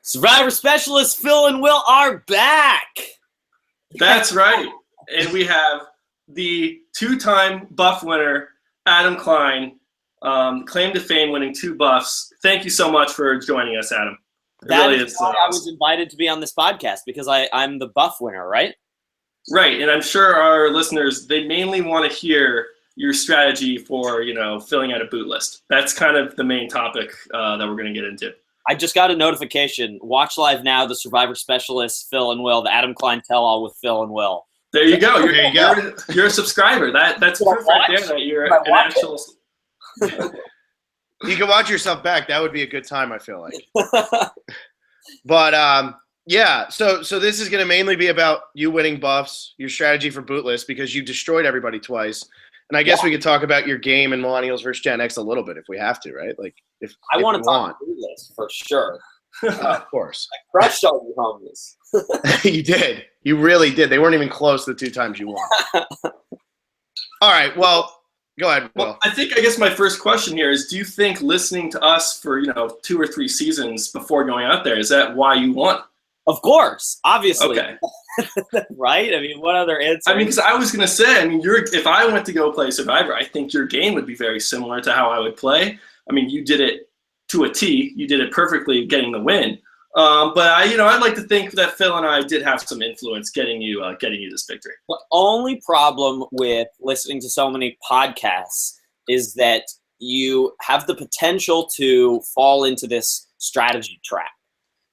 Survivor specialists Phil and Will are back. That's right. And we have the two-time buff winner, Adam Klein, claim to fame winning 2 buffs. Thank you so much for joining us, Adam. That is why I was invited to be on this podcast, because I'm the buff winner, right? Right, and I'm sure our listeners, they mainly want to hear your strategy for, filling out a boot list. That's kind of the main topic that we're going to get into. I just got a notification. Watch live now, the Survivor specialists, Phil and Will, the Adam Klein tell-all with Phil and Will. There you go. You're a subscriber. That's proof right there that you're an actual... You can watch yourself back. That would be a good time, I feel like. But, yeah, so this is going to mainly be about you winning buffs, your strategy for bootless, because you destroyed everybody twice. And I guess we could talk about your game in Millennials versus Gen X a little bit if we have to, right? Like, if I want to talk bootless for sure. Of course. I crushed all you homies. You did. You really did. They weren't even close the 2 times you won. All right, well, go ahead, Will. Well, I guess my first question here is, do you think listening to us for, 2 or 3 seasons before going out there, is that why you won? Of course, obviously. Okay. Right? I mean, what other answer? Because I was going to say, if I went to go play Survivor, I think your game would be very similar to how I would play. You did it to a T. You did it perfectly, getting the win. But I'd like to think that Phil and I did have some influence getting you this victory. The only problem with listening to so many podcasts is that you have the potential to fall into this strategy trap,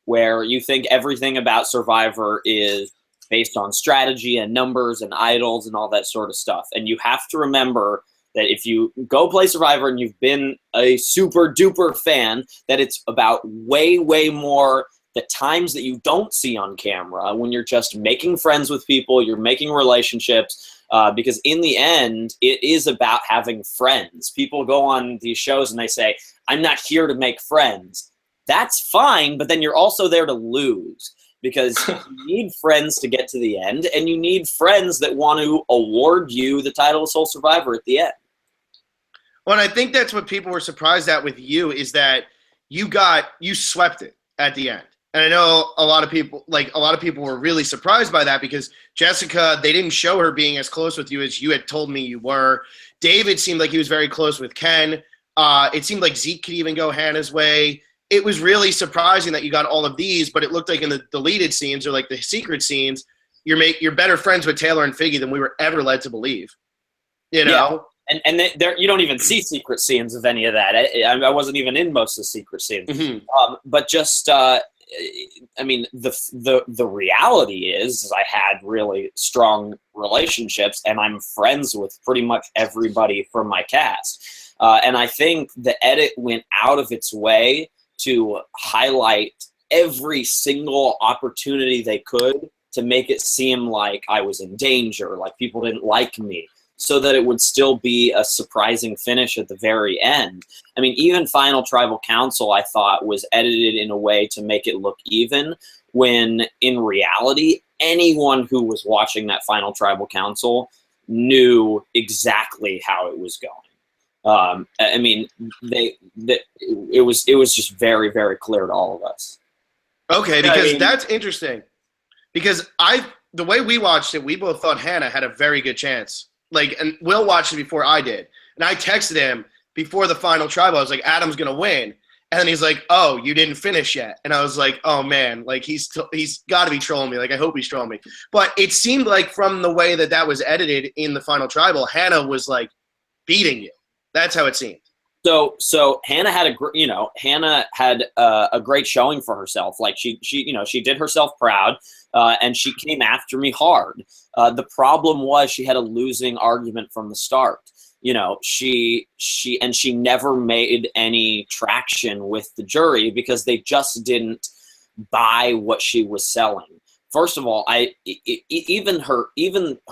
where you think everything about Survivor is based on strategy and numbers and idols and all that sort of stuff. And you have to remember that if you go play Survivor and you've been a super duper fan, that it's about way, way more the times that you don't see on camera, when you're just making friends with people, you're making relationships, because in the end, it is about having friends. People go on these shows and they say, I'm not here to make friends. That's fine, but then you're also there to lose, because you need friends to get to the end, and you need friends that want to award you the title of Sole Survivor at the end. Well, and I think that's what people were surprised at with you, is that you swept it at the end. And I know a lot of people were really surprised by that, because Jessica, they didn't show her being as close with you as you had told me you were. David seemed like he was very close with Ken. It seemed like Zeke could even go Hannah's way. It was really surprising that you got all of these, but it looked like in the deleted scenes, or like the secret scenes, you're better friends with Taylor and Figgy than we were ever led to believe. Yeah. And you don't even see secret scenes of any of that. I wasn't even in most of the secret scenes. Mm-hmm. But just, the reality is I had really strong relationships, and I'm friends with pretty much everybody from my cast. And I think the edit went out of its way to highlight every single opportunity they could to make it seem like I was in danger, like people didn't like me, so that it would still be a surprising finish at the very end. Even Final Tribal Council, I thought, was edited in a way to make it look even, when in reality, anyone who was watching that Final Tribal Council knew exactly how it was going. It was just very, very clear to all of us. Okay, because that's interesting. Because the way we watched it, we both thought Hannah had a very good chance. And Will watched it before I did. And I texted him before the final tribal. I was like, Adam's going to win. And then he's like, oh, you didn't finish yet. And I was like, oh, man, he's got to be trolling me. I hope he's trolling me. But it seemed like from the way that was edited in the final tribal, Hannah was, beating you. That's how it seemed. So Hannah had a great showing for herself. She did herself proud, and she came after me hard. The problem was she had a losing argument from the start. She never made any traction with the jury because they just didn't buy what she was selling. First of all, even her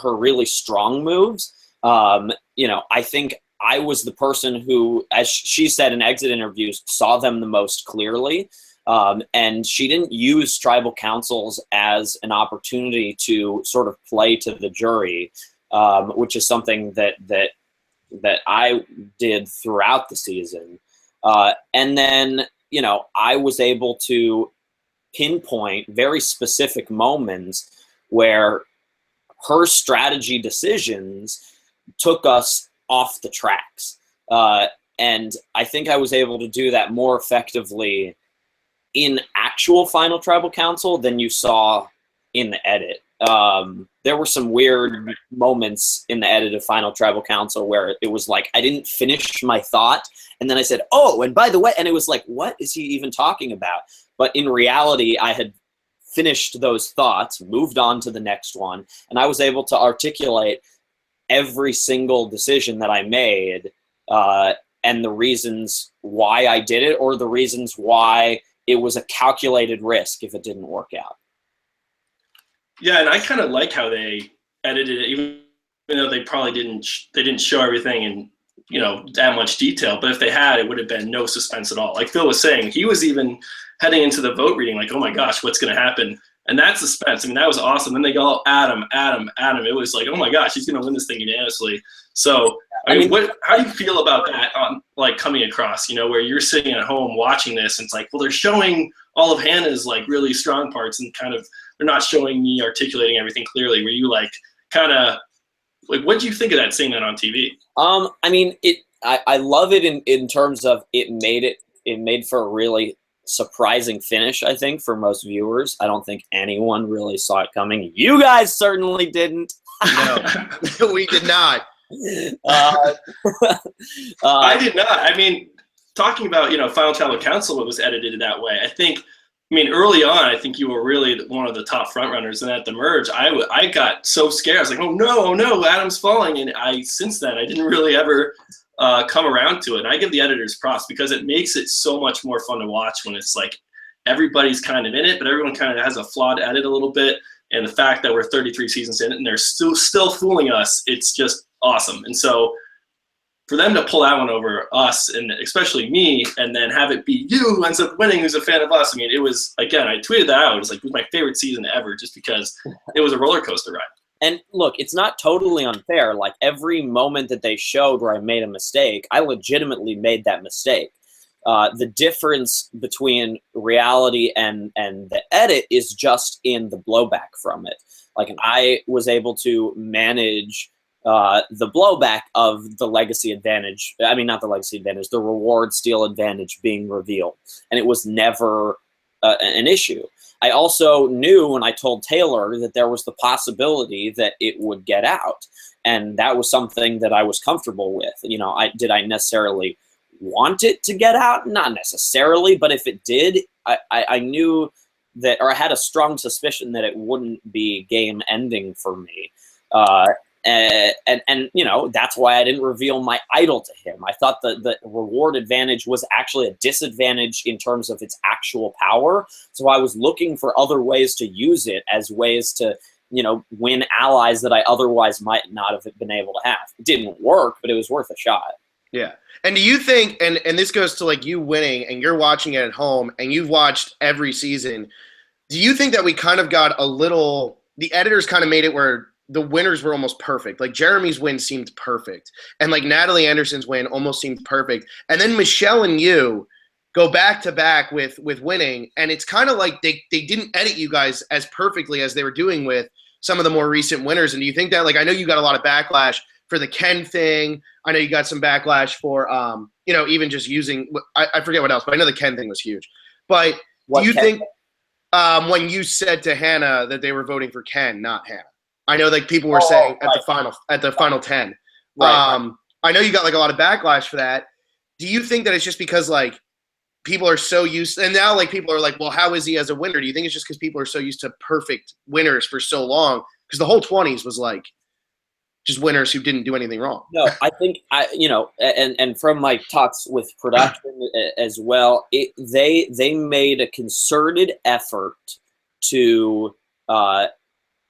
really strong moves, I think I was the person who, as she said in exit interviews, saw them the most clearly. And she didn't use tribal councils as an opportunity to sort of play to the jury, which is something that I did throughout the season. And then, I was able to pinpoint very specific moments where her strategy decisions took us off the tracks. And I think I was able to do that more effectively in actual Final Tribal Council than you saw in the edit. There were some weird moments in the edit of Final Tribal Council where it was like I didn't finish my thought, and then I said, "Oh, and by the way," and it was like, "What is he even talking about?" But in reality, I had finished those thoughts, moved on to the next one, and I was able to articulate every single decision that I made, and the reasons why I did it, or the reasons why it was a calculated risk if it didn't work out. Yeah, and I kind of like how they edited it, even though they probably didn't show everything in that much detail. But if they had, it would have been no suspense at all. Like Phil was saying, he was even heading into the vote reading like, oh my gosh, what's going to happen? And that suspense, I mean, that was awesome. Then they go, Adam. It was like, oh my gosh, he's going to win this thing unanimously. So, I mean, how do you feel about that like coming across, where you're sitting at home watching this and it's like, well, they're showing all of Hannah's like really strong parts and kind of they're not showing me articulating everything clearly. Were you like kind of like, what do you think of that, seeing that on TV? I mean, I love it in terms of it made for a really surprising finish, I think, for most viewers. I don't think anyone really saw it coming. You guys certainly didn't. No, we did not. I did not. I mean, talking about, Final Tribal Council, it was edited that way. I mean, early on, I think you were really one of the top front runners, and at the merge, I got so scared. I was like, oh no, Adam's falling. And since then, I didn't really ever come around to it. And I give the editors props because it makes it so much more fun to watch when it's like everybody's kind of in it, but everyone kind of has a flawed edit a little bit. And the fact that we're 33 seasons in it and they're still fooling us, it's just awesome. And so for them to pull that one over us, and especially me, and then have it be you who ends up winning, who's a fan of us. I mean, it was, again, I tweeted that out. It was like, it was my favorite season ever just because it was a roller coaster ride. And look, it's not totally unfair. Like every moment that they showed where I made a mistake, I legitimately made that mistake. The difference between reality and the edit is just in the blowback from it. Like I was able to manage the blowback of the legacy advantage. I mean, not the legacy advantage, the reward steal advantage being revealed. And it was never an issue. I also knew when I told Taylor that there was the possibility that it would get out. And that was something that I was comfortable with. Did I necessarily want it to get out? Not necessarily, but if it did, I knew that, or I had a strong suspicion that it wouldn't be game ending for me. And that's why I didn't reveal my idol to him. I thought the reward advantage was actually a disadvantage in terms of its actual power. So I was looking for other ways to use it as ways to, win allies that I otherwise might not have been able to have. It didn't work, but it was worth a shot. Yeah. And do you think, and this goes to like you winning and you're watching it at home and you've watched every season, do you think that we kind of got the editors kind of made it where the winners were almost perfect? Like Jeremy's win seemed perfect. And like Natalie Anderson's win almost seemed perfect. And then Michelle and you go back to back with winning. And it's kind of like they didn't edit you guys as perfectly as they were doing with some of the more recent winners. And do you think that, like, I know you got a lot of backlash for the Ken thing. I know you got some backlash for, even just using, I forget what else, but I know the Ken thing was huge. But do you think when you said to Hannah that they were voting for Ken, not Hannah? I know like people were saying at the final 10. Right. I know you got like a lot of backlash for that. Do you think that it's just because like people are so used, and now like people are like, well, how is he as a winner? Do you think it's just because people are so used to perfect winners for so long? Because the whole 20s was like just winners who didn't do anything wrong. No, I think and from my talks with production as well, they made a concerted effort to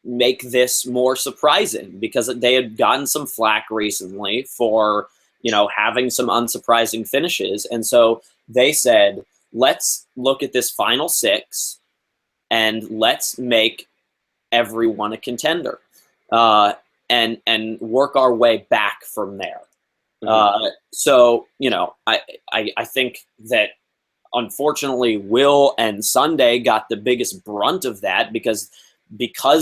make this more surprising because they had gotten some flack recently for having some unsurprising finishes, and so they said, let's look at this final 6 and let's make everyone a contender. And work our way back from there. So, I think that unfortunately, Will and Sunday got the biggest brunt of that because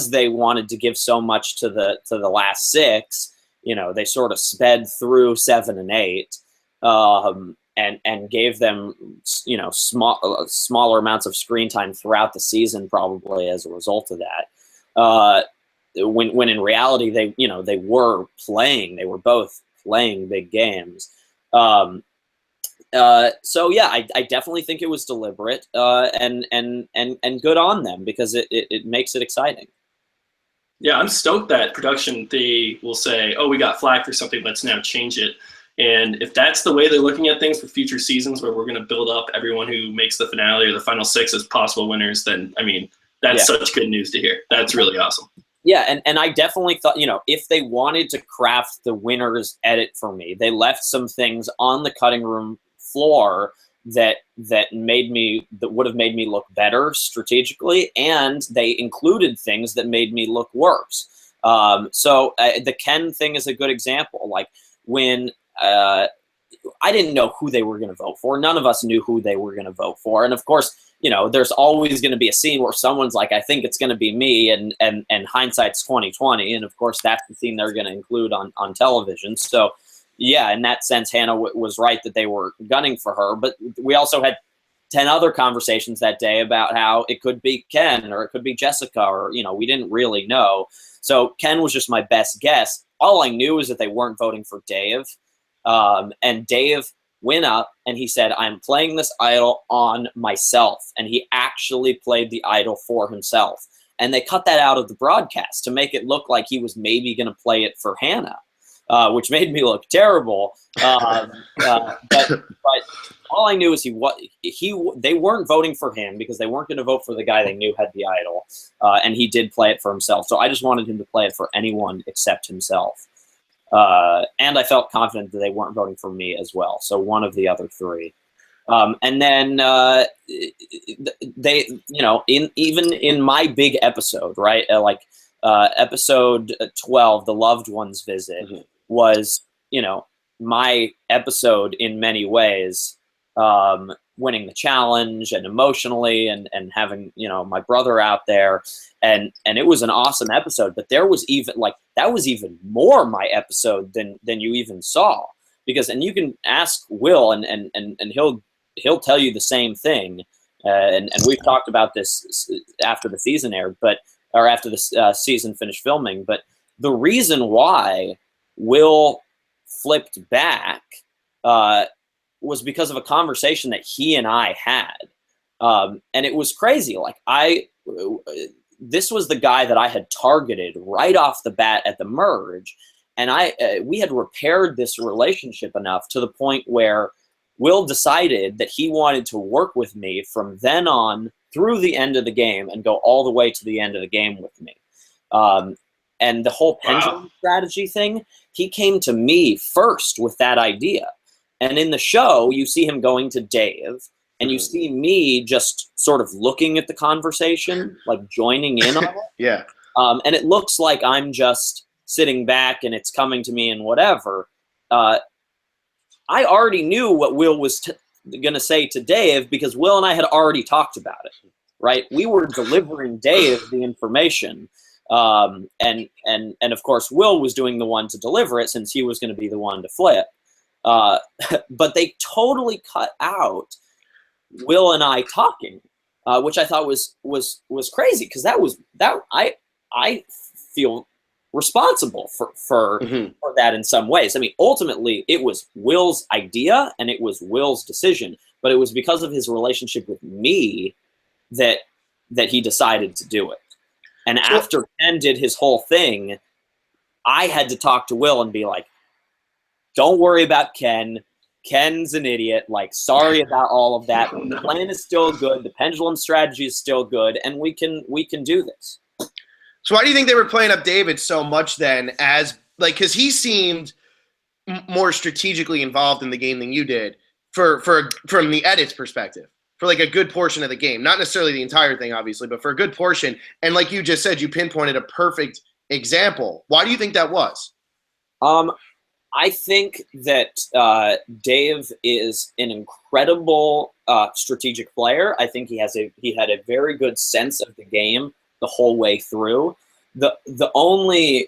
they wanted to give so much to the last 6. They sort of sped through 7 and 8, and gave them smaller amounts of screen time throughout the season, probably as a result of that. When in reality they were playing, they were both playing big games. So yeah, I definitely think it was deliberate, and good on them because it makes it exciting. Yeah, I'm stoked that production, they will say, oh, we got flagged for something, let's now change it. And if that's the way they're looking at things for future seasons, where we're going to build up everyone who makes the finale or the final 6 as possible winners, then, I mean, that's such good news to hear. That's really awesome. Yeah, and I definitely thought, if they wanted to craft the winner's edit for me, they left some things on the cutting room floor that would have made me look better strategically, and they included things that made me look worse. So the Ken thing is a good example. Like when I didn't know who they were going to vote for. None of us knew who they were going to vote for, and of course, there's always going to be a scene where someone's like, I think it's going to be me, and hindsight's 20/20, and of course that's the scene they're going to include on television. So yeah, in that sense, Hannah was right that they were gunning for her, but we also had 10 other conversations that day about how it could be Ken or it could be Jessica, or we didn't really know. So Ken was just my best guess. All I knew is that they weren't voting for Dave, and Dave went up and he said, I'm playing this idol on myself. And he actually played the idol for himself. And they cut that out of the broadcast to make it look like he was maybe going to play it for Hannah, which made me look terrible. But all I knew is they weren't voting for him because they weren't going to vote for the guy they knew had the idol. And he did play it for himself. So I just wanted him to play it for anyone except himself. And I felt confident that they weren't voting for me as well. So one of the other 3. And then they, even in my big episode, right? Episode 12, the loved ones visit, was, my episode in many ways, winning the challenge and emotionally and having, my brother out there. And it was an awesome episode, but there was even that was even more my episode than you even saw, because, and you can ask Will and he'll tell you the same thing. And we've talked about this after the season aired, or after the season finished filming. But the reason why Will flipped back was because of a conversation that he and I had. And it was crazy. This was the guy that I had targeted right off the bat at the merge. And we had repaired this relationship enough to the point where Will decided that he wanted to work with me from then on through the end of the game and go all the way to the end of the game with me. And the whole pendulum strategy thing, he came to me first with that idea. And in the show, you see him going to Dave, and you see me just sort of looking at the conversation, like joining in on it. Yeah. And it looks like I'm just sitting back and it's coming to me and whatever. I already knew what Will was going to say to Dave because Will and I had already talked about it, right? We were delivering Dave the information. And of course, Will was doing the one to deliver it since he was going to be the one to flip. But they totally cut out Will and I talking, which I thought was crazy, because I feel responsible for that in some ways. I mean, ultimately, it was Will's idea and it was Will's decision, but it was because of his relationship with me that he decided to do it. And after Ken did his whole thing, I had to talk to Will and be like, don't worry about Ken. Ken's an idiot. Sorry about all of that. The plan is still good. The pendulum strategy is still good, and we can do this. So why do you think they were playing up David so much then, as because he seemed more strategically involved in the game than you did from the edits perspective, for a good portion of the game, not necessarily the entire thing, obviously, but for a good portion. And like you just said, you pinpointed a perfect example. Why do you think that was? I think that Dave is an incredible strategic player. I think he had a very good sense of the game the whole way through. The only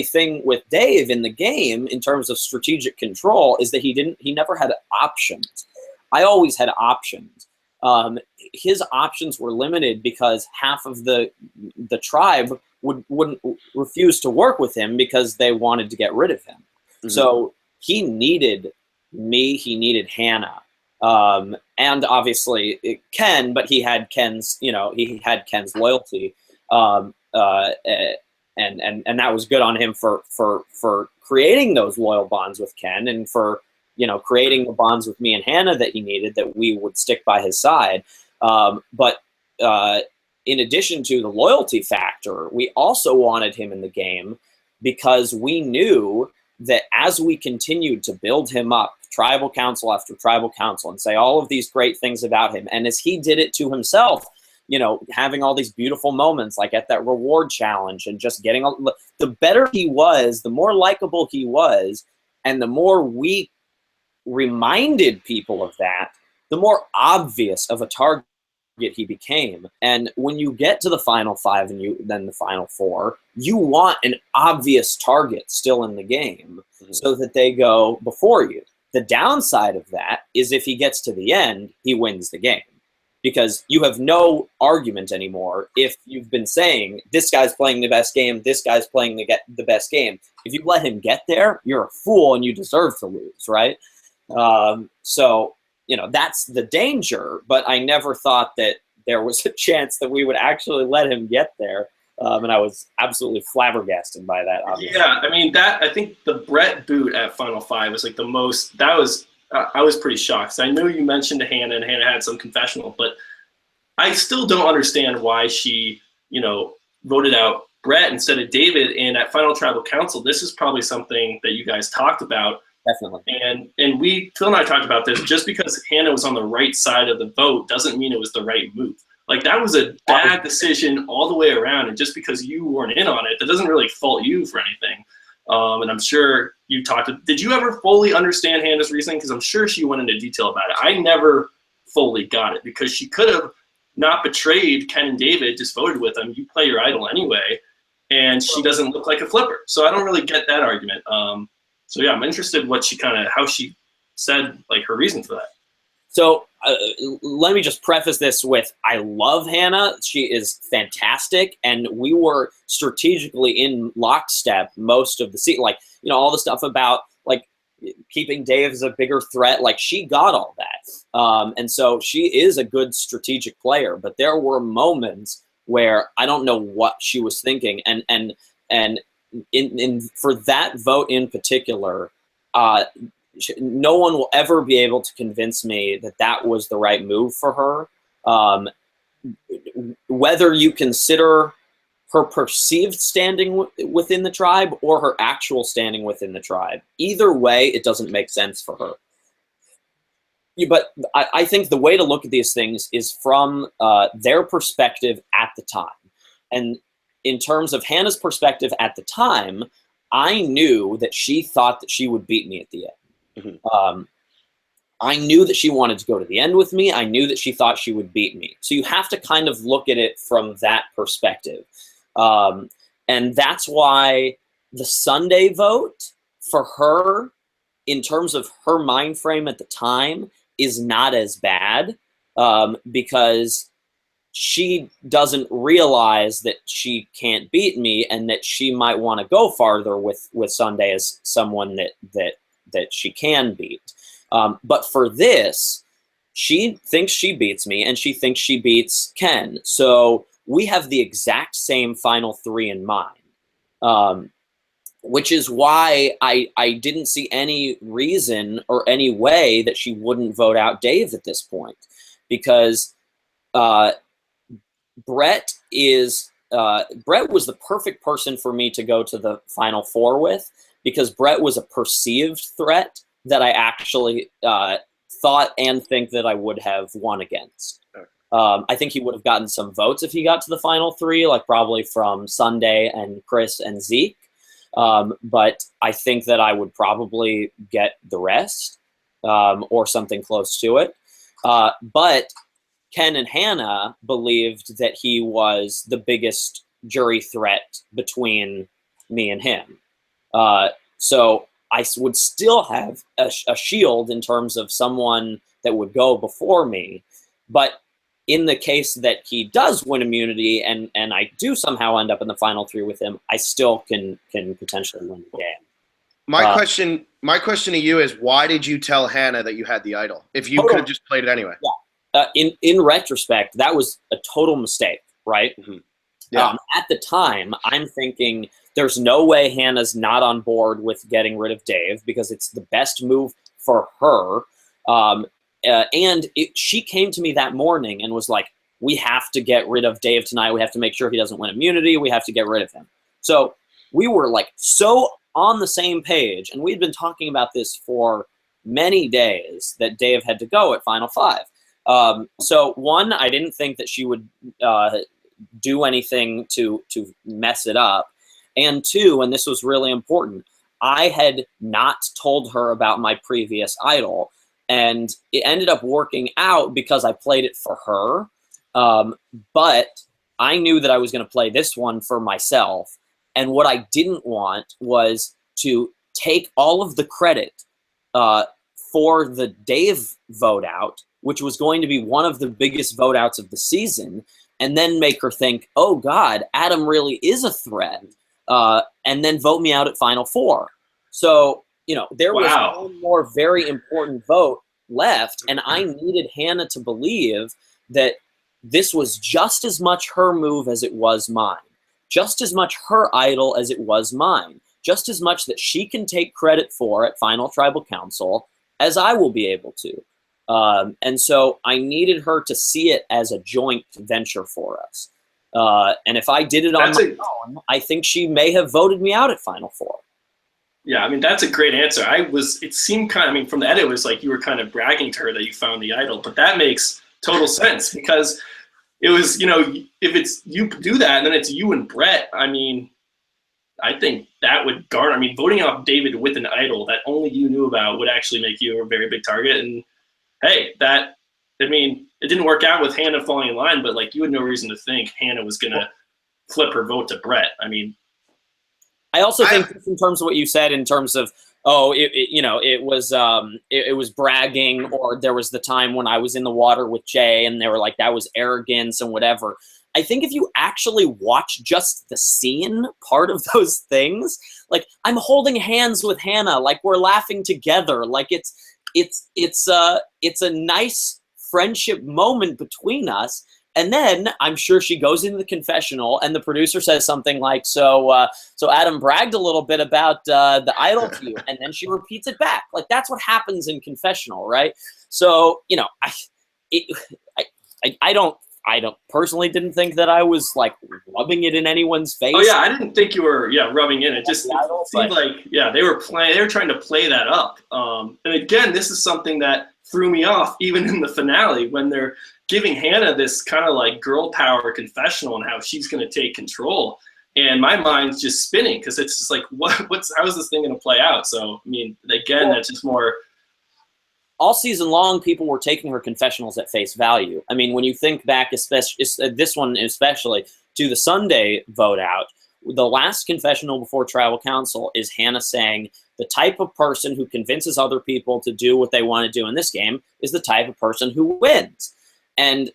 thing with Dave in the game in terms of strategic control is that he never had options. I always had options. His options were limited because half of the tribe wouldn't refuse to work with him because they wanted to get rid of him. Mm-hmm. So he needed me. He needed Hannah, and obviously Ken. But he had Ken's Ken's loyalty, and that was good on him for creating those loyal bonds with Ken and for creating the bonds with me and Hannah that he needed, that we would stick by his side. But in addition to the loyalty factor, we also wanted him in the game because we knew that as we continued to build him up, tribal council after tribal council, and say all of these great things about him, and as he did it to himself, having all these beautiful moments, like at that reward challenge, and just getting the better he was, the more likable he was, and the more we reminded people of that, the more obvious of a target he became. And when you get to the final 5 and then the final 4, you want an obvious target still in the game, mm-hmm. so that they go before you. The downside of that is if he gets to the end, he wins the game, because you have no argument anymore if you've been saying this guy's playing the best game, this guy's playing the best game. If you let him get there, you're a fool and you deserve to lose, right? So that's the danger, but I never thought that there was a chance that we would actually let him get there. And I was absolutely flabbergasted by that, obviously. Yeah, I mean, I think the Brett boot at Final 5 was like the most, I was pretty shocked. So I know you mentioned Hannah, and Hannah had some confessional, but I still don't understand why she, voted out Brett instead of David. And at Final Tribal Council, this is probably something that you guys talked about. Definitely. And Phil and I talked about this. Just because Hannah was on the right side of the vote doesn't mean it was the right move. Like, that was a bad decision all the way around. And just because you weren't in on it, that doesn't really fault you for anything. And I'm sure you did you ever fully understand Hannah's reasoning? Because I'm sure she went into detail about it. I never fully got it, because she could have not betrayed Ken and David, just voted with them. You play your idol anyway. And she doesn't look like a flipper. So I don't really get that argument. So yeah, I'm interested how she said, like, her reason for that. So let me just preface this with, I love Hannah. She is fantastic, and we were strategically in lockstep most of the season. Like, all the stuff about like keeping Dave as a bigger threat. Like, she got all that, and so she is a good strategic player. But there were moments where I don't know what she was thinking, and for that vote in particular, no one will ever be able to convince me that was the right move for her. Whether you consider her perceived standing within the tribe or her actual standing within the tribe, either way, it doesn't make sense for her. But I think the way to look at these things is from their perspective at the time. And in terms of Hannah's perspective at the time, I knew that she thought that she would beat me at the end. Mm-hmm. I knew that she wanted to go to the end with me. I knew that she thought she would beat me. So you have to kind of look at it from that perspective. And that's why the Sunday vote for her, in terms of her mind frame at the time, is not as bad, because she doesn't realize that she can't beat me and that she might want to go farther with Sunday as someone that she can beat. But for this, she thinks she beats me and she thinks she beats Ken. So we have the exact same final 3 in mind, which is why I didn't see any reason or any way that she wouldn't vote out Dave at this point, because Brett was the perfect person for me to go to the final 4 with, because Brett was a perceived threat that I actually thought and think that I would have won against. I think he would have gotten some votes if he got to the final 3, like probably from Sunday and Chris and Zeke. But I think that I would probably get the rest, or something close to it. But Ken and Hannah believed that he was the biggest jury threat between me and him. So I would still have a shield in terms of someone that would go before me. But in the case that he does win immunity and I do somehow end up in the final three with him, I still can potentially win the game. My question to you is, why did you tell Hannah that you had the idol if you could have just played it anyway? Yeah. In retrospect, that was a total mistake, right? Mm-hmm. Yeah. At the time, I'm thinking there's no way Hannah's not on board with getting rid of Dave because it's the best move for her. She came to me that morning and was like, we have to get rid of Dave tonight. We have to make sure he doesn't win immunity. We have to get rid of him. So we were like so on the same page, and we'd been talking about this for many days that Dave had to go at Final Five. So one, I didn't think that she would do anything to mess it up. And two, and this was really important, I had not told her about my previous idol, and it ended up working out because I played it for her. But I knew that I was going to play this one for myself. And what I didn't want was to take all of the credit for the Dave vote out, which was going to be one of the biggest vote outs of the season, and then make her think, oh God, Adam really is a threat, and then vote me out at Final Four. So, there was one more very important vote left, and I needed Hannah to believe that this was just as much her move as it was mine, just as much her idol as it was mine, just as much that she can take credit for at Final Tribal Council as I will be able to. And so I needed her to see it as a joint venture for us. And if I did it on my own, I think she may have voted me out at Final Four. Yeah, I mean, that's a great answer. It seemed from the edit, it was like you were kind of bragging to her that you found the idol, but that makes total sense because it was, if it's you do that and then it's you and Brett, I mean, I think that would voting off David with an idol that only you knew about would actually make you a very big target. And hey, it didn't work out with Hannah falling in line, but like you had no reason to think Hannah was going to flip her vote to Brett. I mean, I also think in terms of what you said, in terms of, it was bragging, or there was the time when I was in the water with Jay and they were like, that was arrogance and whatever. I think if you actually watch just the scene part of those things, like I'm holding hands with Hannah, like we're laughing together, like it's a nice friendship moment between us. And then I'm sure she goes into the confessional and the producer says something like, so Adam bragged a little bit about the idol to you, and then she repeats it back. Like that's what happens in confessional, right? So, I don't personally didn't think that I was like rubbing it in anyone's face. Oh yeah, I didn't think you were rubbing in. It just seemed like they were trying to play that up. And again, this is something that threw me off even in the finale when they're giving Hannah this kind of like girl power confessional and how she's going to take control. And my mind's just spinning because it's just like, how is this thing going to play out? So, I mean, again, that's just more. All season long, people were taking her confessionals at face value. I mean, when you think back, especially this one especially, to the Sunday vote out, the last confessional before tribal council is Hannah saying the type of person who convinces other people to do what they want to do in this game is the type of person who wins. And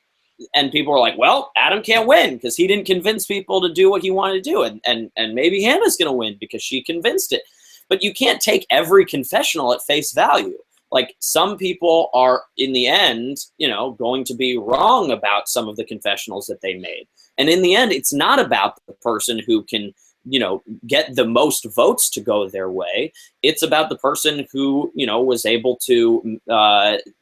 people were like, well, Adam can't win because he didn't convince people to do what he wanted to do. And maybe Hannah's going to win because she convinced it. But you can't take every confessional at face value. Like some people are, in the end, going to be wrong about some of the confessionals that they made. And in the end, it's not about the person who can, get the most votes to go their way. It's about the person who, was able to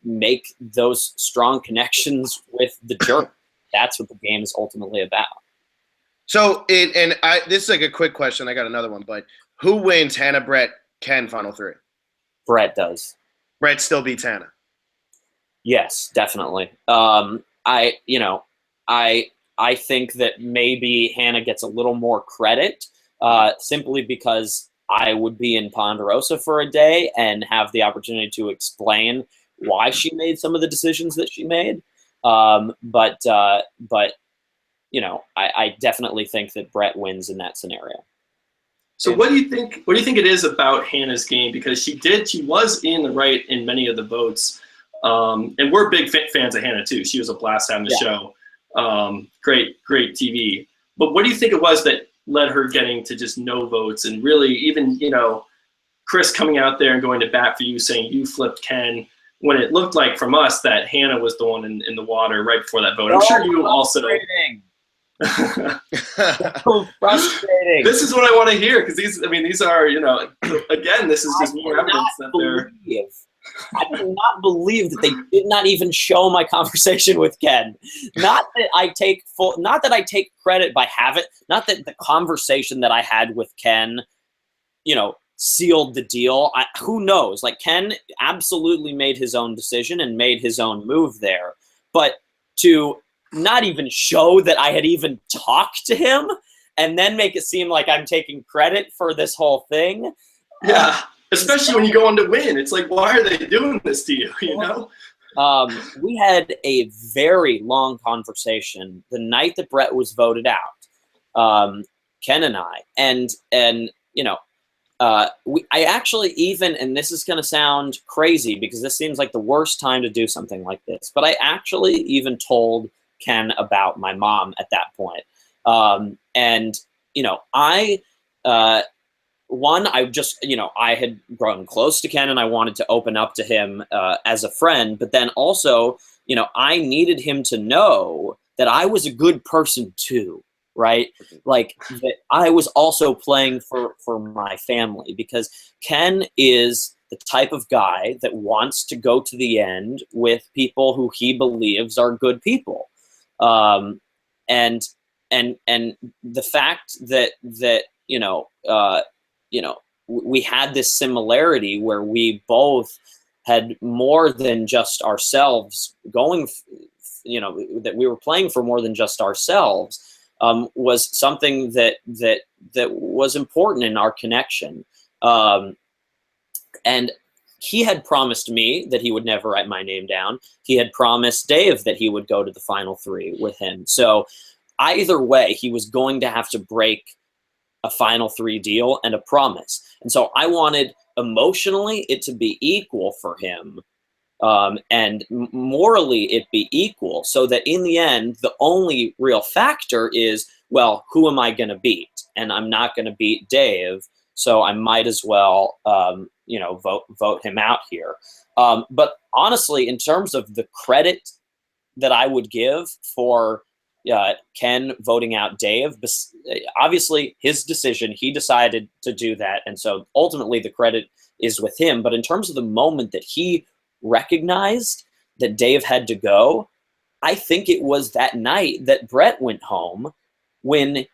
make those strong connections with the jury. That's what the game is ultimately about. So, this is like a quick question. I got another one, but who wins Hannah, Brett, Ken, Final Three? Brett does. Brett still beats Hannah. Yes, definitely. I think that maybe Hannah gets a little more credit simply because I would be in Ponderosa for a day and have the opportunity to explain why she made some of the decisions that she made. But you know, I definitely think that Brett wins in that scenario. So what do you think? What do you think it is about Hannah's game? Because she was in the right in many of the votes, and we're big fans of Hannah too. She was a blast having the show. Great TV. But what do you think it was that led her getting to just no votes, and really even, you know, Chris coming out there and going to bat for you, saying you flipped Ken, when it looked like from us that Hannah was the one in the water right before that vote? I'm sure you also. So frustrating. This is what I want to hear, because these are, you know, again, this is just more evidence that they're. I cannot believe that they did not even show my conversation with Ken. Not that I take credit by not that the conversation that I had with Ken, you know, sealed the deal. Who knows? Like, Ken absolutely made his own decision and made his own move there. But to not even show that I had even talked to him and then make it seem like I'm taking credit for this whole thing. Yeah. Especially when you go on to win. It's like, why are they doing this to you, you know? We had a very long conversation the night that Brett was voted out, Ken and I. And you know, I actually even, and this is going to sound crazy because this seems like the worst time to do something like this, but I actually even told Ken about my mom at that point. And, you know, I just, you know, I had grown close to Ken and I wanted to open up to him as a friend, but then also, you know, I needed him to know that I was a good person too, right? Like, that I was also playing for my family, because Ken is the type of guy that wants to go to the end with people who he believes are good people. And the fact that you know, we had this similarity where we both had more than just ourselves going, you know, that we were playing for more than just ourselves, was something that was important in our connection. And he had promised me that he would never write my name down. He had promised Dave that he would go to the final three with him. So either way, he was going to have to break a final three deal and a promise. And so I wanted emotionally it to be equal for him, and morally it be equal, so that in the end, the only real factor is, well, who am I going to beat? And I'm not going to beat Dave, so I might as well, you know, vote him out here. But honestly, in terms of the credit that I would give for Ken voting out Dave, obviously his decision, he decided to do that, and so ultimately the credit is with him. But in terms of the moment that he recognized that Dave had to go, I think it was that night that Brett went home, when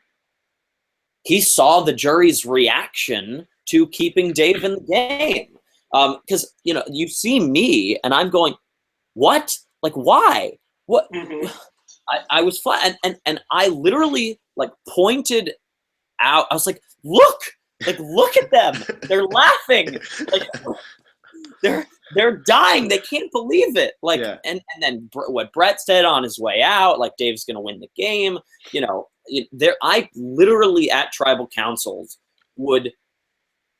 he saw the jury's reaction to keeping Dave in the game. Because, you know, you see me and I'm going, what? Like, why? What? Mm-hmm. I was flat, and I literally, like, pointed out. I was like, look at them. They're laughing. Like, they're dying. They can't believe it. Like, yeah. And then what Brett said on his way out, like, Dave's going to win the game. You know, I literally at tribal councils would,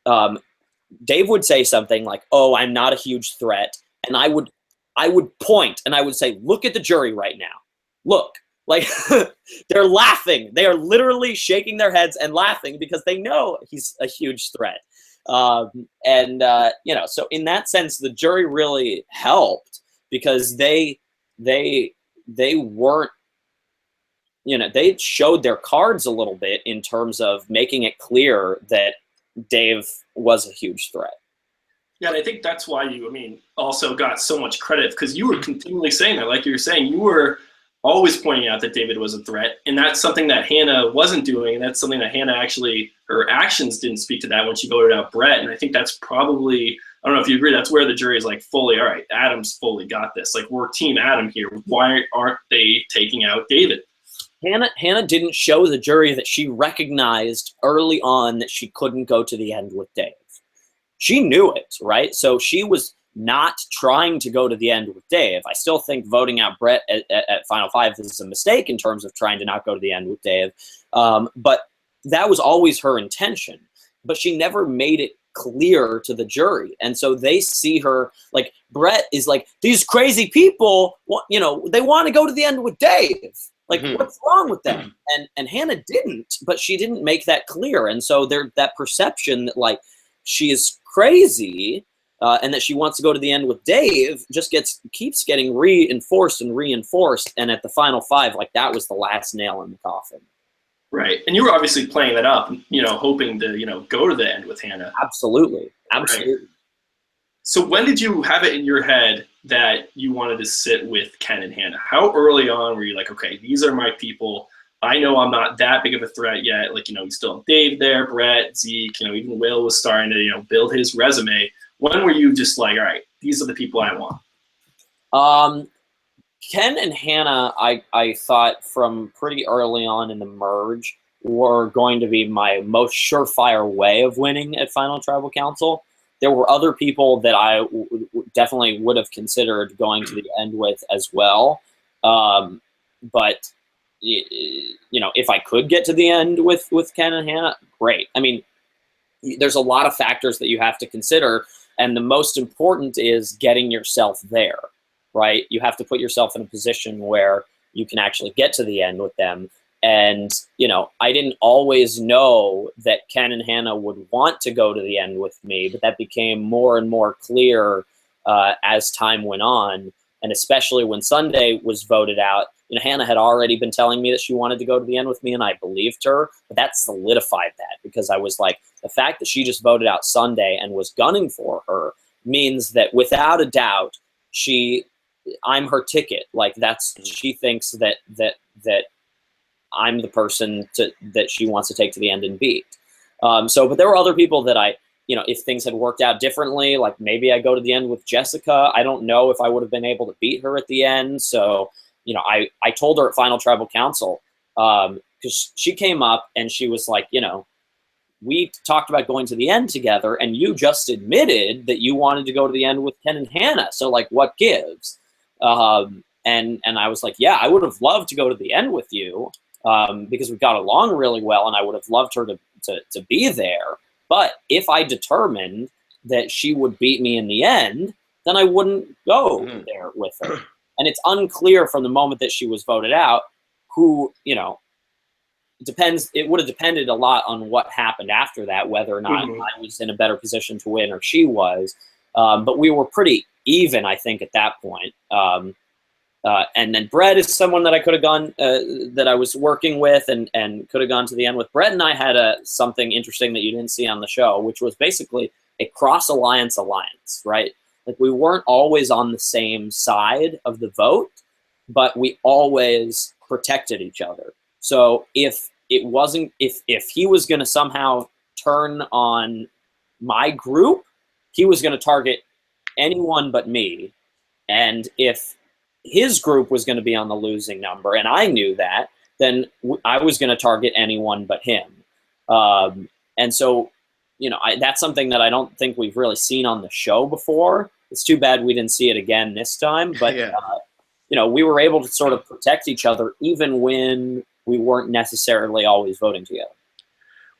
Dave would say something like, "Oh, I'm not a huge threat," and I would point and I would say, "Look at the jury right now. Look, like they're laughing. They are literally shaking their heads and laughing because they know he's a huge threat." You know, so in that sense, the jury really helped, because they weren't, you know, they showed their cards a little bit in terms of making it clear that Dave was a huge threat. Yeah, and I think that's why you, also got so much credit, because you were continually saying that. Like you were saying, you were always pointing out that David was a threat, and that's something that Hannah wasn't doing, and that's something that Hannah actually, her actions didn't speak to that when she voted out Brett. And I think that's probably, I don't know if you agree, that's where the jury is like fully, all right, Adam's fully got this. Like, we're Team Adam here. Why aren't they taking out David? Hannah didn't show the jury that she recognized early on that she couldn't go to the end with Dave. She knew it, right? So she was not trying to go to the end with Dave. I still think voting out Brett at Final Five is a mistake in terms of trying to not go to the end with Dave. But that was always her intention. But she never made it clear to the jury. And so they see her, like, Brett is like, these crazy people, you know, they want to go to the end with Dave. Like, what's wrong with them? And Hannah didn't, but she didn't make that clear. And so that perception that, like, she is crazy and that she wants to go to the end with Dave just keeps getting reinforced. And at the Final Five, like, that was the last nail in the coffin. Right. And you were obviously playing that up, you know, hoping to, you know, go to the end with Hannah. Absolutely. Right. So when did you have it in your head that you wanted to sit with Ken and Hannah? How early on were you like, okay, these are my people. I know I'm not that big of a threat yet. Like, you know, you still have Dave there, Brett, Zeke, you know, even Will was starting to, you know, build his resume. When were you just like, all right, these are the people I want? Ken and Hannah, I thought from pretty early on in the merge were going to be my most surefire way of winning at Final Tribal Council. There were other people that I definitely would have considered going to the end with as well. But, you know, if I could get to the end with Ken and Hannah, great. I mean, there's a lot of factors that you have to consider, and the most important is getting yourself there, right? You have to put yourself in a position where you can actually get to the end with them. And, you know, I didn't always know that Ken and Hannah would want to go to the end with me, but that became more and more clear as time went on. And especially when Sunday was voted out, you know, Hannah had already been telling me that she wanted to go to the end with me, and I believed her. But that solidified that, because I was like, the fact that she just voted out Sunday and was gunning for her means that without a doubt, I'm her ticket. Like, she thinks that I'm the person that she wants to take to the end and beat. But there were other people that you know, if things had worked out differently, like maybe I go to the end with Jessica. I don't know if I would have been able to beat her at the end. So, you know, I told her at Final Tribal Council, because she came up and she was like, you know, we talked about going to the end together, and you just admitted that you wanted to go to the end with Ken and Hannah. So, like, what gives? And I was like, yeah, I would have loved to go to the end with you, because we got along really well, and I would have loved her to be there. But if I determined that she would beat me in the end, then I wouldn't go there with her. And it's unclear from the moment that she was voted out who, you know, it would have depended a lot on what happened after that, whether or not I was in a better position to win or she was. But we were pretty even, I think, at that point. And then Brett is someone that I could have gone, that I was working with and could have gone to the end with. Brett and I had something interesting that you didn't see on the show, which was basically a cross-alliance alliance, right? Like, we weren't always on the same side of the vote, but we always protected each other. So if he was going to somehow turn on my group, he was going to target anyone but me. And if his group was going to be on the losing number, and I knew that, then I was going to target anyone but him. And so, you know, that's something that I don't think we've really seen on the show before. It's too bad we didn't see it again this time. But, Yeah. You know, we were able to sort of protect each other even when we weren't necessarily always voting together.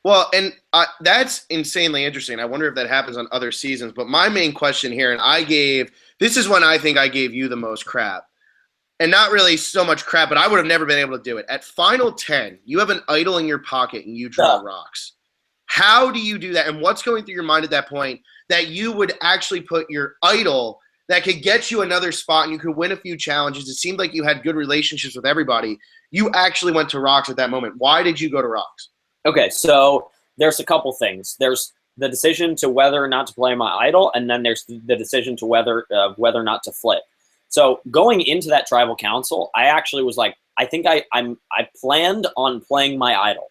Well, and that's insanely interesting. I wonder if that happens on other seasons. But my main question here, and this is when I think I gave you the most crap. And not really so much crap, but I would have never been able to do it. At Final 10, you have an idol in your pocket and you draw rocks. How do you do that? And what's going through your mind at that point that you would actually put your idol that could get you another spot and you could win a few challenges? It seemed like you had good relationships with everybody. You actually went to rocks at that moment. Why did you go to rocks? Okay, so there's a couple things. There's the decision to whether or not to play my idol, and then there's the decision to whether or not to flip. So going into that tribal council, I actually was like, I think I planned on playing my idol,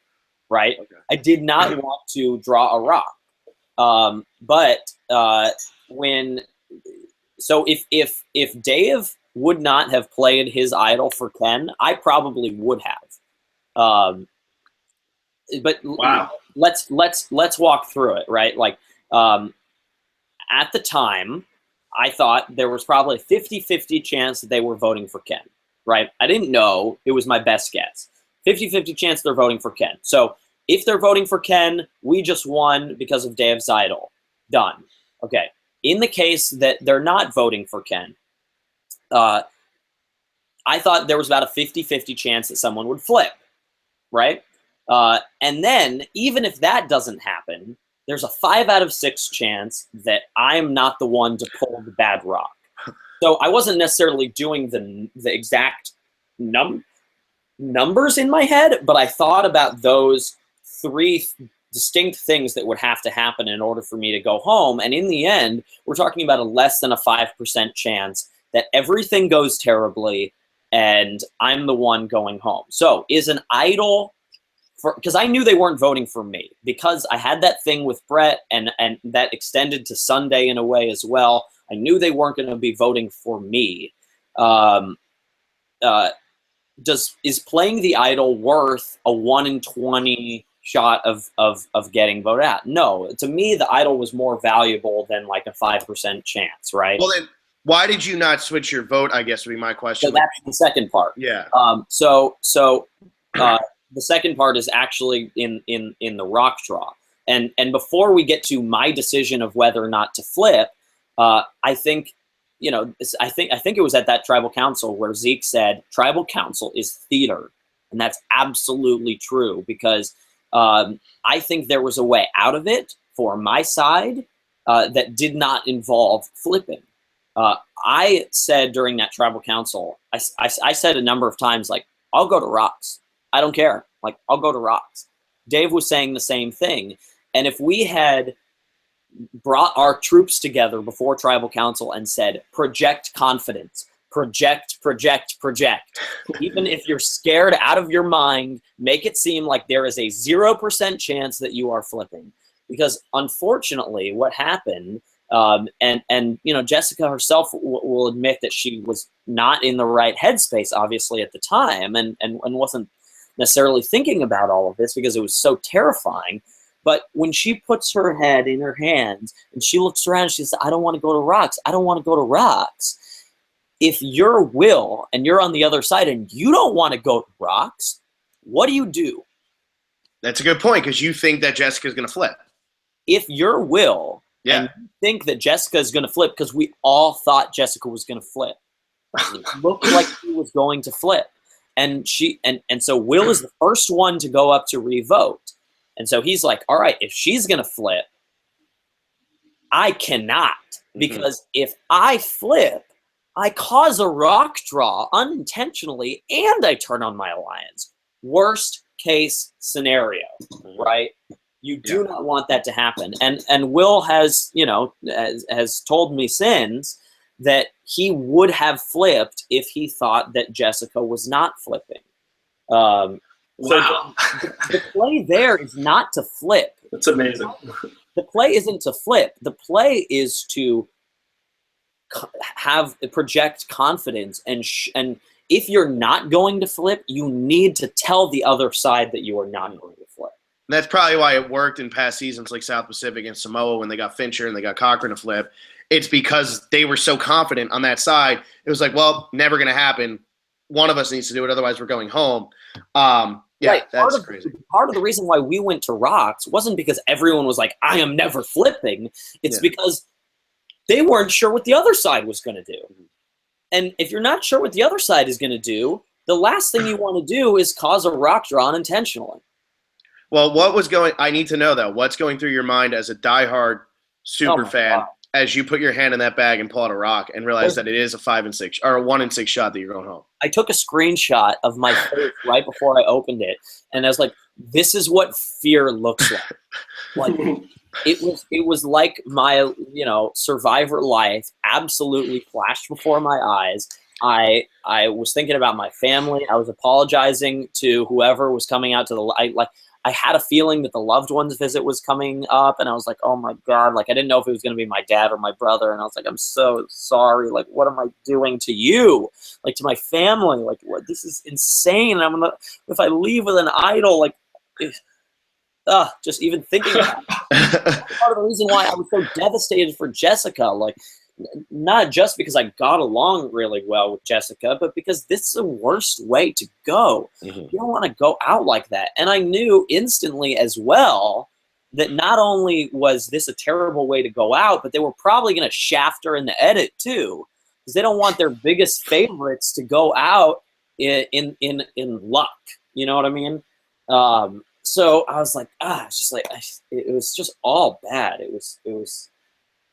right? Okay. I did not want to draw a rock. If Dave would not have played his idol for Ken, I probably would have. But Wow. let's walk through it, right? Like, at the time, I thought there was probably a 50-50 chance that they were voting for Ken, right? I didn't know. It was my best guess. 50-50 chance they're voting for Ken. So if they're voting for Ken, we just won because of Day of Zidal. Done. Okay. In the case that they're not voting for Ken, I thought there was about a 50-50 chance that someone would flip, right? And then, even if that doesn't happen, there's a 5 out of 6 chance that I'm not the one to pull the bad rock. So I wasn't necessarily doing the exact numbers in my head, but I thought about those 3 distinct things that would have to happen in order for me to go home. And in the end, we're talking about a less than a 5% chance that everything goes terribly and I'm the one going home. So is an idol, because I knew they weren't voting for me, because I had that thing with Brett and that extended to Sunday in a way as well. I knew they weren't going to be voting for me. Is playing the idol worth a 1 in 20 shot of getting voted out? No, to me, the idol was more valuable than like a 5% chance, right? Well, then why did you not switch your vote, I guess would be my question. So that's the second part. Yeah. The second part is actually in the rock draw. And before we get to my decision of whether or not to flip, I think it was at that tribal council where Zeke said tribal council is theater. And that's absolutely true, because I think there was a way out of it for my side that did not involve flipping. I said during that tribal council, I said a number of times, like, I'll go to rocks. I don't care. Like, I'll go to rocks. Dave was saying the same thing. And if we had brought our troops together before tribal council and said, project confidence, project, even if you're scared out of your mind, make it seem like there is a 0% chance that you are flipping. Because unfortunately, what happened, and Jessica herself will admit that she was not in the right headspace, obviously, at the time, and wasn't necessarily thinking about all of this because it was so terrifying. But when she puts her head in her hands and she looks around, she says, I don't want to go to rocks. I don't want to go to rocks. If you're Will and you're on the other side and you don't want to go to rocks, what do you do? That's a good point, because you think that Jessica's going to flip. If you're Will and you think that Jessica is going to flip, because we all thought Jessica was going to flip. It looked like she was going to flip. And so Will is the first one to go up to revote. And so he's like, all right, if she's going to flip, I cannot. Because if I flip, I cause a rock draw unintentionally and I turn on my alliance. Worst case scenario, right? You do not want that to happen. And Will has, has told me since that he would have flipped if he thought that Jessica was not flipping. Wow. So the play there is not to flip. That's amazing. The play isn't to flip. The play is to project confidence. And if you're not going to flip, you need to tell the other side that you are not going to flip. And that's probably why it worked in past seasons like South Pacific and Samoa when they got Fincher and they got Cochran to flip. It's because they were so confident on that side. It was like, well, never going to happen. One of us needs to do it, otherwise we're going home. Right. That's crazy. Part of the reason why we went to rocks wasn't because everyone was like, I am never flipping. It's because they weren't sure what the other side was going to do. And if you're not sure what the other side is going to do, the last thing you want to do is cause a rock draw unintentionally. Well, I need to know, though, what's going through your mind as a diehard super fan as you put your hand in that bag and pull out a rock and realize that it is a 5 and 6 or a 1 and 6 shot that you're going home? I took a screenshot of my face right before I opened it, and I was like, this is what fear looks like. Like it was like my, Survivor life absolutely flashed before my eyes. I was thinking about my family. I was apologizing to whoever was coming out to the light. Like, I had a feeling that the loved ones visit was coming up, and I was like, oh my God, like I didn't know if it was going to be my dad or my brother, and I was like, I'm so sorry, like what am I doing to you, like to my family, like what, this is insane. If I leave with an idol, like just even thinking about it. Part of the reason why I was so devastated for Jessica, like not just because I got along really well with Jessica, but because this is the worst way to go. Mm-hmm. You don't want to go out like that. And I knew instantly as well that not only was this a terrible way to go out, but they were probably going to shaft her in the edit too, because they don't want their biggest favorites to go out in luck. You know what I mean? So I was like, it's just like it was just all bad. It was.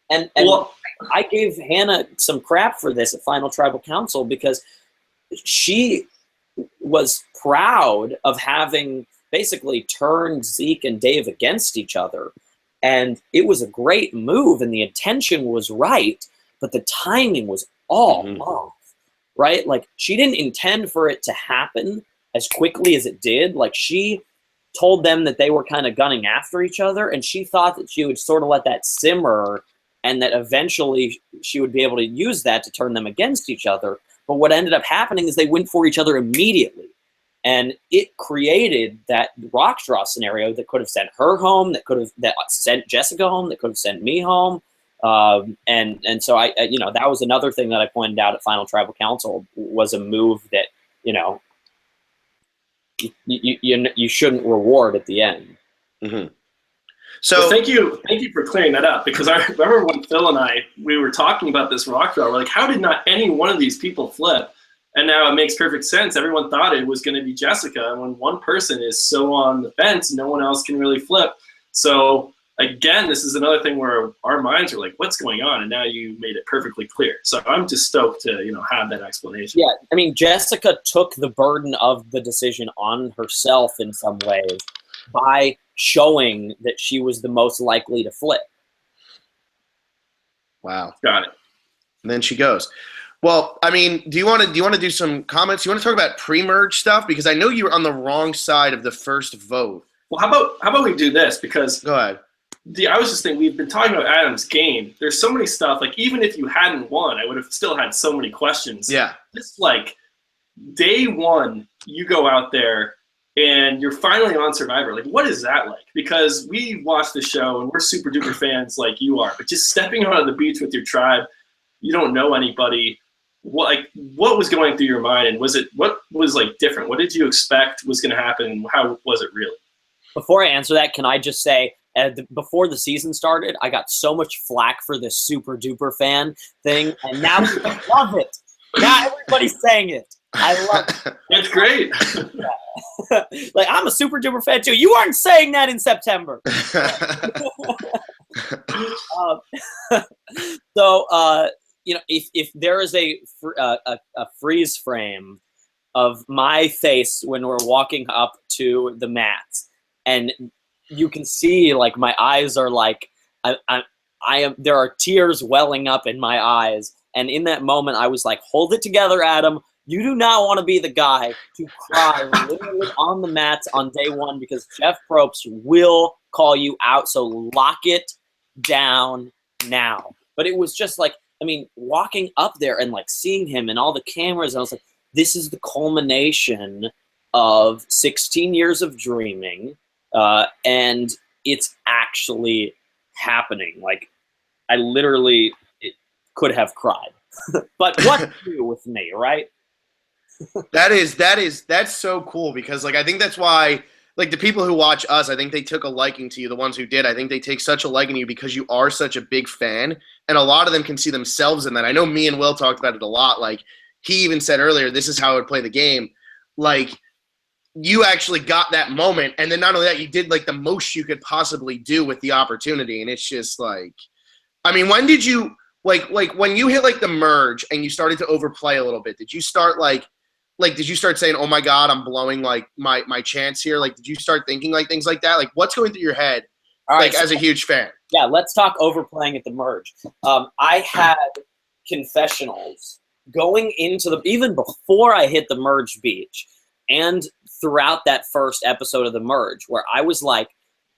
And well, I gave Hannah some crap for this at Final Tribal Council because she was proud of having basically turned Zeke and Dave against each other. And it was a great move and the intention was right, but the timing was all off, right? Like she didn't intend for it to happen as quickly as it did. Like she told them that they were kind of gunning after each other and she thought that she would sort of let that simmer and that eventually she would be able to use that to turn them against each other. But what ended up happening is they went for each other immediately. And it created that rock draw scenario that could have sent her home, that sent Jessica home, that could have sent me home. And so I that was another thing that I pointed out at Final Tribal Council was a move that, you shouldn't reward at the end. Mm-hmm. So well, thank you for clearing that up, because I remember when Phil and we were talking about this rock draw, we're like, how did not any one of these people flip? And now it makes perfect sense. Everyone thought it was going to be Jessica, and when one person is so on the fence, no one else can really flip. So again, this is another thing where our minds are like, what's going on? And now you made it perfectly clear. So I'm just stoked to have that explanation. Yeah, I mean, Jessica took the burden of the decision on herself in some ways by showing that she was the most likely to flip. Wow. Got it. And then she goes. Well, I mean, do you want to do some comments? You want to talk about pre-merge stuff? Because I know you were on the wrong side of the first vote. Well, how about we do this? Because go ahead. I was just thinking, we've been talking about Adam's game. There's so many stuff, like even if you hadn't won, I would have still had so many questions. Yeah. Just like day one, you go out there and you're finally on Survivor. Like, what is that like? Because we watch the show and we're super duper fans like you are, but just stepping out on the beach with your tribe, you don't know anybody. What was going through your mind, and what was like different? What did you expect was going to happen? How was it really? Before I answer that, can I just say, before the season started, I got so much flack for this super duper fan thing, and now I love it. Now everybody's saying it. I love it. It's great. Like, I'm a super duper fan too. You weren't saying that in September. If there is a freeze frame of my face when we're walking up to the mats, and you can see like my eyes are like there are tears welling up in my eyes, and in that moment I was like, hold it together, Adam. You do not want to be the guy to cry literally on the mats on day one, because Jeff Probst will call you out. So lock it down now. But it was just like, I mean, walking up there and like seeing him and all the cameras, I was like, this is the culmination of 16 years of dreaming, and it's actually happening. Like, I literally could have cried. But what to do with me, right? That's so cool, because like I think that's why, like, the people who watch us, I think they took a liking to you. The ones who did, I think they take such a liking to you because you are such a big fan, and a lot of them can see themselves in that. I know me and Will talked about it a lot. Like, he even said earlier, this is how I would play the game. Like, you actually got that moment, and then not only that, you did like the most you could possibly do with the opportunity, and it's just like, I mean, when did you like when you hit like the merge and you started to overplay a little bit? Did you start did you start saying, oh my God, I'm blowing like my chance here? Like, did you start thinking like things like that? Like, what's going through your head, as a huge fan? Yeah, let's talk overplaying at the merge. I had confessionals going into even before I hit the merge beach and throughout that first episode of the merge where I was like,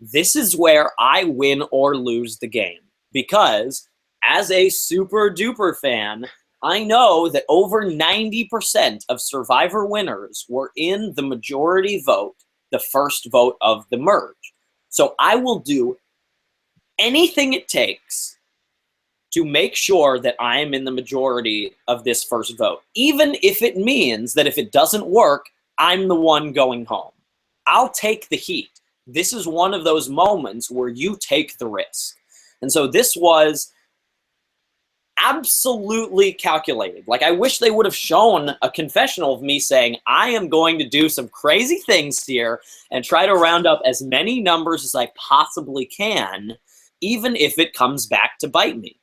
this is where I win or lose the game. Because as a super duper fan, I know that over 90% of Survivor winners were in the majority vote, the first vote of the merge. So I will do anything it takes to make sure that I am in the majority of this first vote, even if it means that if it doesn't work, I'm the one going home. I'll take the heat. This is one of those moments where you take the risk. And so this was absolutely calculated. Like, I wish they would have shown a confessional of me saying, I am going to do some crazy things here and try to round up as many numbers as I possibly can, even if it comes back to bite me.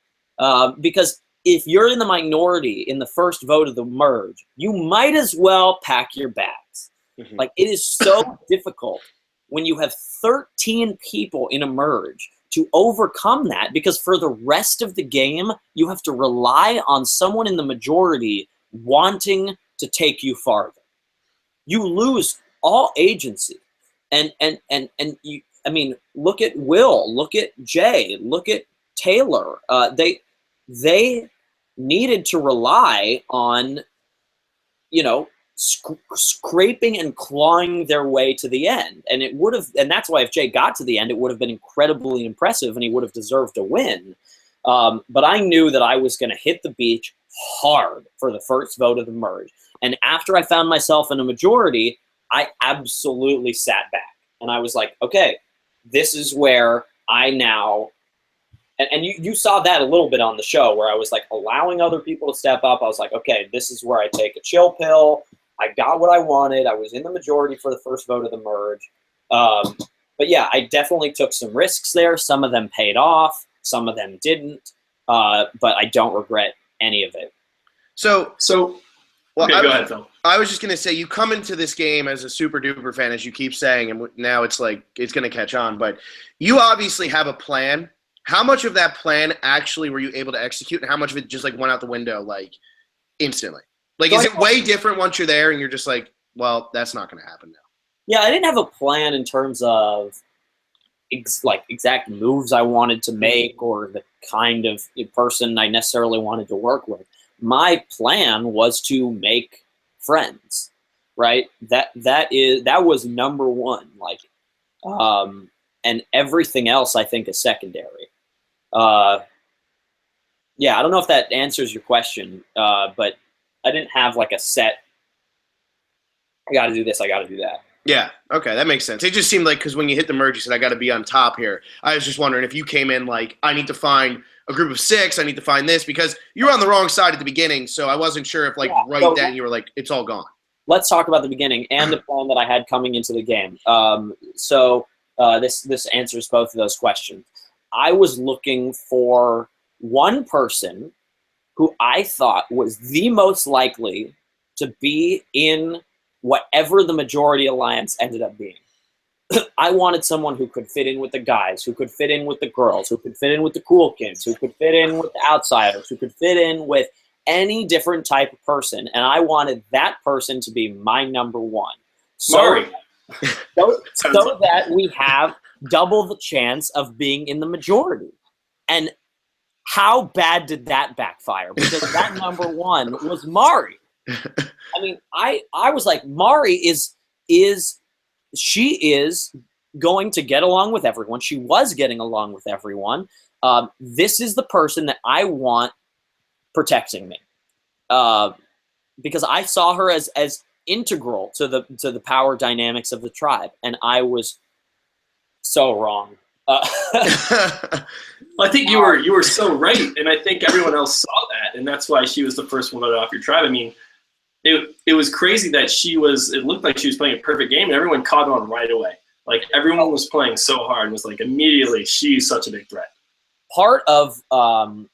Because if you're in the minority in the first vote of the merge, you might as well pack your bags. Mm-hmm. Like, it is so difficult when you have 13 people in a merge to overcome that, because for the rest of the game, you have to rely on someone in the majority wanting to take you farther. You lose all agency. And you, I mean, look at Will, look at Jay, look at Taylor. They needed to rely on, you know, scraping and clawing their way to the end. And it would have, and that's why if Jay got to the end, it would have been incredibly impressive and he would have deserved a win. But I knew that I was going to hit the beach hard for the first vote of the merge. And after I found myself in a majority, I absolutely sat back. And I was like, okay, this is where I now, and you saw that a little bit on the show where I was like allowing other people to step up. I was like, okay, this is where I take a chill pill. I got what I wanted. I was in the majority for the first vote of the merge. But yeah, I definitely took some risks there. Some of them paid off. Some of them didn't. But I don't regret any of it. So well, okay, go ahead, Phil. I was just going to say, you come into this game as a super duper fan, as you keep saying, and now it's like it's going to catch on. But you obviously have a plan. How much of that plan actually were you able to execute, and how much of it just like went out the window like instantly? Like, is it way different once you're there and you're just like, well, that's not going to happen now? Yeah, I didn't have a plan in terms of exact moves I wanted to make or the kind of person I necessarily wanted to work with. My plan was to make friends, right? That was number one. Like, and everything else I think is secondary. Yeah, I don't know if that answers your question, but I didn't have like a set, I got to do this, I got to do that. Yeah, okay, that makes sense. It just seemed like, because when you hit the merge, you said, I got to be on top here. I was just wondering if you came in like, I need to find a group of 6, I need to find this, because you were on the wrong side at the beginning, so I wasn't sure if like then you were like, it's all gone. Let's talk about the beginning and the plan that I had coming into the game. This answers both of those questions. I was looking for one person who I thought was the most likely to be in whatever the majority alliance ended up being. I wanted someone who could fit in with the guys, who could fit in with the girls, who could fit in with the cool kids, who could fit in with the outsiders, who could fit in with any different type of person. And I wanted that person to be my number one. So that we have double the chance of being in the majority. And how bad did that backfire? Because that number one was Mari. I mean, I was like, Mari is going to get along with everyone. She was getting along with everyone. This is the person that I want protecting me. Because I saw her as integral to the power dynamics of the tribe, and I was so wrong. I think you were so right, and I think everyone else saw that, and that's why she was the first one off your tribe. I mean, it was crazy that it looked like she was playing a perfect game, and everyone caught on right away. Like, everyone was playing so hard and was like, immediately, she's such a big threat. Part of I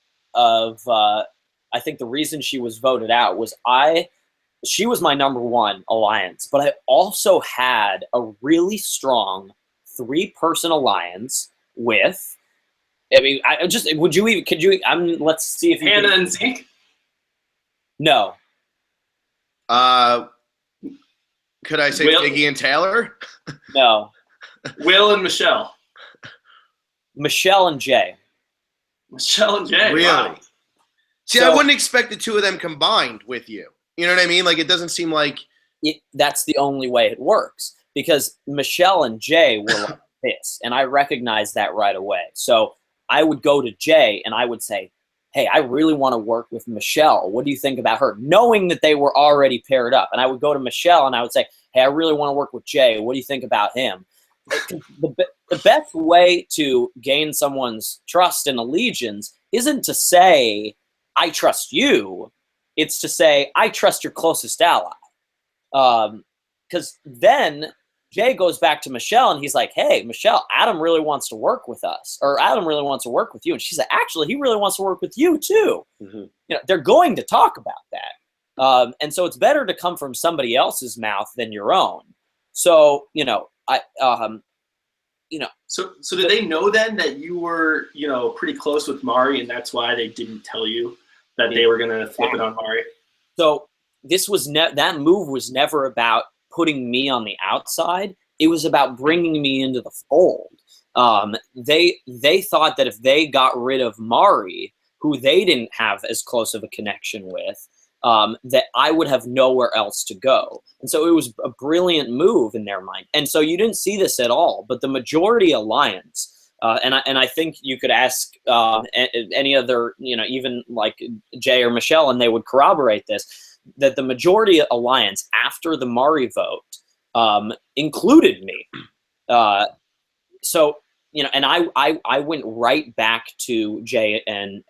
think the reason she was voted out was she was my number one alliance, but I also had a really strong 3-person alliance with, I mean, let's see if you Hannah and Zeke? No. Could I say Will, Figgy and Taylor? No, Will and Michelle. Michelle and Jay. Michelle and Jay. Really? Wow. See, So- I wouldn't expect the two of them combined with you. You know what I mean? Like, it doesn't seem like. That's the only way it works, because Michelle and Jay were like this, and I recognized that right away. So I would go to Jay and I would say, hey, I really want to work with Michelle. What do you think about her? Knowing that they were already paired up. And I would go to Michelle and I would say, hey, I really want to work with Jay. What do you think about him? The best way to gain someone's trust and allegiance isn't to say, I trust you. It's to say, I trust your closest ally. Because then Jay goes back to Michelle and he's like, hey, Michelle, Adam really wants to work with us, or Adam really wants to work with you. And she's like, actually, he really wants to work with you too. Mm-hmm. You know, they're going to talk about that. And so it's better to come from somebody else's mouth than your own. So, So did they know then that you were, pretty close with Mari, and that's why they didn't tell you that they were going to flip it on Mari? So this was that move was never about putting me on the outside. It was about bringing me into the fold. They thought that if they got rid of Mari, who they didn't have as close of a connection with, that I would have nowhere else to go. And so it was a brilliant move in their mind. And so you didn't see this at all, but the majority alliance, and I think you could ask any other, even like Jay or Michelle, and they would corroborate this, that the majority alliance after the Mari vote included me. So, and I went right back to Jay and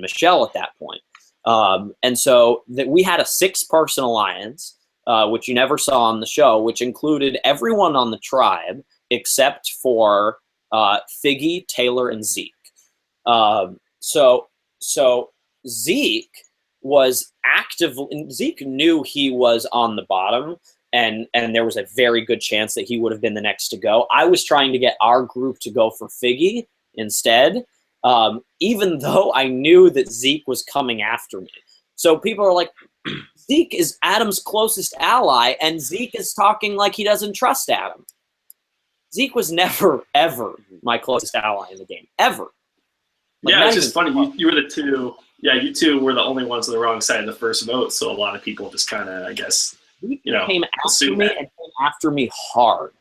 Michelle at that point. And so that we had a 6-person alliance, which you never saw on the show, which included everyone on the tribe except for Figgy, Taylor, and Zeke. So Zeke was actively. Zeke knew he was on the bottom, and there was a very good chance that he would have been the next to go. I was trying to get our group to go for Figgy instead. Even though I knew that Zeke was coming after me. So people are like, Zeke is Adam's closest ally, and Zeke is talking like he doesn't trust Adam. Zeke was never, ever my closest ally in the game, ever. Like, yeah, it's just funny. You were the two. Yeah, you two were the only ones on the wrong side of the first vote, so a lot of people just kind of, I guess, came after me and came after me hard.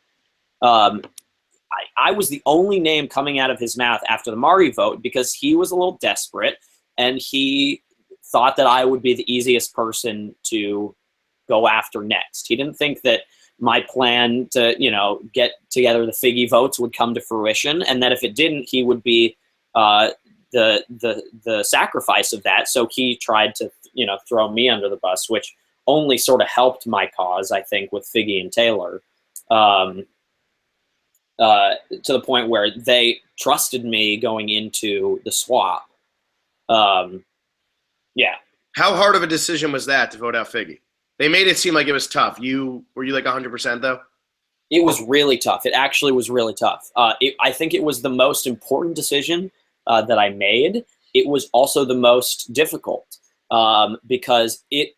I was the only name coming out of his mouth after the Mari vote because he was a little desperate and he thought that I would be the easiest person to go after next. He didn't think that my plan to, get together the Figgy votes would come to fruition, and that if it didn't, he would be the sacrifice of that. So he tried to, throw me under the bus, which only sort of helped my cause, I think, with Figgy and Taylor. To the point where they trusted me going into the swap. Yeah. How hard of a decision was that to vote out Figgy? They made it seem like it was tough. Were you like 100% though? It was really tough. It actually was really tough. I think it was the most important decision that I made. It was also the most difficult because I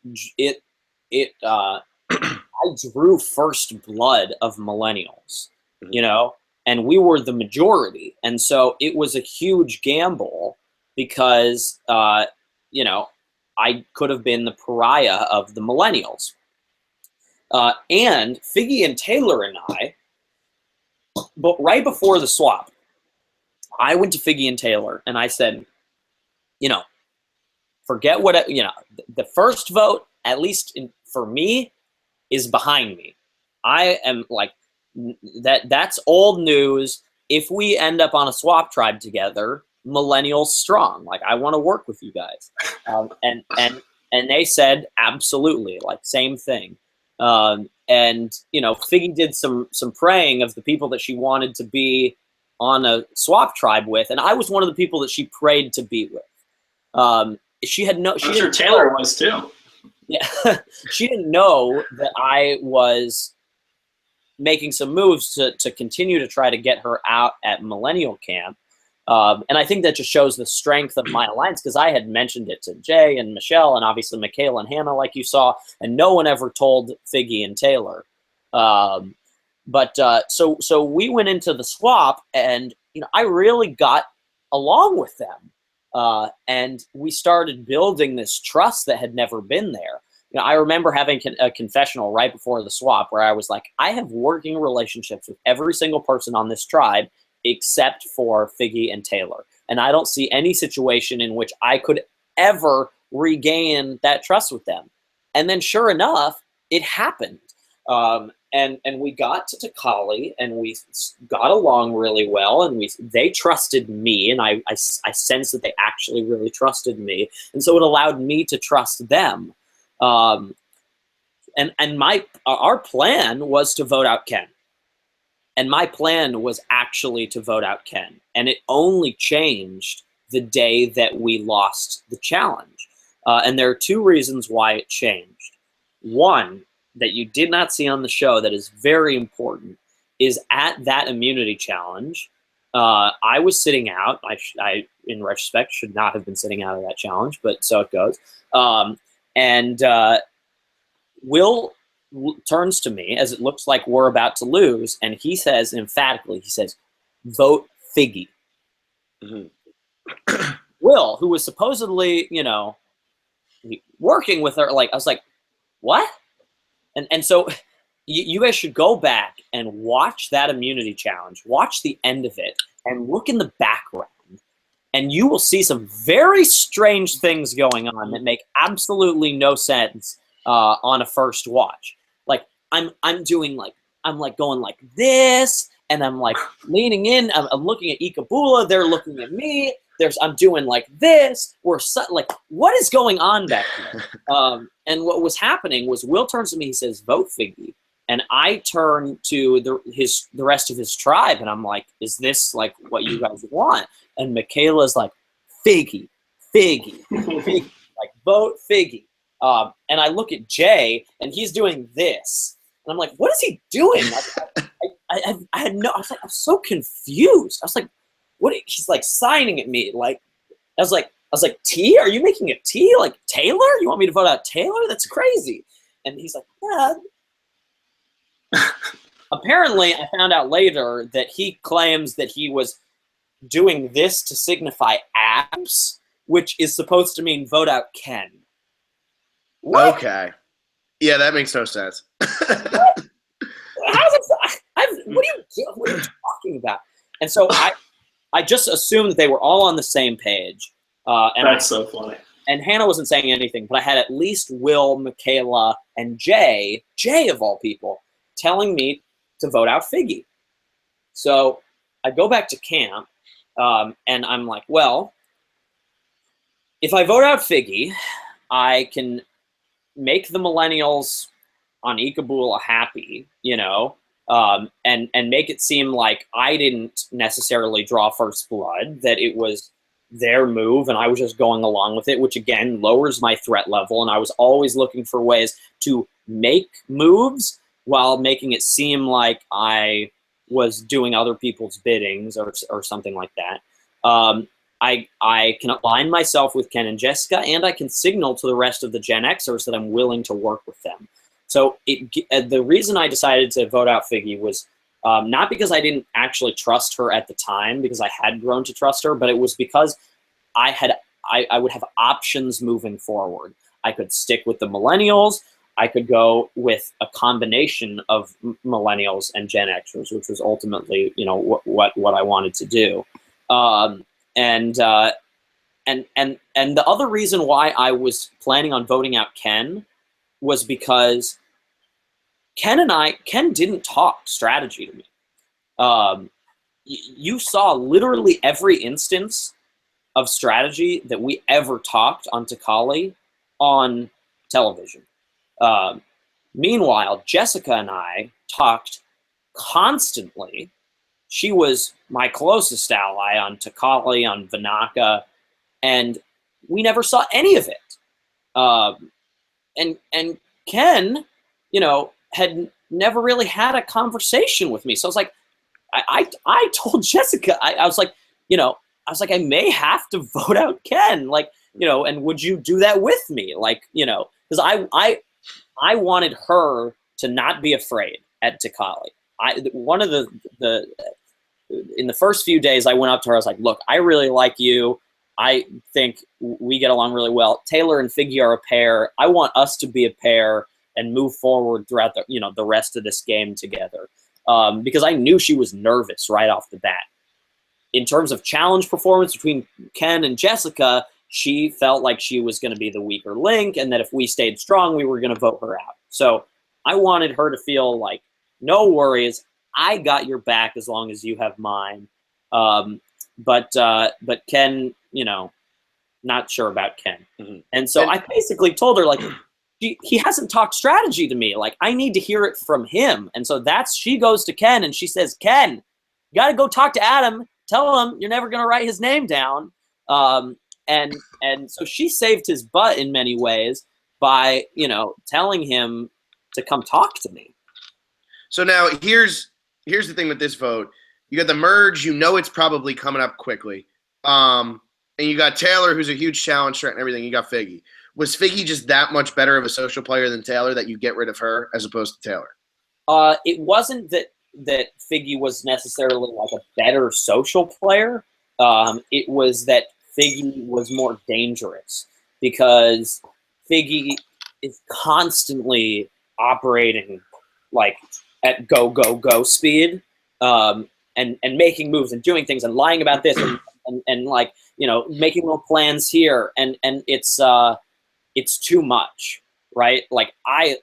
drew first blood of millennials. And we were the majority. And so it was a huge gamble because, I could have been the pariah of the millennials. And Figgy and Taylor and I, but right before the swap, I went to Figgy and Taylor and I said, forget what, the first vote, at least for me, is behind me. I am like, that's old news. If we end up on a swap tribe together, millennials strong. Like, I want to work with you guys. And they said absolutely, like, same thing. And Figgy did some praying of the people that she wanted to be on a swap tribe with, and I was one of the people that she prayed to be with. She had no. I'm sure Taylor was too. Yeah, she didn't know that I was making some moves to continue to try to get her out at Millennial Camp. And I think that just shows the strength of my alliance, because I had mentioned it to Jay and Michelle and obviously Michaela and Hannah, like you saw, and no one ever told Figgy and Taylor. So we went into the swap, and I really got along with them, and we started building this trust that had never been there. I remember having a confessional right before the swap where I was like, I have working relationships with every single person on this tribe except for Figgy and Taylor, and I don't see any situation in which I could ever regain that trust with them. And then sure enough, it happened. And we got to Takali, and we got along really well, and they trusted me, and I sensed that they actually really trusted me, and so it allowed me to trust them. And our plan was to vote out Ken, and my plan was actually to vote out Ken, and it only changed the day that we lost the challenge, and there are two reasons why it changed. One, that you did not see on the show that is very important is at that immunity challenge, I was sitting out. I, in retrospect, should not have been sitting out of that challenge, but so it goes. And Will turns to me as it looks like we're about to lose, and he says emphatically, he says, vote Figgy. Mm-hmm. Will, who was supposedly, working with her, I was like, what? And so you guys should go back and watch that immunity challenge, watch the end of it, and look in the background, and you will see some very strange things going on that make absolutely no sense on a first watch. Like I'm going like this, and I'm like leaning in. I'm looking at Ikabula. They're looking at me. I'm doing like this. Like, what is going on back here? And what was happening was Will turns to me. He says, "Vote Figgy," and I turn to the rest of his tribe, and I'm like, "Is this like what you guys want?" And Michaela's like, "Figgy, Figgy, Figgy, like vote Figgy." And I look at Jay, and he's doing this, and I'm like, "What is he doing?" I had no. I was like, I'm so confused. I was like, "What?" He's like signing at me. Like, I was like, "Tea? Are you making a tea? Like Taylor? You want me to vote out Taylor? That's crazy." And he's like, "Yeah." Apparently, I found out later that he claims that he was doing this to signify abs, which is supposed to mean vote out Ken. What? Okay. Yeah, that makes no sense. What? What are you talking about? And so I just assumed that they were all on the same page. And That's so funny. And Hannah wasn't saying anything, but I had at least Will, Michaela, and Jay of all people, telling me to vote out Figgy. So I go back to camp, and I'm like, well, if I vote out Figgy, I can make the millennials on Ikabula happy, and make it seem like I didn't necessarily draw first blood, that it was their move and I was just going along with it, which again lowers my threat level, and I was always looking for ways to make moves while making it seem like I was doing other people's biddings or something like that. I can align myself with Ken and Jessica, and I can signal to the rest of the Gen Xers that I'm willing to work with them. So the reason I decided to vote out Figgy was not because I didn't actually trust her at the time, because I had grown to trust her, but it was because I would have options moving forward. I could stick with the millennials. I could go with a combination of millennials and Gen Xers, which was ultimately, what I wanted to do. And the other reason why I was planning on voting out Ken was because Ken didn't talk strategy to me. You saw literally every instance of strategy that we ever talked on Takali on television. Meanwhile, Jessica and I talked constantly. She was my closest ally on Takali, on Vanaka, and we never saw any of it. And Ken, had never really had a conversation with me. So I was like, I told Jessica, I was like, I may have to vote out Ken, and would you do that with me? Because I wanted her to not be afraid at Takali. One of the in the first few days, I went up to her. I was like, "Look, I really like you. I think we get along really well. Taylor and Figgy are a pair. I want us to be a pair and move forward throughout the rest of this game together." Because I knew she was nervous right off the bat. In terms of challenge performance between Ken and Jessica, she felt like she was going to be the weaker link, and that if we stayed strong, we were going to vote her out. So I wanted her to feel like, no worries, I got your back as long as you have mine. But Ken, not sure about Ken. Mm-hmm. And so I basically told her, like, he hasn't talked strategy to me. Like, I need to hear it from him. And so she goes to Ken and she says, Ken, you got to go talk to Adam. Tell him you're never going to write his name down. And so she saved his butt in many ways by, telling him to come talk to me. So now here's the thing with this vote. You got the merge, it's probably coming up quickly. And you got Taylor, who's a huge challenge threat and everything. You got Figgy. Was Figgy just that much better of a social player than Taylor that you get rid of her as opposed to Taylor? It wasn't that Figgy was necessarily like a better social player. It was that Figgy was more dangerous because Figgy is constantly operating like at go speed, and making moves and doing things and lying about this and like, making little plans here. And it's too much, right? Like I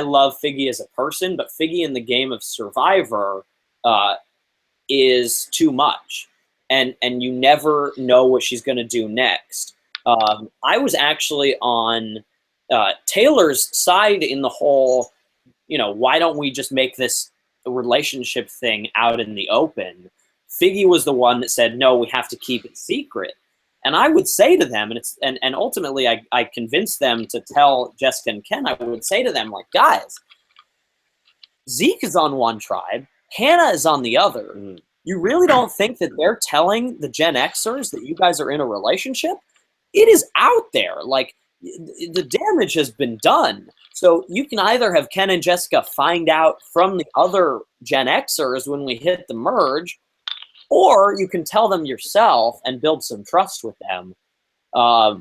love Figgy as a person, but Figgy in the game of Survivor is too much. And you never know what she's going to do next. I was actually on Taylor's side in the whole, why don't we just make this relationship thing out in the open? Figgy was the one that said, no, we have to keep it secret. And I would say to them, and ultimately I convinced them to tell Jessica and Ken, I would say to them, like, guys, Zeke is on one tribe, Hannah is on the other. Mm. You really don't think that they're telling the Gen Xers that you guys are in a relationship? It is out there. Like, the damage has been done. So you can either have Ken and Jessica find out from the other Gen Xers when we hit the merge, or you can tell them yourself and build some trust with them. Or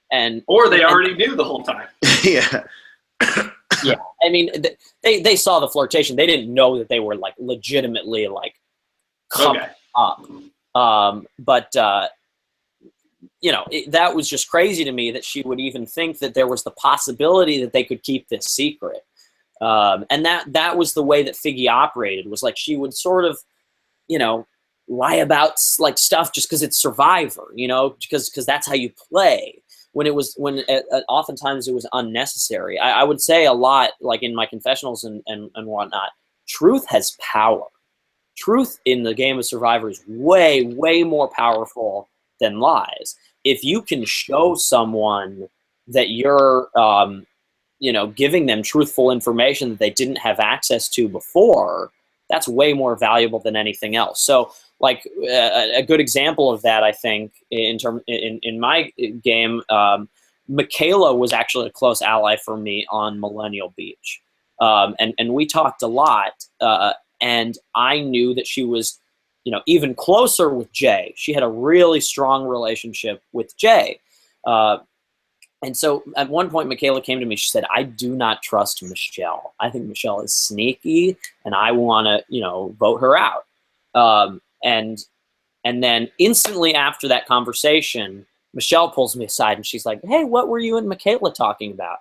they already knew the whole time. Yeah. Yeah. I mean, they saw the flirtation. They didn't know that they were like legitimately like coming up. That was just crazy to me that she would even think that there was the possibility that they could keep this secret. And that was the way that Figgy operated, was like she would sort of, lie about like stuff just because it's Survivor, because that's how you play. When oftentimes it was unnecessary. I would say a lot, like in my confessionals and whatnot, truth has power. Truth in the game of Survivor is way, way more powerful than lies. If you can show someone that you're, giving them truthful information that they didn't have access to before, that's way more valuable than anything else. So, like a good example of that, I think, in my game, Michaela was actually a close ally for me on Millennial Beach, and we talked a lot, and I knew that she was, even closer with Jay. She had a really strong relationship with Jay. And so at one point, Michaela came to me. She said, I do not trust Michelle. I think Michelle is sneaky, and I want to, vote her out. And then instantly after that conversation, Michelle pulls me aside, and she's like, hey, what were you and Michaela talking about?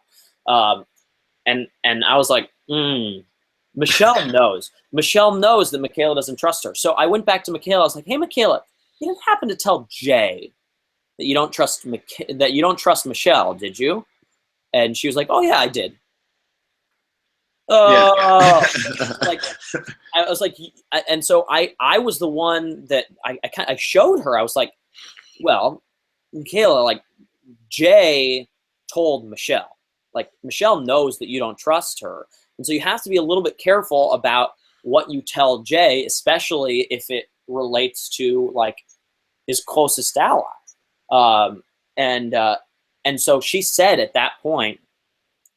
And I was like, Michelle knows. Michelle knows that Michaela doesn't trust her. So I went back to Michaela. I was like, hey, Michaela, you didn't happen to tell Jay that you don't trust Michelle, did you? And she was like, oh yeah, I did. Like, I was like, and so I was the one that I showed her. I was like, well, Michaela, like, Jay told Michelle. Like, Michelle knows that you don't trust her. And so you have to be a little bit careful about what you tell Jay, especially if it relates to, like, his closest ally. And so she said at that point,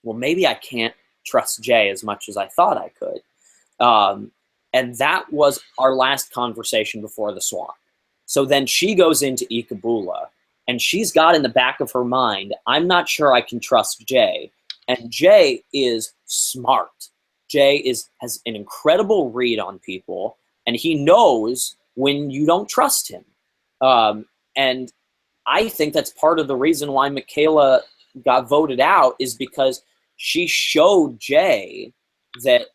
well, maybe I can't trust Jay as much as I thought I could. And that was our last conversation before the swap. So then she goes into Ikabula, and she's got in the back of her mind, I'm not sure I can trust Jay. And Jay is smart. Jay has an incredible read on people, and he knows when you don't trust him. And I think that's part of the reason why Michaela got voted out, is because she showed Jay that,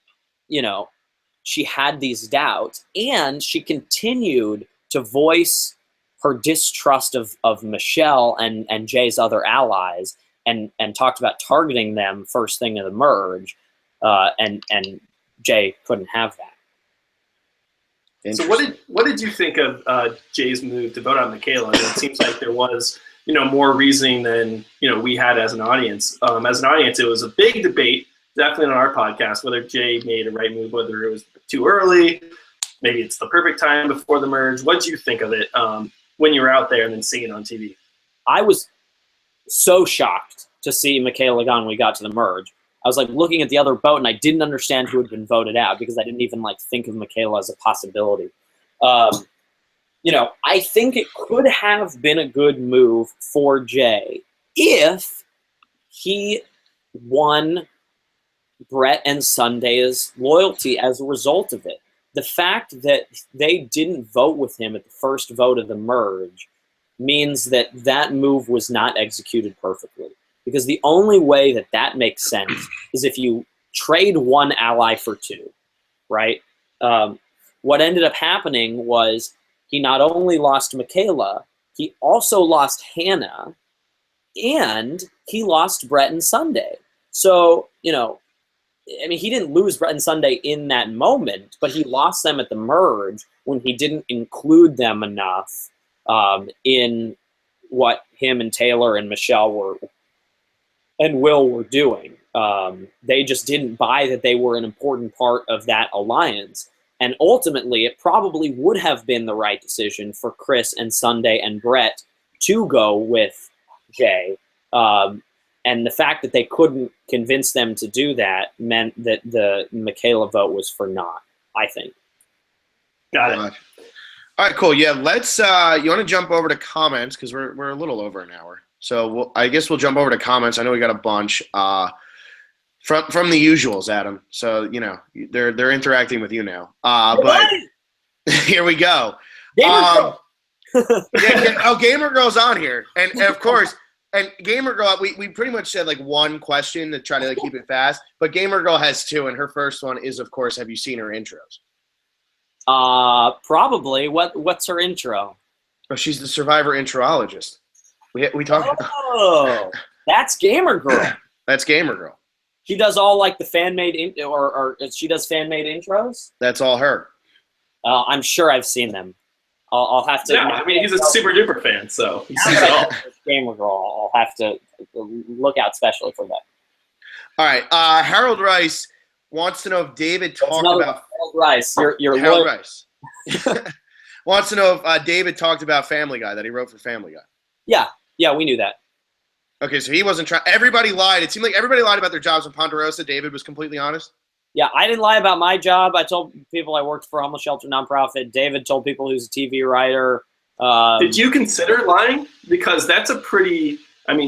she had these doubts, and she continued to voice her distrust of Michelle and Jay's other allies, and talked about targeting them first thing in the merge, and Jay couldn't have that. So what did you think of Jay's move to vote on Michaela? I mean, it seems like there was more reasoning than we had as an audience. As an audience, it was a big debate, definitely on our podcast, whether Jay made a right move, whether it was too early, maybe it's the perfect time before the merge. What did you think of it when you were out there and then seeing it on TV? I was so shocked to see Michaela gone when we got to the merge. I was like looking at the other vote, and I didn't understand who had been voted out, because I didn't even think of Michaela as a possibility. I think it could have been a good move for Jay if he won Brett and Sunday's loyalty as a result of it. The fact that they didn't vote with him at the first vote of the merge means that move was not executed perfectly. Because the only way that makes sense is if you trade one ally for two, right? What ended up happening was he not only lost Michaela, he also lost Hannah, and he lost Brett and Sunday. So, he didn't lose Brett and Sunday in that moment, but he lost them at the merge when he didn't include them enough in what him and Taylor and Michelle and Will were doing. They just didn't buy that they were an important part of that alliance. And ultimately, it probably would have been the right decision for Chris and Sunday and Brett to go with Jay. And the fact that they couldn't convince them to do that meant that the Michaela vote was for naught, I think. Got it. All right, cool. Yeah, let's. You want to jump over to comments, because we're a little over an hour. So I guess we'll jump over to comments. I know we got a bunch from the usuals, Adam. So they're interacting with you now. But here we go. Gamer Girl. Gamer Girl's on here, and of course. And Gamer Girl, we pretty much said one question to try to keep it fast. But Gamer Girl has two, and her first one is, of course, have you seen her intros? Probably. What's her intro? Oh, she's the Survivor introologist. We talked. Oh, that's Gamer Girl. That's Gamer Girl. She does all the fan made or she does fan made intros. That's all her. I'm sure I've seen them. I'll have to. Yeah, he's a super duper fan, so he sees it all. Gamer Girl. I'll have to look out specially for that. All right. Harold Rice wants to know if David talked about Harold Rice. You're Harold Rice wants to know if David talked about Family Guy, that he wrote for Family Guy. Yeah, we knew that. Okay, so he wasn't trying. Everybody lied. It seemed like everybody lied about their jobs in Ponderosa. David was completely honest. Yeah, I didn't lie about my job. I told people I worked for a homeless shelter nonprofit. David told people he was a TV writer. Did you consider lying? Because that's a pretty.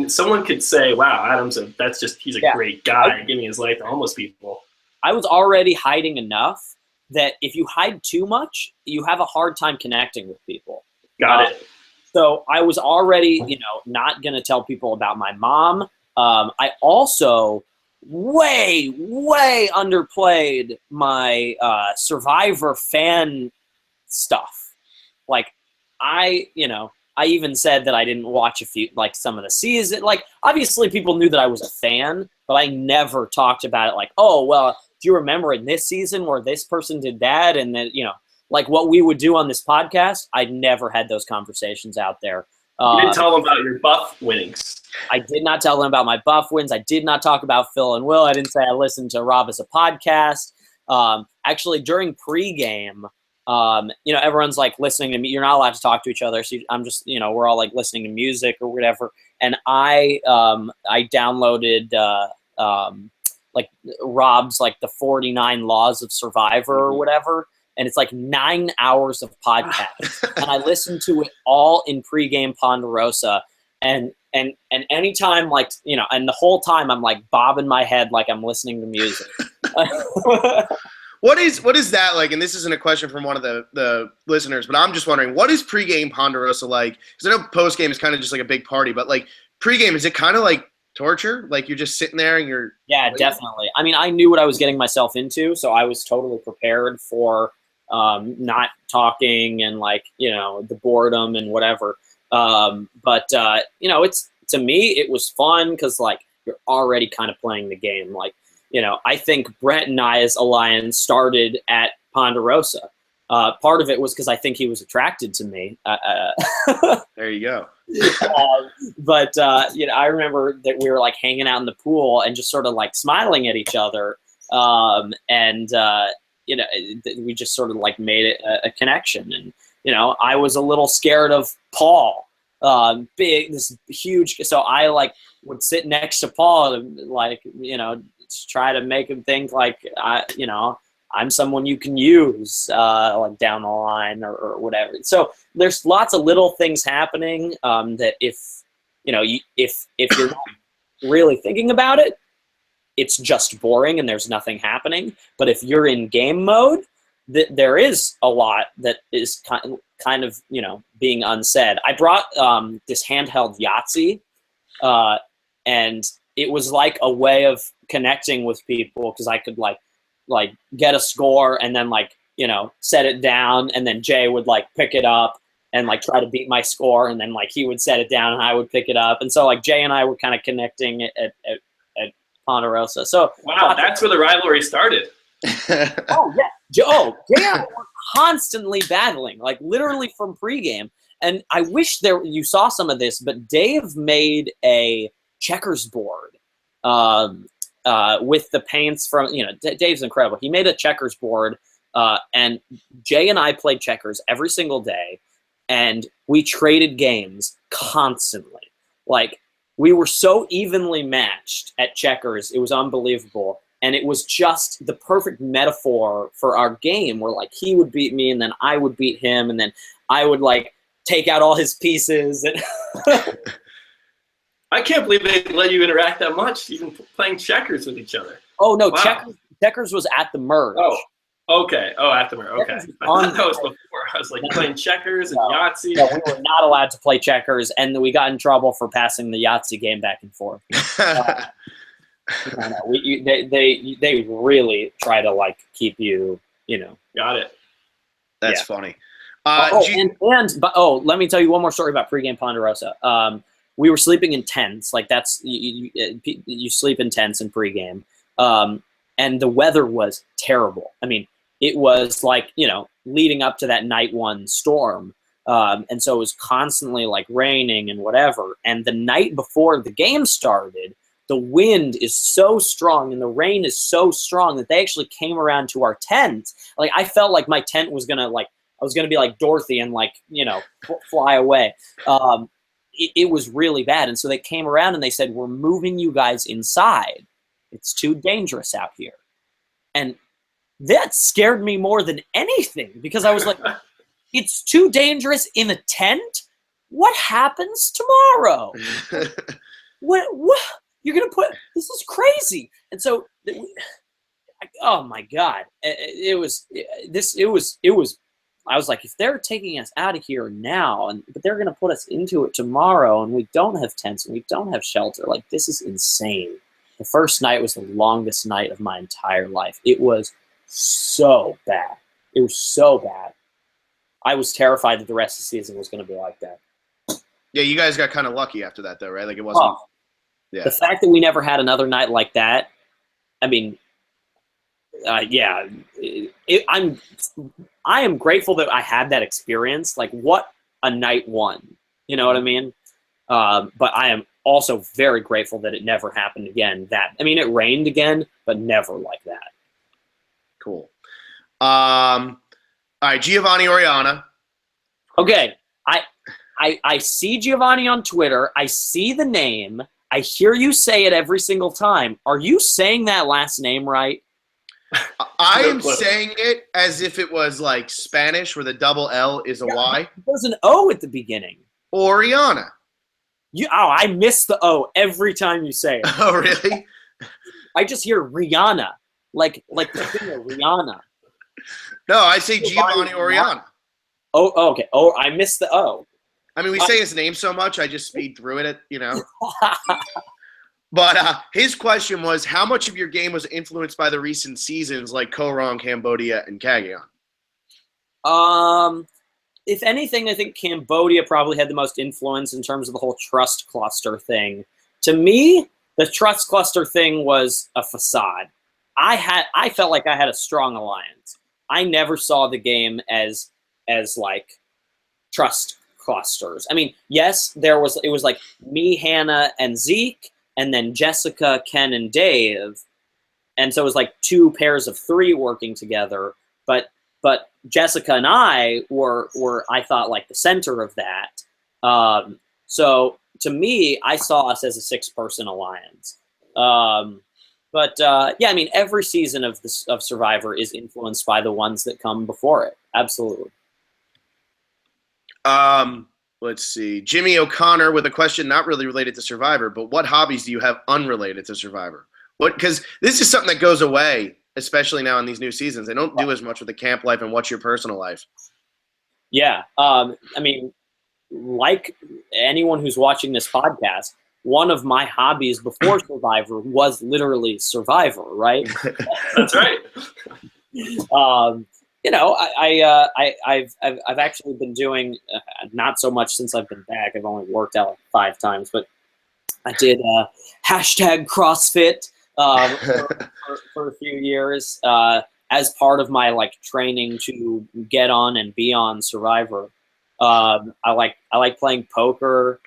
Someone could say, "Wow, he's a great guy, giving his life to homeless people." I was already hiding enough that if you hide too much, you have a hard time connecting with people. Got it. So I was already, not going to tell people about my mom. I also way underplayed my Survivor fan stuff. I even said that I didn't watch a few, some of the season. Obviously people knew that I was a fan, but I never talked about it oh, well, do you remember in this season where this person did that? And then, what we would do on this podcast, I never had those conversations out there. You didn't tell them about your buff winnings. I did not tell them about my buff wins. I did not talk about Phil and Will. I didn't say I listened to Rob as a podcast. Actually, during pregame, everyone's listening to me. You're not allowed to talk to each other. So I'm just, we're all listening to music or whatever. And I downloaded like Rob's like the 49 Laws of Survivor or whatever, and it's like 9 hours of podcast, and I listen to it all in pregame Ponderosa, and anytime, like, you know, and the whole time I'm like bobbing my head like I'm listening to music. What is that like? And this isn't a question from one of the listeners, but I'm just wondering, what is pregame Ponderosa like? Because I know postgame is kind of just like a big party, but like pregame, is it kind of like torture? Like you're just sitting there and you're Definitely. I mean, I knew what I was getting myself into, so I was totally prepared for not talking and, like, you know, the boredom and whatever. But you know, to me it was fun because, like, you're already kind of playing the game. Like, you know, I think Brett and I's alliance started at Ponderosa. Part of it was because I think he was attracted to me. There you go. But you know, I remember that we were like hanging out in the pool and just sort of like smiling at each other, and you know, we just sort of like made it a connection. And you know, I was a little scared of Paul, this huge. So I like would sit next to Paul and, like, you know, just try to make him think like you know, I'm someone you can use, like down the line or whatever. So there's lots of little things happening that if you know, if you're not really thinking about it, it's just boring and there's nothing happening. But if you're in game mode, there is a lot that is kind of, you know, being unsaid. I brought this handheld Yahtzee, and it was like a way of connecting with people because I could like get a score and then, like, you know, set it down, and then Jay would like pick it up and like try to beat my score, and then like he would set it down and I would pick it up, and so like Jay and I were kind of connecting at Ponderosa. So wow, that's where the rivalry started. Oh yeah, Jay and I were constantly battling, like literally from pregame. And I wish you saw some of this, but Dave made a checkers board with the paints from, you know, Dave's incredible. He made a checkers board, and Jay and I played checkers every single day, and we traded games constantly. Like, we were so evenly matched at checkers, it was unbelievable. And it was just the perfect metaphor for our game, where like he would beat me and then I would beat him, and then I would like take out all his pieces. And I can't believe they let you interact that much, even playing checkers with each other. Oh no, Wow. checkers was at the merge. Oh, okay. Oh, at the merge. Okay. I thought that was before. I was like playing checkers and Yahtzee. No, we were not allowed to play checkers, and we got in trouble for passing the Yahtzee game back and forth. They really try to like keep you, you know. Got it. That's funny. But let me tell you one more story about pregame Ponderosa. We were sleeping in tents, like that's you sleep in tents in pregame, and the weather was terrible. I mean, it was like, you know, leading up to that night one storm, and so it was constantly like raining and whatever. And the night before the game started, the wind is so strong and the rain is so strong that they actually came around to our tent. Like, I felt like my tent was gonna, like, I was gonna be like Dorothy and, like, you know, fly away. It was really bad. And so they came around and they said, "We're moving you guys inside. It's too dangerous out here." And that scared me more than anything, because I was like, it's too dangerous in a tent? What happens tomorrow? What? You're going to put, this is crazy. And so, oh my God, it was, I was like, if they're taking us out of here now, but they're going to put us into it tomorrow, and we don't have tents and we don't have shelter, like, this is insane. The first night was the longest night of my entire life. It was so bad. It was so bad. I was terrified that the rest of the season was going to be like that. Yeah, you guys got kind of lucky after that, though, right? Like, it wasn't. Oh. Yeah. The fact that we never had another night like that, I mean, yeah, I am grateful that I had that experience. Like, what a night one, you know what I mean? But I am also very grateful that it never happened again. I mean, it rained again, but never like that. Cool. All right, Giovanni Oriana. Okay, I see Giovanni on Twitter. I see the name. I hear you say it every single time. Are you saying that last name right? I am saying it as if it was like Spanish, where the double L is a Y. There's an O at the beginning. Oriana. I miss the O every time you say it. Oh, really? I just hear Rihanna, like the singer Rihanna. No, I say Giovanni Oriana. Oh, okay. Oh, I missed the O. I mean, we say his name so much, I just speed through it, But his question was, how much of your game was influenced by the recent seasons like Korong, Cambodia, and Cagayan? If anything, I think Cambodia probably had the most influence in terms of the whole trust cluster thing. To me, the trust cluster thing was a facade. I felt like I had a strong alliance. I never saw the game as like trust clusters. I mean, yes, it was like me, Hannah, and Zeke, and then Jessica, Ken, and Dave. And so it was like 2 pairs of 3 working together. But Jessica and I were I thought like the center of that. So to me, I saw us as a 6-person alliance. Yeah, I mean, every season of Survivor is influenced by the ones that come before it. Absolutely. Let's see. Jimmy O'Connor with a question not really related to Survivor, but what hobbies do you have unrelated to Survivor? Because this is something that goes away, especially now in these new seasons. They don't do as much with the camp life. And what's your personal life? Yeah. I mean, like anyone who's watching this podcast, one of my hobbies before Survivor was literally Survivor, right? That's right. I've actually been doing not so much since I've been back. I've only worked out like 5 times, but I did hashtag CrossFit for a few years as part of my like training to get on and be on Survivor. I like playing poker.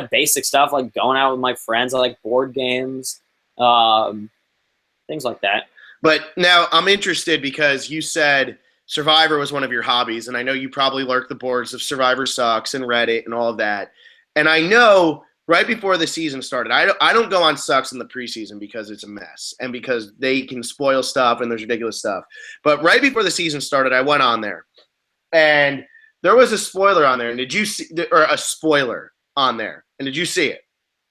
Basic stuff like going out with my friends. I like board games, things like that. But now I'm interested because you said Survivor was one of your hobbies, and I know you probably lurk the boards of Survivor Sucks and Reddit and all of that. And I know right before the season started, I don't go on Sucks in the preseason because it's a mess and because they can spoil stuff and there's ridiculous stuff. But right before the season started, I went on there, and there was a spoiler on there. And did you see, or a spoiler on there? And did you see it?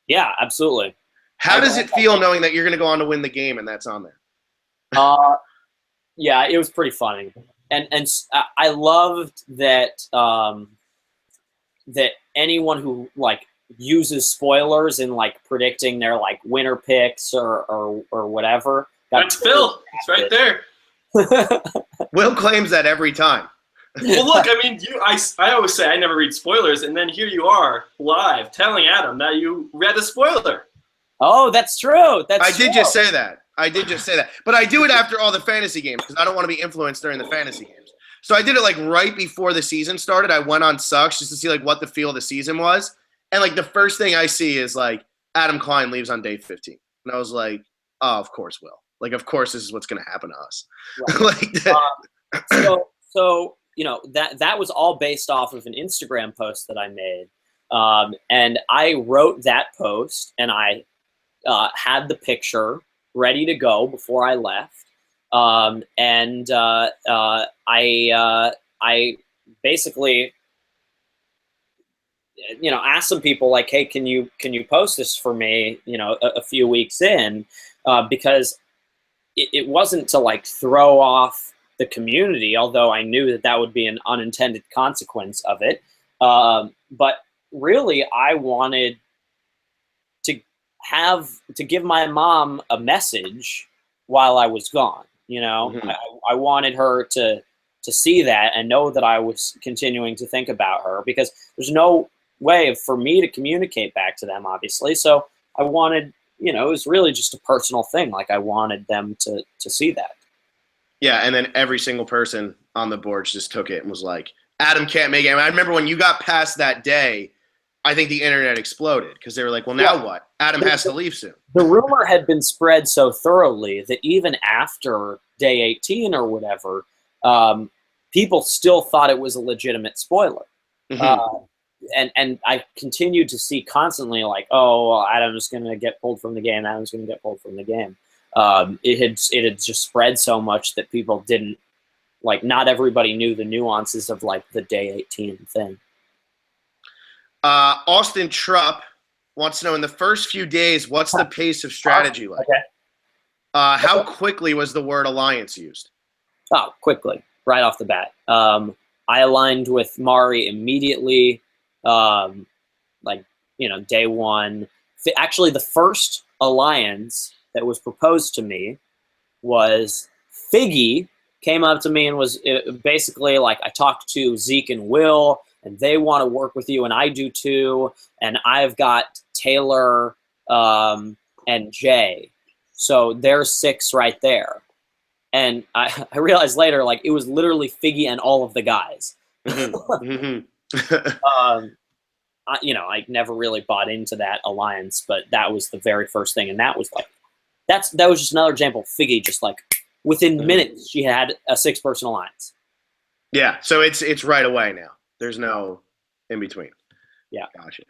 Yeah, absolutely. How does it feel knowing that you're going to go on to win the game and that's on there? Yeah, it was pretty funny, and I loved that that anyone who like uses spoilers in like predicting their like winner picks or whatever. That's Phil. It's right there. Will claims that every time. Well, look, I mean, I always say I never read spoilers, and then here you are live telling Adam that you read a spoiler. Oh, that's true. I did just say that. But I do it after all the fantasy games because I don't want to be influenced during the fantasy games. So I did it like right before the season started. I went on Sucks just to see like what the feel of the season was. And like the first thing I see is like Adam Klein leaves on day 15. And I was like, oh, of course, Will. Like, of course, this is what's going to happen to us. Right. So that was all based off of an Instagram post that I made. And I wrote that post and I had the picture ready to go before I left. I basically, asked some people like, hey, can you post this for me, a few weeks in, because it wasn't to like throw off the community, although I knew that would be an unintended consequence of it. But really, I wanted to give my mom a message while I was gone. Mm-hmm. I wanted her to see that and know that I was continuing to think about her, because there's no way for me to communicate back to them, obviously. So I wanted, it was really just a personal thing. Like I wanted them to see that. Yeah. And then every single person on the boards just took it and was like, Adam can't make it. I remember when you got past that day, I think the internet exploded because they were like, well, now what? Adam has to leave soon. The rumor had been spread so thoroughly that even after day 18 or whatever, people still thought it was a legitimate spoiler. Mm-hmm. and I continued to see constantly like, oh, well, Adam's going to get pulled from the game. Adam's going to get pulled from the game. It had just spread so much that people didn't like. Not everybody knew the nuances of like the day 18 thing. Austin Trupp wants to know, in the first few days, what's the pace of strategy like? Okay. How quickly was the word alliance used? Oh, quickly, right off the bat. I aligned with Mari immediately, like, day one. Actually, the first alliance that was proposed to me was Figgy came up to me and was basically like, I talked to Zeke and Will, and they want to work with you, and I do too, and I've got Taylor and Jay. So there's 6 right there. And I realized later, like, it was literally Figgy and all of the guys. I never really bought into that alliance, but that was the very first thing. And that was like, that was just another example of Figgy just like within minutes, she had a 6-person alliance. Yeah. So it's right away now. There's no in between. Yeah. Gotcha.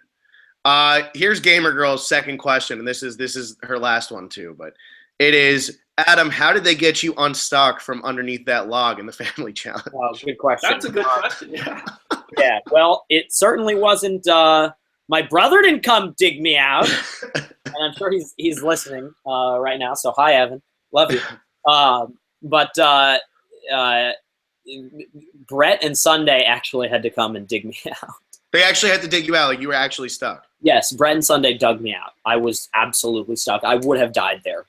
Here's Gamer Girl's second question. And this is her last one too, but it is, Adam, how did they get you unstuck from underneath that log in the family challenge? Oh, good question. That's a good question. Yeah. Yeah. Well, it certainly wasn't. My brother didn't come dig me out, and I'm sure he's listening right now. So hi, Evan, love you. But Brett and Sunday actually had to come and dig me out. They actually had to dig you out, like you were actually stuck. Yes, Brett and Sunday dug me out. I was absolutely stuck. I would have died there.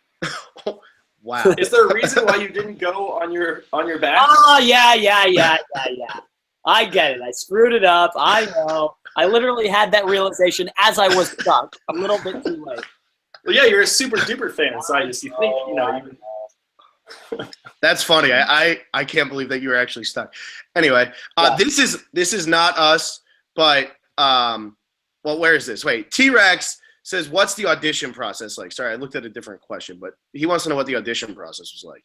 Wow. Is there a reason why you didn't go on your back? Oh, yeah. I get it. I screwed it up. I know. I literally had that realization as I was stuck. A little bit too late. Well, yeah, you're a super duper fan, so you think, That's funny. I can't believe that you were actually stuck. Anyway, this is not us, but well, where is this? Wait, T-Rex says, what's the audition process like? Sorry, I looked at a different question, but he wants to know what the audition process was like.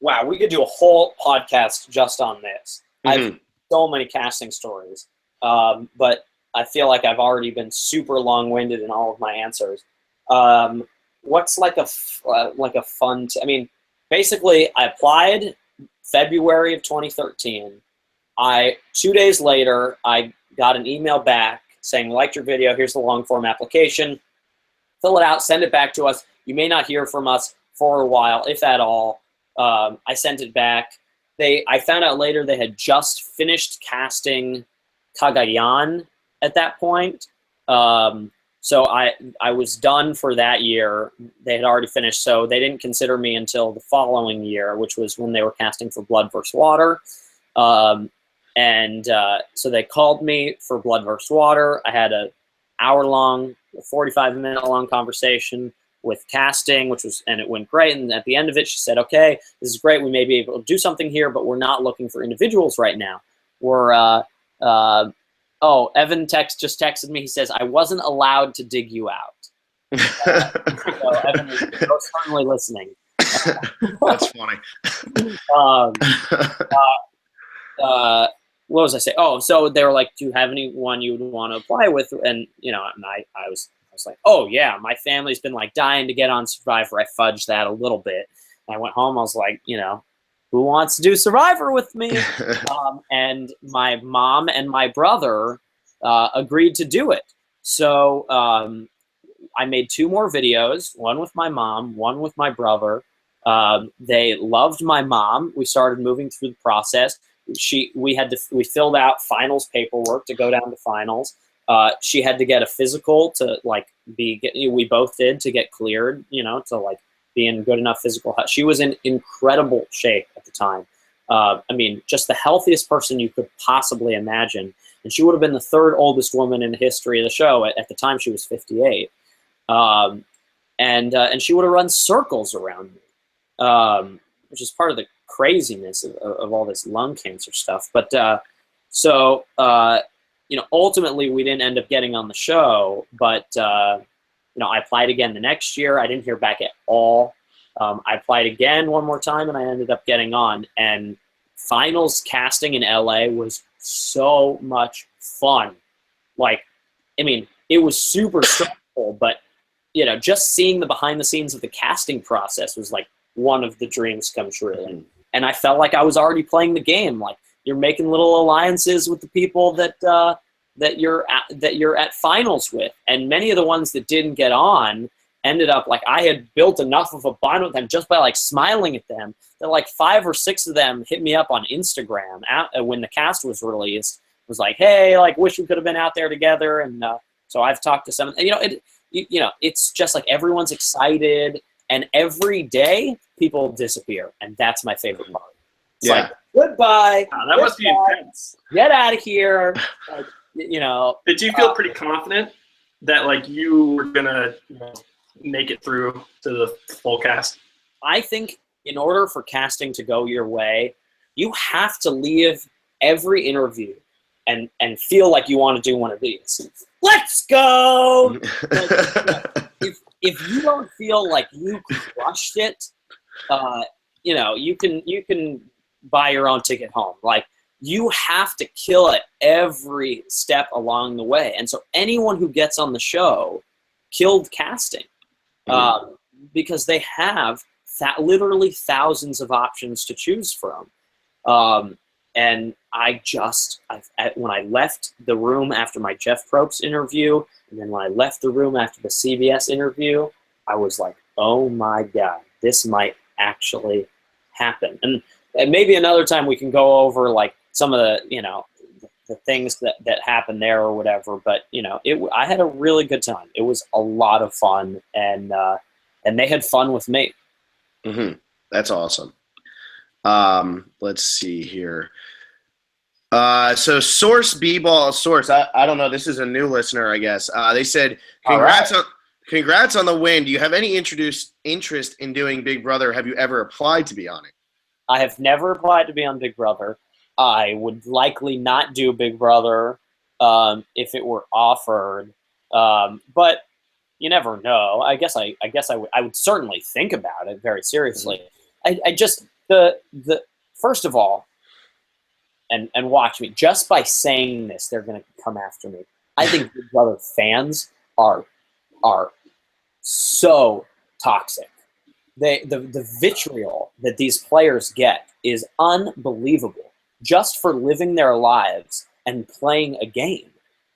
Wow, we could do a whole podcast just on this. I have so many casting stories, but I feel like I've already been super long-winded in all of my answers. What's like a fun? Basically, I applied February of 2013. 2 days later, I got an email back saying, liked your video, here's the long-form application. Fill it out, send it back to us. You may not hear from us for a while, if at all. I sent it back. I found out later they had just finished casting Cagayan at that point. So I was done for that year. They had already finished, so they didn't consider me until the following year, which was when they were casting for Blood vs. Water. So they called me for Blood vs. Water. I had an hour-long, 45-minute-long conversation with casting, and it went great. And at the end of it, she said, okay, this is great. We may be able to do something here, but we're not looking for individuals right now. Evan just texted me. He says, I wasn't allowed to dig you out. So Evan is certainly listening. That's funny. What was I saying? Oh, so they were like, do you have anyone you would want to apply with? And, I was like, oh, yeah, my family's been like dying to get on Survivor. I fudged that a little bit. I went home. I was like, who wants to do Survivor with me? And my mom and my brother agreed to do it. So I made 2 more videos, one with my mom, one with my brother. They loved my mom. We started moving through the process. We filled out finals paperwork to go down to finals. She had to get a physical to we both did to get cleared, to be in good enough physical health. She was in incredible shape at the time. Just the healthiest person you could possibly imagine. And she would have been the 3rd oldest woman in the history of the show. At the time, she was 58. And she would have run circles around me, which is part of the craziness of all this lung cancer stuff. But ultimately, we didn't end up getting on the show. But, I applied again the next year. I didn't hear back at all. I applied again one more time, and I ended up getting on. And finals casting in LA was so much fun. Like, I mean, it was super stressful, but just seeing the behind the scenes of the casting process was like one of the dreams come true. And I felt like I was already playing the game. Like, you're making little alliances with the people that you're at finals with, and many of the ones that didn't get on ended up like I had built enough of a bond with them just by like smiling at them that like 5 or 6 of them hit me up on Instagram when the cast was released. It was like, hey, like wish we could have been out there together, and so I've talked to some. It's just like everyone's excited, and every day people disappear, and that's my favorite part. It's like, goodbye. Wow, that must be intense. Get out of here. Like, Did you feel pretty confident that like you were gonna make it through to the full cast? I think in order for casting to go your way, you have to leave every interview and feel like you want to do one of these. Let's go. If you don't feel like you crushed it, you can buy your own ticket home. Like, you have to kill it every step along the way. And so anyone who gets on the show killed casting, because they have literally thousands of options to choose from. And when I left the room after my Jeff Probst interview, and then when I left the room after the CBS interview, I was like, oh my God, this might actually happen. And maybe another time we can go over like some of the things that happened there or whatever. But I had a really good time. It was a lot of fun, and they had fun with me. Mm-hmm. That's awesome. Let's see here. So Source B-Ball Source, I don't know. This is a new listener, I guess. They said, congrats on the win. Do you have any interest in doing Big Brother? Have you ever applied to be on it? I have never applied to be on Big Brother. I would likely not do Big Brother if it were offered, but you never know. I guess I would certainly think about it very seriously. I just the first of all, and watch me. Just by saying this, they're going to come after me. I think Big Brother fans are so toxic. The vitriol that these players get is unbelievable just for living their lives and playing a game.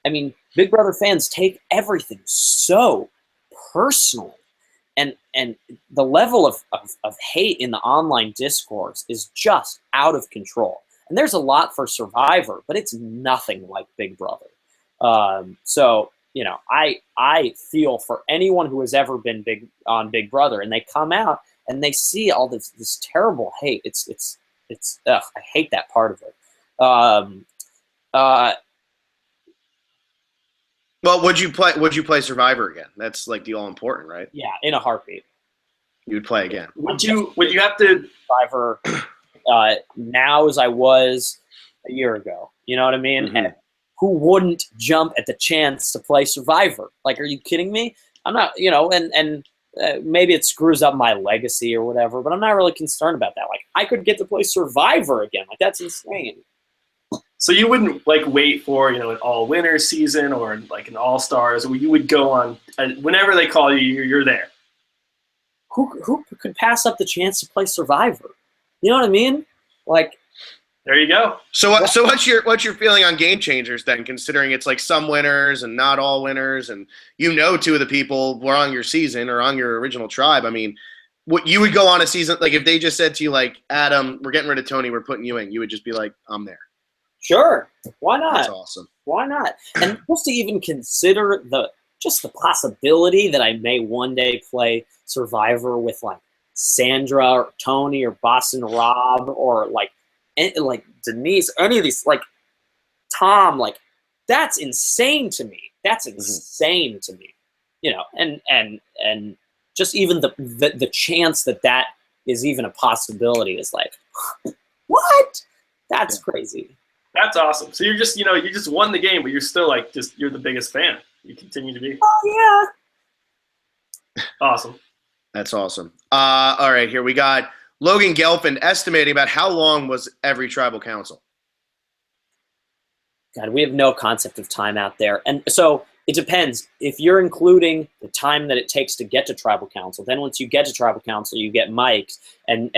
I mean, Big Brother fans take everything so personally, and the level of hate in the online discourse is just out of control. And there's a lot for Survivor, but it's nothing like Big Brother. So I feel for anyone who has ever been on Big Brother, and they come out and they see all this terrible hate. It's I hate that part of it. Well, would you play Survivor again? That's like the all important, right? Yeah, in a heartbeat. You would play again. Would you have to Survivor now as I was a year ago? You know what I mean? Mm-hmm. And who wouldn't jump at the chance to play Survivor? Like, are you kidding me? I'm not, and maybe it screws up my legacy or whatever, but I'm not really concerned about that. Like, I could get to play Survivor again. Like, that's insane. So you wouldn't like wait for an all winners season or like an all stars, where you would go on whenever they call you, you're there. Who could pass up the chance to play Survivor? You know what I mean? Like, there you go. So what's your feeling on Game Changers then, considering it's like some winners and not all winners, and 2 of the people were on your season or on your original tribe? I mean, what you would go on a season, like if they just said to you like, Adam, we're getting rid of Tony, we're putting you in, you would just be like, I'm there. Sure. Why not? That's awesome. Why not? And just to even consider the possibility that I may one day play Survivor with like Sandra or Tony or Boston Rob or like Denise, any of these, like Tom, like that's insane to me. That's insane to me. And just even the chance that is even a possibility is like, what? That's crazy. That's awesome. So you're just, you just won the game, but you're still like, you're the biggest fan. You continue to be. Oh yeah. Awesome. That's awesome. All right, here we got Logan Gelfand estimating about how long was every tribal council. God, we have no concept of time out there. And so it depends. If you're including the time that it takes to get to tribal council, then once you get to tribal council, you get mics and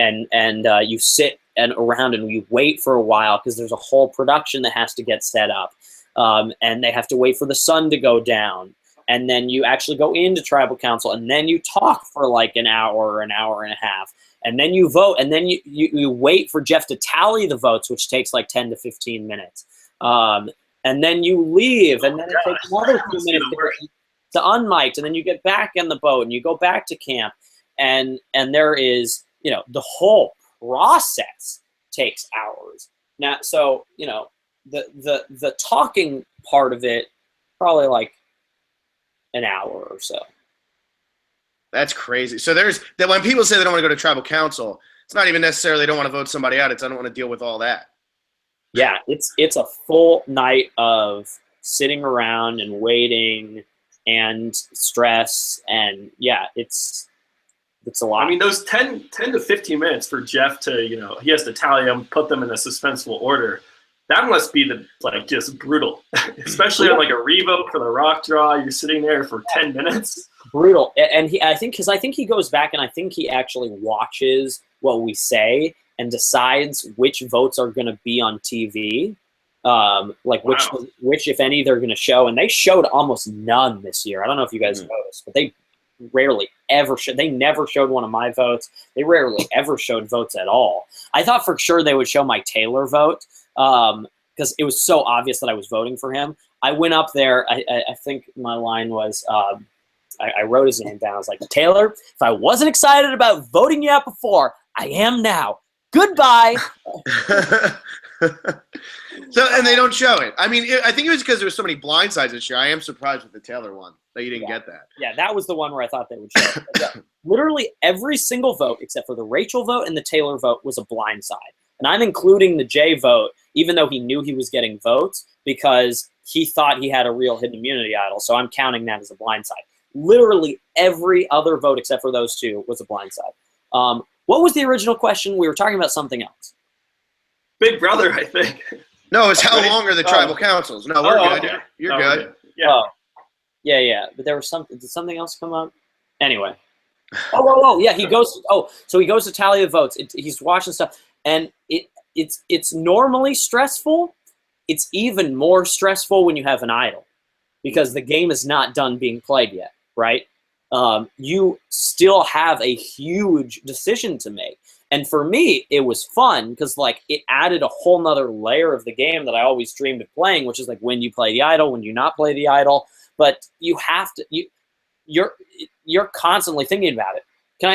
you sit around and you wait for a while because there's a whole production that has to get set up. And they have to wait for the sun to go down. And then you actually go into tribal council and then you talk for like an hour or an hour and a half. And then you vote. And then you wait for Jeff to tally the votes, which takes like 10 to 15 minutes. And then you leave, and then it takes another few minutes to unmiked, and then you get back in the boat, and you go back to camp, and there is, the whole process takes hours. Now, so, the talking part of it, probably like an hour or so. That's crazy. So there's that when people say they don't want to go to tribal council, it's not even necessarily they don't want to vote somebody out. It's I don't want to deal with all that. Yeah, it's a full night of sitting around and waiting and stress, and yeah, it's a lot. I mean, those 10 to 15 minutes for Jeff to, he has to tally them, put them in a suspenseful order. That must be just brutal, especially on like a revote for the rock draw. You're sitting there for 10 minutes. Brutal, and I think he goes back and I think he actually watches what we say and decides which votes are going to be on TV, which, if any, they're going to show. And they showed almost none this year. I don't know if you guys noticed, but they rarely ever showed. They never showed one of my votes. They rarely ever showed votes at all. I thought for sure they would show my Taylor vote because it was so obvious that I was voting for him. I went up there. I think my line was, I wrote his name down. I was like, Taylor, if I wasn't excited about voting you out before, I am now. Goodbye. And they don't show it. I mean, I think it was because there was so many blind sides this year. I am surprised with the Taylor one that you didn't get that. Yeah, that was the one where I thought they would show it. Literally every single vote, except for the Rachel vote and the Taylor vote, was a blind side. And I'm including the Jay vote, even though he knew he was getting votes, because he thought he had a real hidden immunity idol. So I'm counting that as a blind side. Literally every other vote, except for those two, was a blind side. What was the original question? We were talking about something else. Big Brother, I think. No, it's how long are the tribal councils? No, we're good. Okay. You're good. Yeah. Yeah. But there was something. Did something else come up? Anyway. Oh, yeah. He goes. So he goes to tally the votes. He's watching stuff, and it's normally stressful. It's even more stressful when you have an idol, because the game is not done being played yet, right? You still have a huge decision to make. And for me, it was fun because it added a whole nother layer of the game that I always dreamed of playing, which is when you play the idol, when you not play the idol. But you have to, you're constantly thinking about it.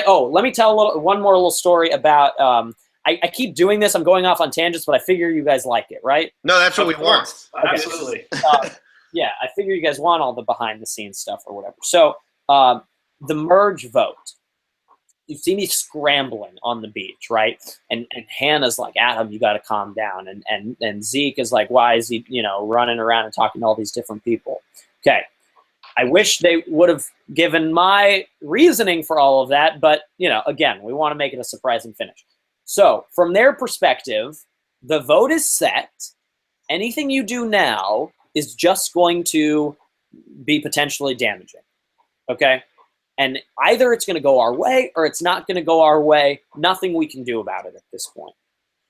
Let me tell one more little story about, I keep doing this. I'm going off on tangents, but I figure you guys like it, right? No, that's what we want. Okay. Absolutely. Yeah, I figure you guys want all the behind the scenes stuff or whatever. So the merge vote. You see me scrambling on the beach, right? And Hannah's like, Adam, you got to calm down. And Zeke is like, why is he, running around and talking to all these different people? Okay. I wish they would have given my reasoning for all of that. But, again, we want to make it a surprising finish. So from their perspective, the vote is set. Anything you do now is just going to be potentially damaging. Okay? And either it's going to go our way or it's not going to go our way. Nothing we can do about it at this point.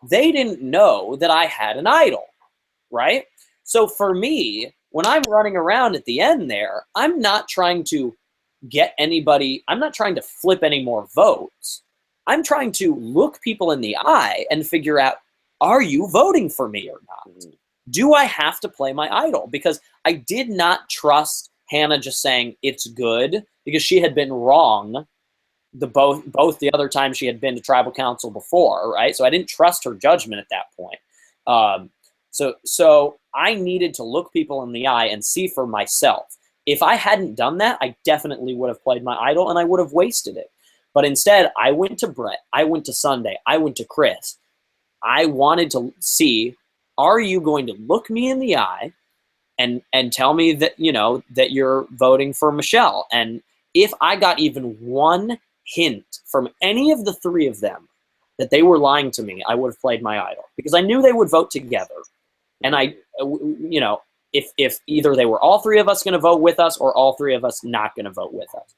They didn't know that I had an idol, right? So for me, when I'm running around at the end there, I'm not trying to get anybody, I'm not trying to flip any more votes. I'm trying to look people in the eye and figure out, are you voting for me or not? Do I have to play my idol? Because I did not trust Hannah just saying it's good, because she had been wrong both the other time she had been to tribal council before, right? So I didn't trust her judgment at that point. So I needed to look people in the eye and see for myself. If I hadn't done that, I definitely would have played my idol and I would have wasted it. But instead, I went to Brett, I went to Sunday, I went to Chris. I wanted to see, are you going to look me in the eye and tell me that, that you're voting for Michelle? And if I got even one hint from any of the three of them that they were lying to me, I would have played my idol, because I knew they would vote together. And if either they were all three of us going to vote with us or all three of us not going to vote with us.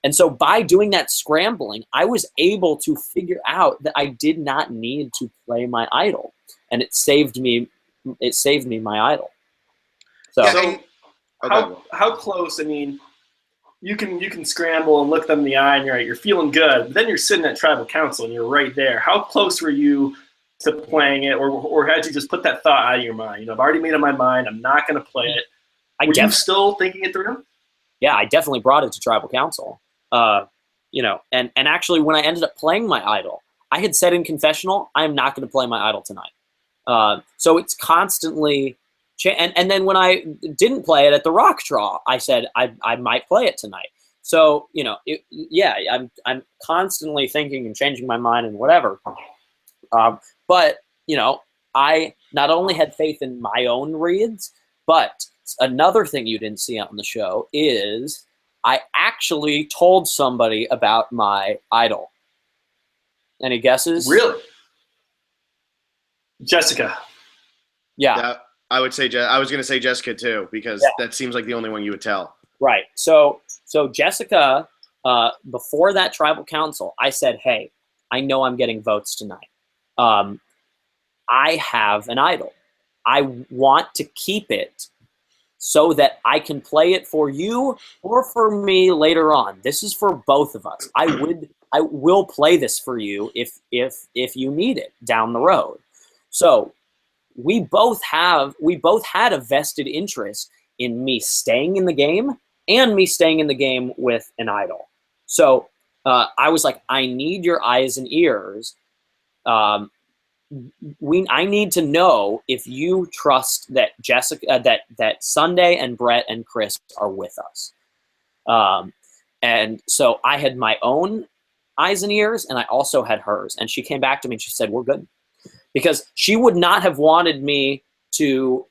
And so by doing that scrambling, I was able to figure out that I did not need to play my idol, and it saved me my idol. So, how close? I mean, you can scramble and look them in the eye, and you're feeling good. But then you're sitting at tribal council, and you're right there. How close were you to playing it, or had you just put that thought out of your mind? I've already made up my mind. I'm not going to play it. Were you still thinking it through? Yeah, I definitely brought it to tribal council. And actually, when I ended up playing my idol, I had said in confessional, I am not going to play my idol tonight. So it's constantly. And then when I didn't play it at the rock draw, I said I might play it tonight. So I'm constantly thinking and changing my mind and whatever. But I not only had faith in my own reads, but another thing you didn't see on the show is I actually told somebody about my idol. Any guesses? Really? Jessica. Yeah. I would say I was going to say Jessica too, because that seems like the only one you would tell. Right. So Jessica, before that tribal council, I said, hey, I know I'm getting votes tonight. I have an idol. I want to keep it so that I can play it for you or for me later on. This is for both of us. I will play this for you if you need it down the road. So we both had a vested interest in me staying in the game and me staying in the game with an idol. So I was like, I need your eyes and ears. I need to know if you trust that Jessica, that Sunday and Brett and Chris are with us. And so I had my own eyes and ears, and I also had hers. And she came back to me and she said, we're good. Because she would not have wanted me to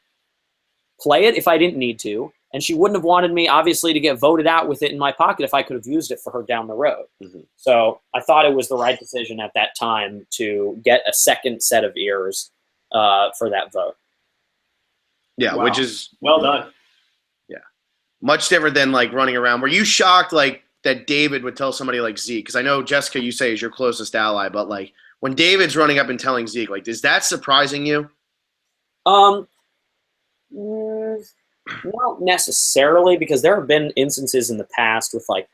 play it if I didn't need to. And she wouldn't have wanted me, obviously, to get voted out with it in my pocket if I could have used it for her down the road. Mm-hmm. So I thought it was the right decision at that time to get a second set of ears for that vote. Yeah, wow. Which is... Well done. Yeah. Much different than, like, running around. Were you shocked, like, that David would tell somebody like Zeke? Because I know Jessica, you say, is your closest ally, but, like, when David's running up and telling Zeke, like, is that surprising you? Not necessarily, because there have been instances in the past with, like,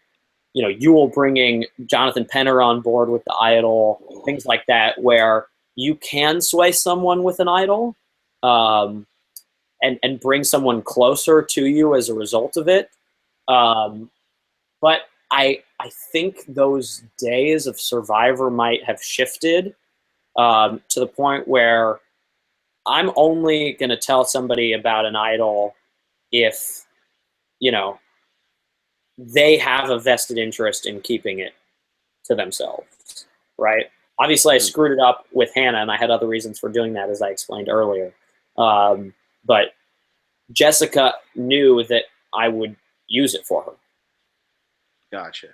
Ewell bringing Jonathan Penner on board with the idol, things like that, where you can sway someone with an idol and bring someone closer to you as a result of it. But I think those days of Survivor might have shifted to the point where I'm only going to tell somebody about an idol if, they have a vested interest in keeping it to themselves, right? Obviously, I screwed it up with Hannah, and I had other reasons for doing that, as I explained earlier. But Jessica knew that I would use it for her. Gotcha.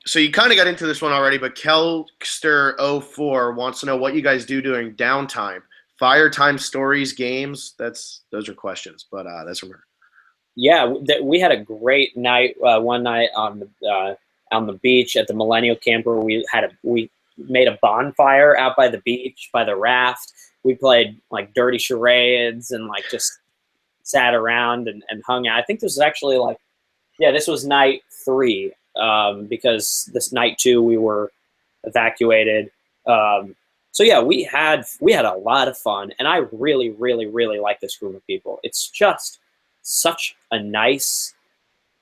So you kind of got into this one already, but Kelster04 wants to know what you guys do during downtime. Fire time, stories, games. Those are questions, but that's from her. Yeah, we had a great night one night on the beach at the Millennial Camper. We made a bonfire out by the beach, by the raft. We played like dirty charades and like just sat around and hung out. I think this was actually this was night 3 because this night 2 we were evacuated. So yeah, we had a lot of fun, and I really, really, really like this group of people. It's just such a nice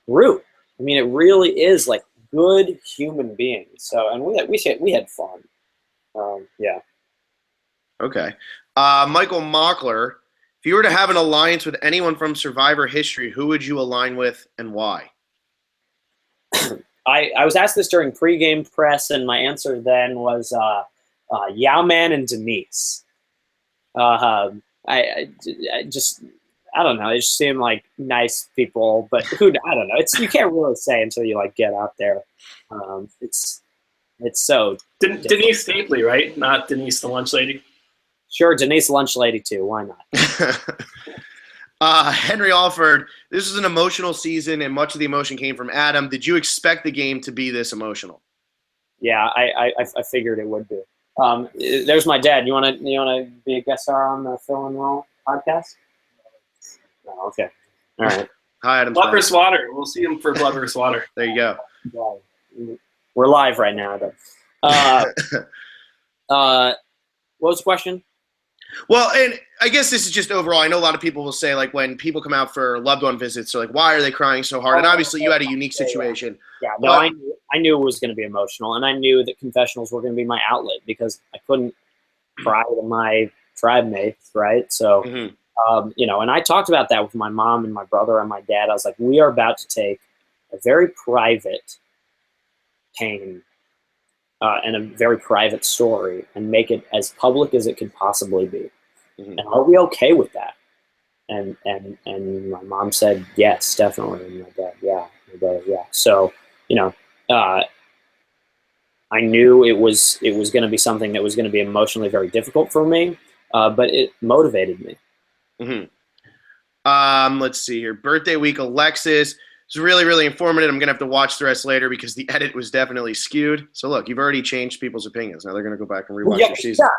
group. I mean, it really is like good human beings. So, and we had fun. Yeah. Okay. Michael Mockler, if you were to have an alliance with anyone from Survivor history, who would you align with and why? I was asked this during pregame press, and my answer then was Yao-Man and Denise. I don't know. They just seem like nice people, but I don't know. You can't really say until you like get out there. It's so Denise Stapley, right? Not Denise the lunch lady. Sure, Denise Lunch Lady too. Why not? Henry Alford, this is an emotional season, and much of the emotion came from Adam. Did you expect the game to be this emotional? Yeah, I figured it would be. There's my dad. You wanna be a guest star on the Phil and Roll podcast? Oh, okay. All right. Hi, Adam. Blood vs. Water. We'll see him for Blood vs. Water. There you go. We're live right now. What was the question? Well, and I guess this is just overall. I know a lot of people will say, like, when people come out for loved one visits, they're like, why are they crying so hard? And obviously you had a unique situation. Yeah, no, I knew it was going to be emotional, and I knew that confessionals were going to be my outlet because I couldn't cry to my tribe mates, right? So, and I talked about that with my mom and my brother and my dad. I was like, we are about to take a very private pain and a very private story and make it as public as it could possibly be. And are we okay with that? And my mom said, yes, definitely. And my dad, yeah. My brother, yeah. So, I knew it was going to be something that was going to be emotionally very difficult for me, but it motivated me. Let's see here. Birthday week, Alexis. It's really, really informative. I'm going to have to watch the rest later because the edit was definitely skewed. So, look, you've already changed people's opinions. Now they're going to go back and rewatch your season. Yeah.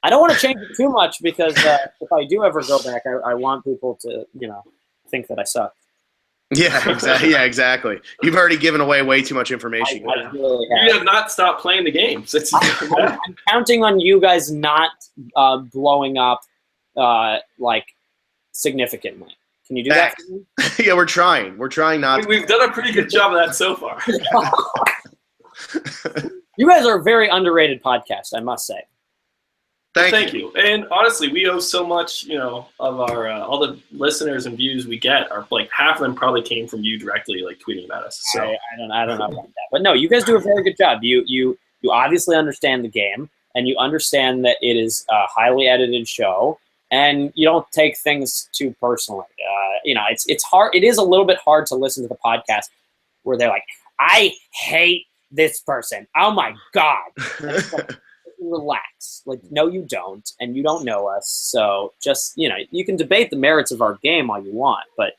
I don't want to change it too much because if I do ever go back, I want people to, think that I suck. Yeah, exactly. Yeah, exactly. You've already given away way too much information. You have not stopped playing the games. I'm counting on you guys not blowing up significantly. Can you do that? Yeah, we're trying. We're trying not. We've done a pretty good job of that so far. You guys are a very underrated podcast, I must say. Thank you. And honestly, we owe so much, of our all the listeners and views we get are like half of them probably came from you directly, like tweeting about us. So I don't know about that, but no, you guys do a very good job. You obviously understand the game, and you understand that it is a highly edited show, and you don't take things too personally. It's hard. It is a little bit hard to listen to the podcast where they're like, "I hate this person. Oh my god." Relax. Like, no, you don't, and you don't know us. So just, you can debate the merits of our game all you want, but,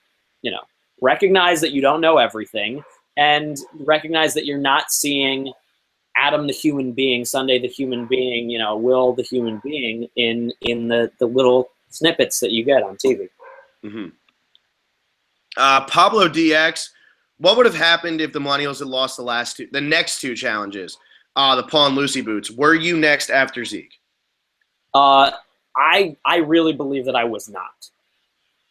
recognize that you don't know everything, and recognize that you're not seeing Adam the human being, Sunday the human being, Will the human being in the little snippets that you get on TV. Pablo DX, what would have happened if the Millennials had lost the next two challenges? The Paul and Lucy boots. Were you next after Zeke? I really believe that I was not.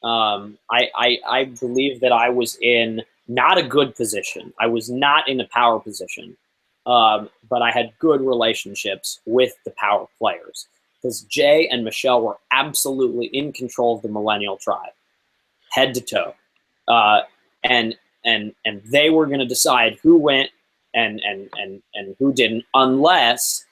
I believe that I was in not a good position. I was not in a power position, but I had good relationships with the power players because Jay and Michelle were absolutely in control of the Millennial tribe, head to toe, and they were going to decide who went and who didn't, unless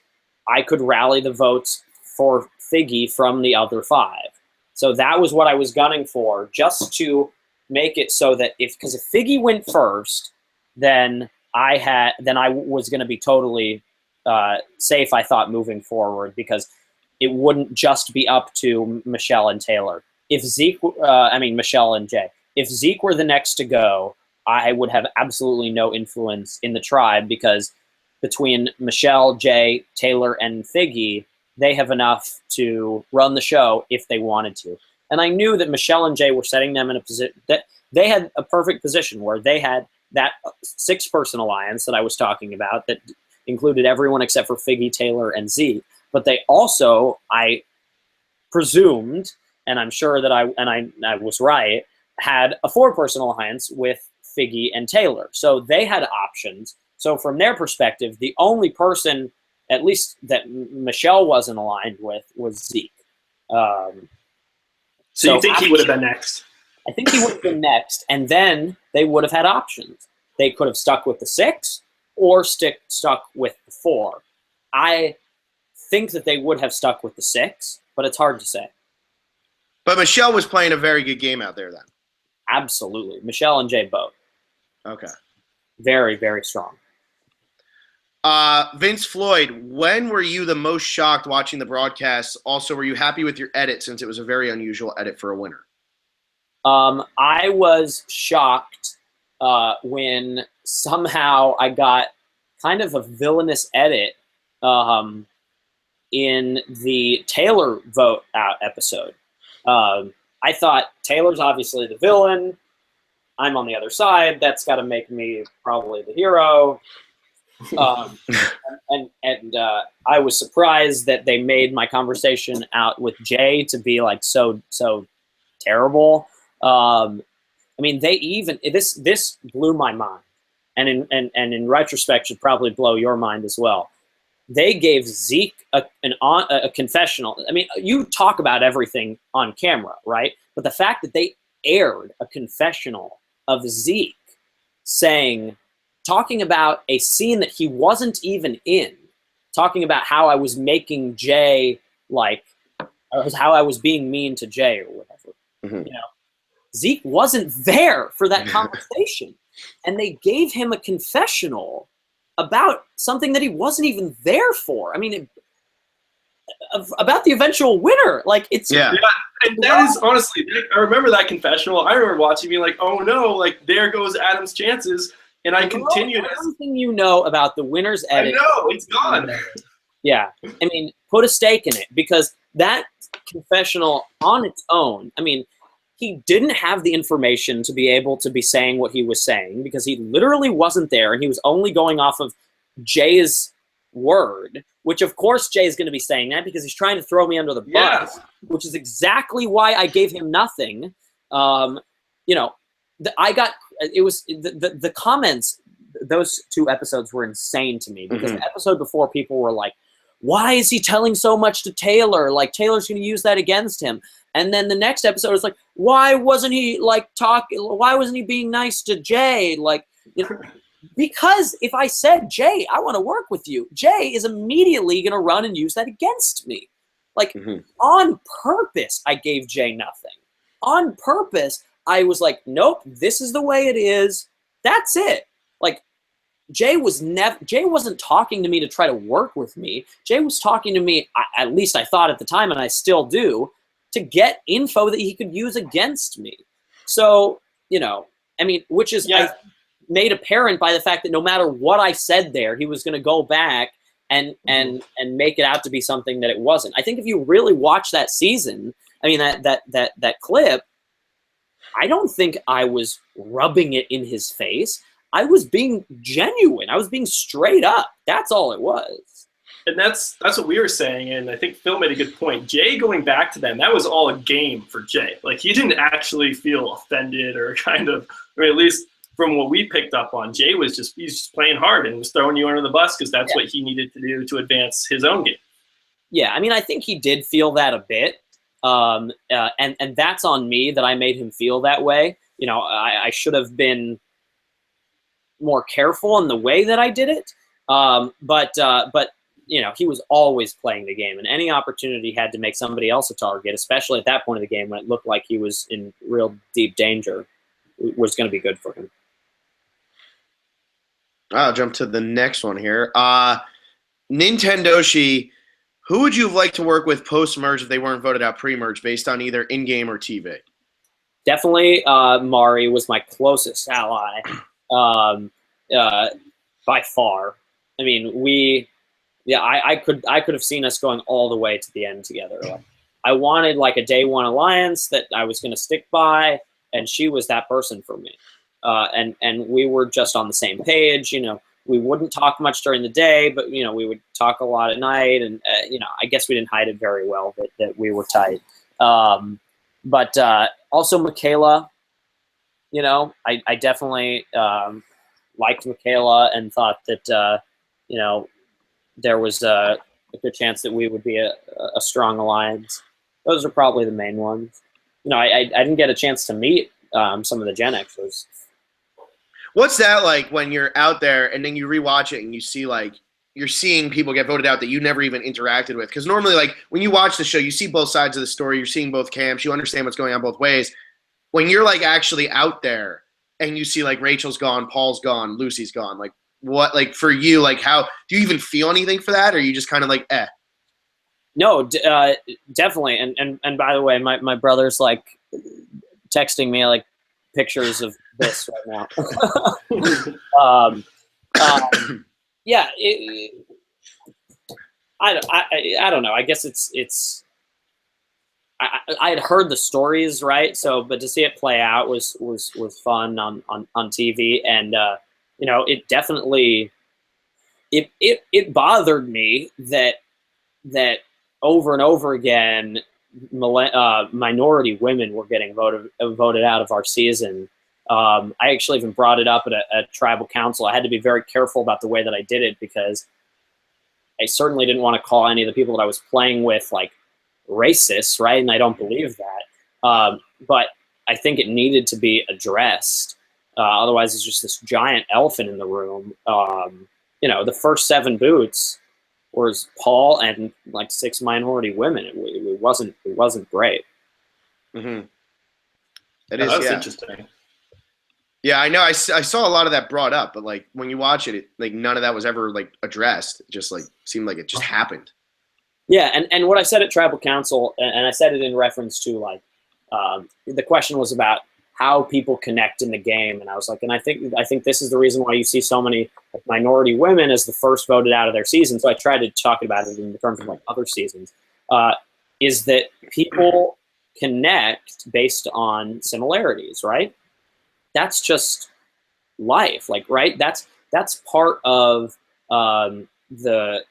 I could rally the votes for Figgy from the other five. So that was what I was gunning for, just to make it so that because if Figgy went first, then I was going to be totally safe, I thought, moving forward, because it wouldn't just be up to Michelle and Taylor. Michelle and Jay. If Zeke were the next to go, I would have absolutely no influence in the tribe, because between Michelle, Jay, Taylor, and Figgy, they have enough to run the show if they wanted to. And I knew that Michelle and Jay were setting them in a position that they had a perfect position where they had that 6-person alliance that I was talking about that included everyone except for Figgy, Taylor, and Zeke. But they also, I presumed, and I'm sure that I was right, had a 4-person alliance with Figgy and Taylor. So they had options. So from their perspective, the only person, at least that Michelle wasn't aligned with, was Zeke. So you think he would have been next? I think he would have been next, and then they would have had options. They could have stuck with the 6 or stuck with the 4. I think that they would have stuck with the 6, but it's hard to say. But Michelle was playing a very good game out there then. Absolutely. Michelle and Jay both. Okay. Very, very strong. Vince Floyd, when were you the most shocked watching the broadcast? Also, were you happy with your edit since it was a very unusual edit for a winner? I was shocked when somehow I got kind of a villainous edit in the Taylor vote out episode. I thought Taylor's obviously the villain. I'm on the other side. That's got to make me probably the hero. And I was surprised that they made my conversation out with Jay to be like so terrible. I mean, they even this blew my mind, and in retrospect should probably blow your mind as well. They gave Zeke a confessional. I mean, you talk about everything on camera, right? But the fact that they aired a confessional of Zeke talking about a scene that he wasn't even in, talking about how I was making Jay, how I was being mean to Jay or whatever. Mm-hmm. You know, Zeke wasn't there for that conversation, and they gave him a confessional about something that he wasn't even there for. I mean, about the eventual winner. Like, it's and that is honestly, I remember that confessional. I remember watching, being like, "Oh no! Like, there goes Adam's chances." And I continued. Everything you know about the winner's edit. I know, it's gone. Yeah, I mean, put a stake in it, because that confessional on its own. I mean, he didn't have the information to be able to be saying what he was saying, because he literally wasn't there, and he was only going off of Jay's word, which of course Jay's going to be saying that because he's trying to throw me under the bus, which is exactly why I gave him nothing. You know, the comments, those two episodes were insane to me, because the episode before, people were like, why is he telling so much to Taylor? Like, Taylor's going to use that against him. And then the next episode is like, why wasn't he being nice to Jay? Like, you know, because if I said, Jay, I want to work with you, Jay is immediately going to run and use that against me. Like, on purpose, I gave Jay nothing. On purpose, I was like, nope, this is the way it is. That's it. Like, Jay wasn't talking to me to try to work with me. Jay was talking to me, at least I thought at the time, and I still do, to get info that he could use against me. So, you know, I mean, which is made apparent by the fact that no matter what I said there, he was going to go back and make it out to be something that it wasn't. I think if you really watch that season, I mean, that clip, I don't think I was rubbing it in his face. I was being genuine. I was being straight up. That's all it was. And that's what we were saying, and I think Phil made a good point. Jay going back to them, that was all a game for Jay. Like, he didn't actually feel offended or kind of, or at least from what we picked up on, Jay was he's just playing hard and was throwing you under the bus because that's what he needed to do to advance his own game. Yeah, I mean, I think he did feel that a bit. And that's on me that I made him feel that way. You know, I should have been more careful in the way that I did it. But you know, he was always playing the game, and any opportunity he had to make somebody else a target, especially at that point of the game when it looked like he was in real deep danger, was going to be good for him. I'll jump to the next one here. Nintendoshi, who would you have liked to work with post-merge if they weren't voted out pre-merge based on either in-game or TV? Definitely Mari was my closest ally by far. I mean, I could have seen us going all the way to the end together. Like, I wanted like a day one alliance that I was going to stick by, and she was that person for me. And we were just on the same page. You know, we wouldn't talk much during the day, but you know, we would talk a lot at night. And you know, I guess we didn't hide it very well that we were tight. But also Michaela. You know, I definitely liked Michaela and thought that you know, there was a good chance that we would be a strong alliance. Those are probably the main ones. You know, I didn't get a chance to meet some of the Gen Xers. What's that like when you're out there and then you rewatch it and you see like you're seeing people get voted out that you never even interacted with? Because normally, like when you watch the show, you see both sides of the story. You're seeing both camps. You understand what's going on both ways. When you're like actually out there and you see like Rachel's gone, Paul's gone, Lucy's gone, like what, like, for you, like, how do you even feel anything for that, or are you just kind of like, eh? No, definitely. And by the way, my brother's like texting me like pictures of this right now. Yeah, I don't know. I guess it's I had heard the stories, right? So, but to see it play out was fun on TV, and you know, it definitely it bothered me that over and over again, minority women were getting voted out of our season. I actually even brought it up at a tribal council. I had to be very careful about the way that I did it because I certainly didn't want to call any of the people that I was playing with like racist, right? And I don't believe that. But I think it needed to be addressed. Otherwise, it's just this giant elephant in the room. You know, the first 7 boots was Paul and like 6 minority women. It wasn't great. Mm-hmm. That's interesting. Yeah, I know. I saw a lot of that brought up, but like when you watch it, like none of that was ever like addressed. It just like seemed like it just happened. Yeah, and what I said at tribal council, and I said it in reference to like the question was about how people connect in the game, and I was like, and I think this is the reason why you see so many minority women as the first voted out of their season. So I tried to talk about it in terms of like other seasons. Is that people connect based on similarities, right? That's just life, like, right? That's part of the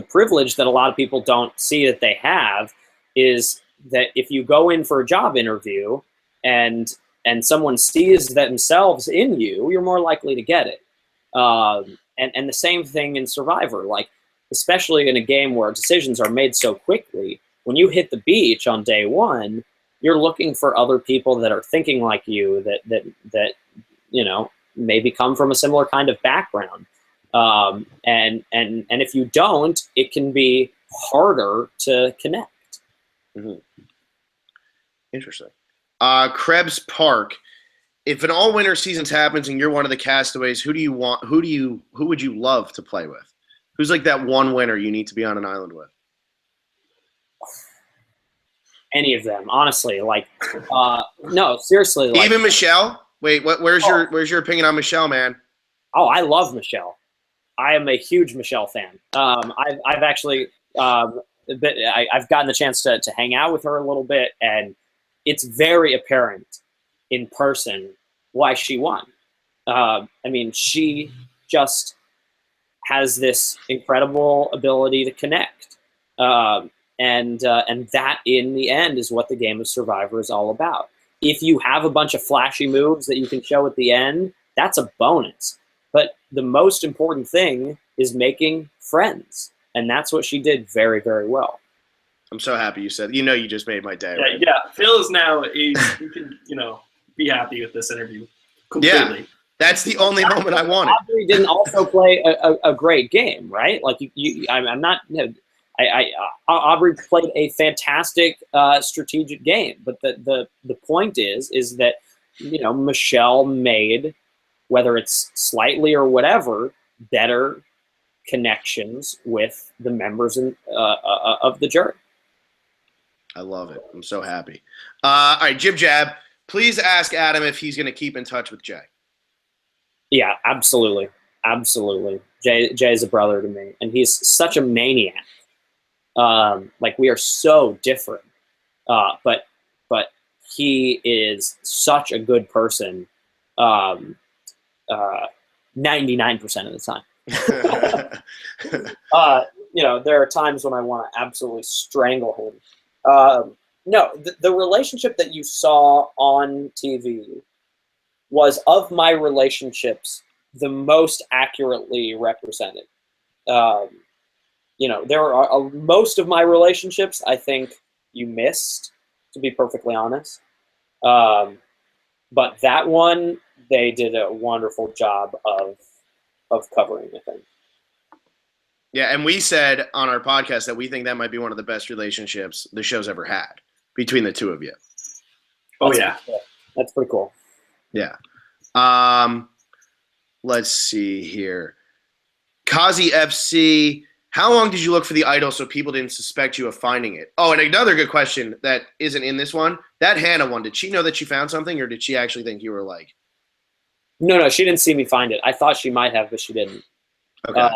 privilege that a lot of people don't see that they have, is that if you go in for a job interview and someone sees themselves in you, you're more likely to get it. And the same thing in Survivor, like especially in a game where decisions are made so quickly. When you hit the beach on day 1, you're looking for other people that are thinking like you, that you know, maybe come from a similar kind of background. And if you don't, it can be harder to connect. Mm-hmm. Interesting. Krebs Park. If an all-winter season happens and you're one of the castaways, who do you want? Who would you love to play with? Who's like that one winner you need to be on an island with? Any of them, honestly. Like, no, seriously. Like, even Michelle? Wait, where's your opinion on Michelle, man? Oh, I love Michelle. I am a huge Michelle fan. I've actually I've gotten the chance to hang out with her a little bit, and it's very apparent in person why she won. I mean, she just has this incredible ability to connect, and that in the end is what the game of Survivor is all about. If you have a bunch of flashy moves that you can show at the end, that's a bonus. But the most important thing is making friends, and that's what she did very, very well. I'm so happy you said. You know, you just made my day. Yeah, right? yeah. Phil is now you can be happy with this interview completely. Yeah, that's the only moment I wanted. Aubrey didn't also play a great game, right? Like I'm not. Aubrey played a fantastic strategic game, but the point is that Michelle made, whether it's slightly or whatever, better connections with the members of the jury. I love it. I'm so happy. All right, Jib Jab, please ask Adam if he's going to keep in touch with Jay. Yeah, absolutely. Absolutely. Jay is a brother to me, and he's such a maniac. Like, we are so different. But he is such a good person 99% of the time. There are times when I want to absolutely strangle him. No, the relationship that you saw on TV was, of my relationships, the most accurately represented. There are most of my relationships I think you missed, to be perfectly honest. But that one, they did a wonderful job of covering, I think. Yeah, and we said on our podcast that we think that might be one of the best relationships the show's ever had between the two of you. Oh, yeah. That's pretty cool. Yeah. let's see here. Kazi FC, how long did you look for the idol so people didn't suspect you of finding it? Oh, and another good question that isn't in this one. That Hannah one, did she know that you found something, or did she actually think you were like? No, she didn't see me find it. I thought she might have, but she didn't. Okay.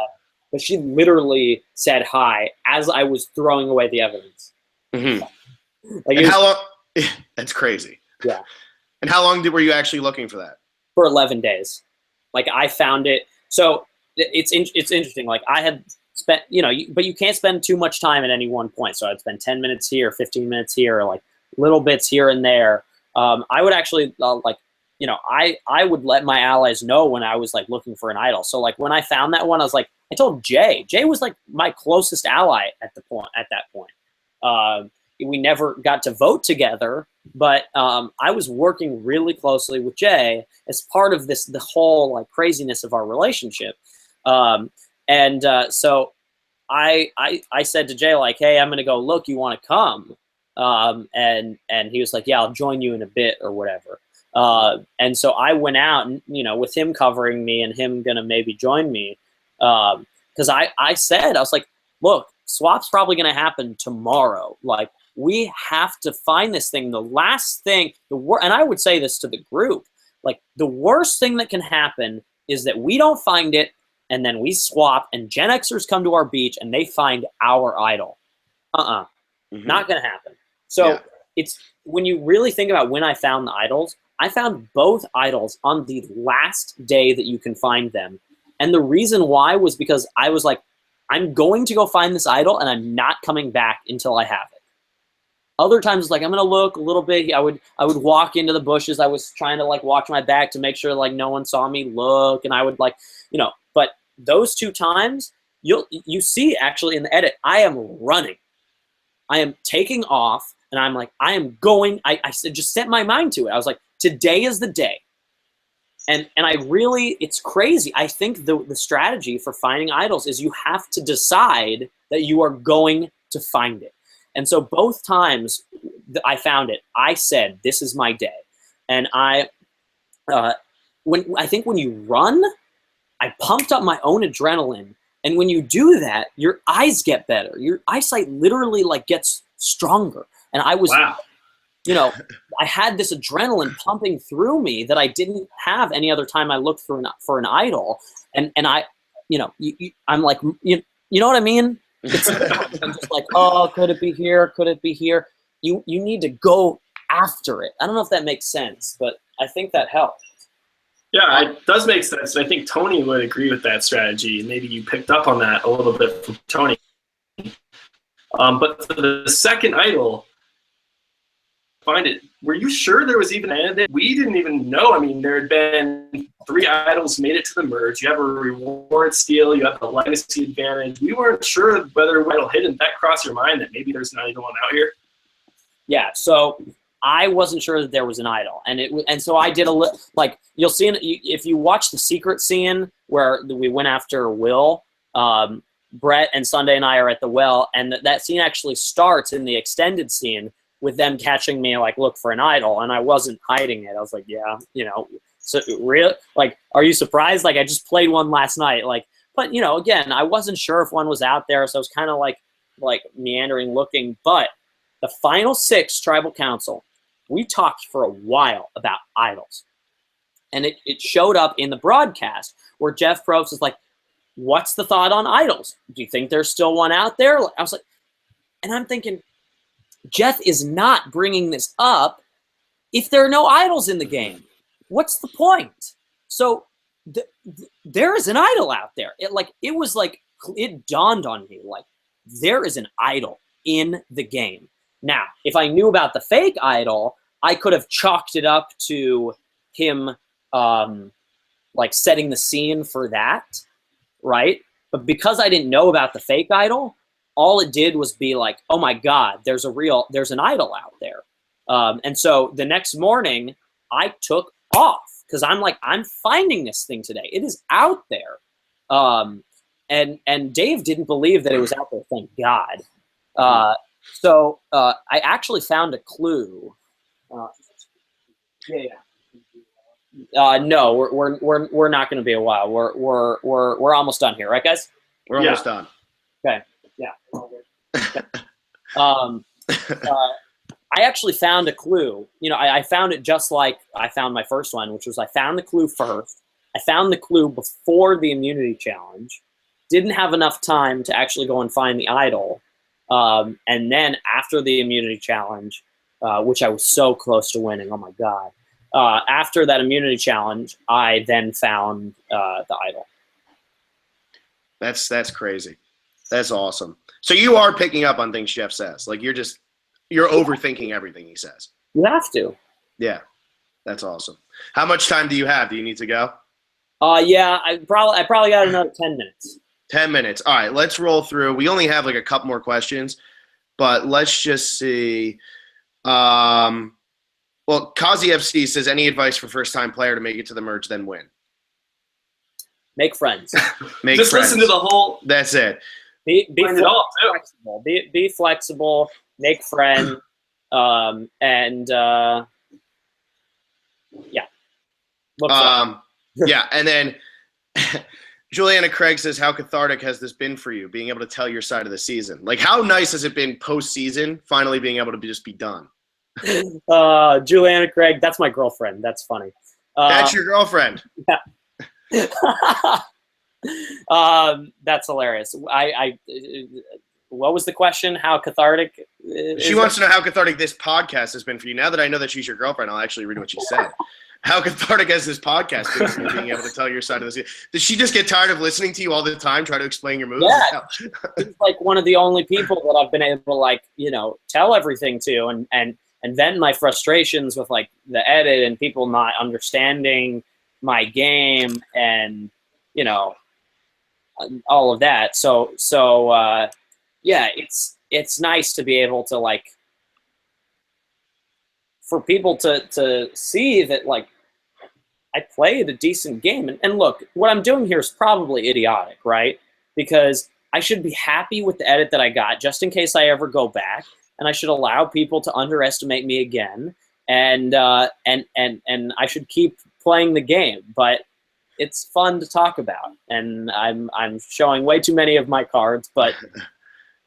But she literally said hi as I was throwing away the evidence. Mm-hmm. Like, and how long? That's crazy. Yeah. And how long were you actually looking for that? For 11 days. Like, I found it. So it's interesting. Like, I had spent, but you can't spend too much time at any one point. So I'd spend 10 minutes here, 15 minutes here, like little bits here and there. I would actually I would let my allies know when I was like looking for an idol. So like when I found that one, I was like, I told Jay. Jay was like my closest ally at that point. We never got to vote together, but I was working really closely with Jay as part of the whole like craziness of our relationship. So I said to Jay, like, hey, I'm gonna go look, you want to come? And he was like, yeah, I'll join you in a bit or whatever. And so I went out and, with him covering me and him gonna maybe join me. Cause I said, I was like, look, swap's probably gonna happen tomorrow. Like, we have to find this thing. The last thing, and I would say this to the group, like the worst thing that can happen is that we don't find it and then we swap and Gen Xers come to our beach and they find our idol. Not gonna happen. So it's, when you really think about when I found the idols, I found both idols on the last day that you can find them. And the reason why was because I was like, I'm going to go find this idol and I'm not coming back until I have it. Other times, like, I'm gonna look a little bit. I would walk into the bushes. I was trying to like watch my back to make sure like no one saw me look, and I would like, But those two times, you see actually in the edit, I am running, I am taking off, and I'm like, I am going. I said, just set my mind to it. I was like, today is the day. And I really, it's crazy. I think the strategy for finding idols is you have to decide that you are going to find it. And so both times that I found it, I said, this is my day. And I think when you run, I pumped up my own adrenaline. And when you do that, your eyes get better. Your eyesight literally like gets stronger. And I was, wow. I had this adrenaline pumping through me that I didn't have any other time I looked for an idol. And I, I'm like, you know what I mean? It's I'm just like, oh, could it be here? Could it be here? You need to go after it. I don't know if that makes sense, but I think that helped. Yeah, it does make sense. I think Tony would agree with that strategy. Maybe you picked up on that a little bit from Tony. But for the second idol, find it. Were you sure there was even anything? We didn't even know. I mean, there had been 3 idols made it to the merge. You have a reward steal. You have the legacy advantage. We weren't sure whether idol hit. Did that cross your mind that maybe there's not even one out here? Yeah. So I wasn't sure that there was an idol, and so I did like you'll see if you watch the secret scene where we went after Will. Brett and Sunday and I are at the well, and that scene actually starts in the extended scene with them catching me, like, look for an idol, and I wasn't hiding it. I was like, yeah, so real, like, are you surprised? Like, I just played one last night, like, but again, I wasn't sure if one was out there, so I was kind of like meandering, looking. But the final 6 tribal council, we talked for a while about idols, and it showed up in the broadcast where Jeff Probst is like, what's the thought on idols? Do you think there's still one out there? I was like, and I'm thinking, Jeff is not bringing this up if there are no idols in the game. What's the point? So there is an idol out there. It dawned on me, like, there is an idol in the game. Now, if I knew about the fake idol, I could have chalked it up to him like setting the scene for that, right? But because I didn't know about the fake idol, all it did was be like, oh my God, there's an idol out there. And so the next morning I took off because I'm like, I'm finding this thing today. It is out there. And Dave didn't believe that it was out there, thank God. So I actually found a clue. No, we're not going to be a while. We're almost done here, right, guys? We're almost done. Okay. Yeah. I actually found a clue. You know, I found it just like I found my first one, which was I found the clue first. I found the clue before the immunity challenge. Didn't have enough time to actually go and find the idol. And then after the immunity challenge, which I was so close to winning, oh my God. After that immunity challenge, I then found the idol. That's crazy. That's awesome. So you are picking up on things Jeff says. Like you're overthinking everything he says. You have to. Yeah, that's awesome. How much time do you have? Do you need to go? Yeah, I probably got another 10 minutes. 10 minutes. All right, let's roll through. We only have like a couple more questions, but let's just see. Well, Kazi FC says, any advice for first-time player to make it to the merge, then win? Make friends. Just listen to the whole. That's it. Be flexible. Be flexible. Make friends. And yeah. Yeah, and then Juliana Craig says, how cathartic has this been for you, being able to tell your side of the season? Like, how nice has it been post-season, finally being able to just be done? Juliana Craig, that's my girlfriend. That's funny. That's your girlfriend. Yeah. That's hilarious. What was the question? How cathartic? She wants to know how cathartic this podcast has been for you. Now that I know that she's your girlfriend, I'll actually read what she said. How cathartic has this podcast been for you, being able to tell your side of the season? Does she just get tired of listening to you all the time, try to explain your moves? Yeah, she's like one of the only people that I've been able to, tell everything to and vent my frustrations with like the edit and people not understanding my game and, all of that. So yeah, it's nice to be able to like, for people to see that like I played a decent game. And look, what I'm doing here is probably idiotic, right? Because I should be happy with the edit that I got just in case I ever go back, and I should allow people to underestimate me again, and I should keep playing the game. But it's fun to talk about, and I'm showing way too many of my cards, but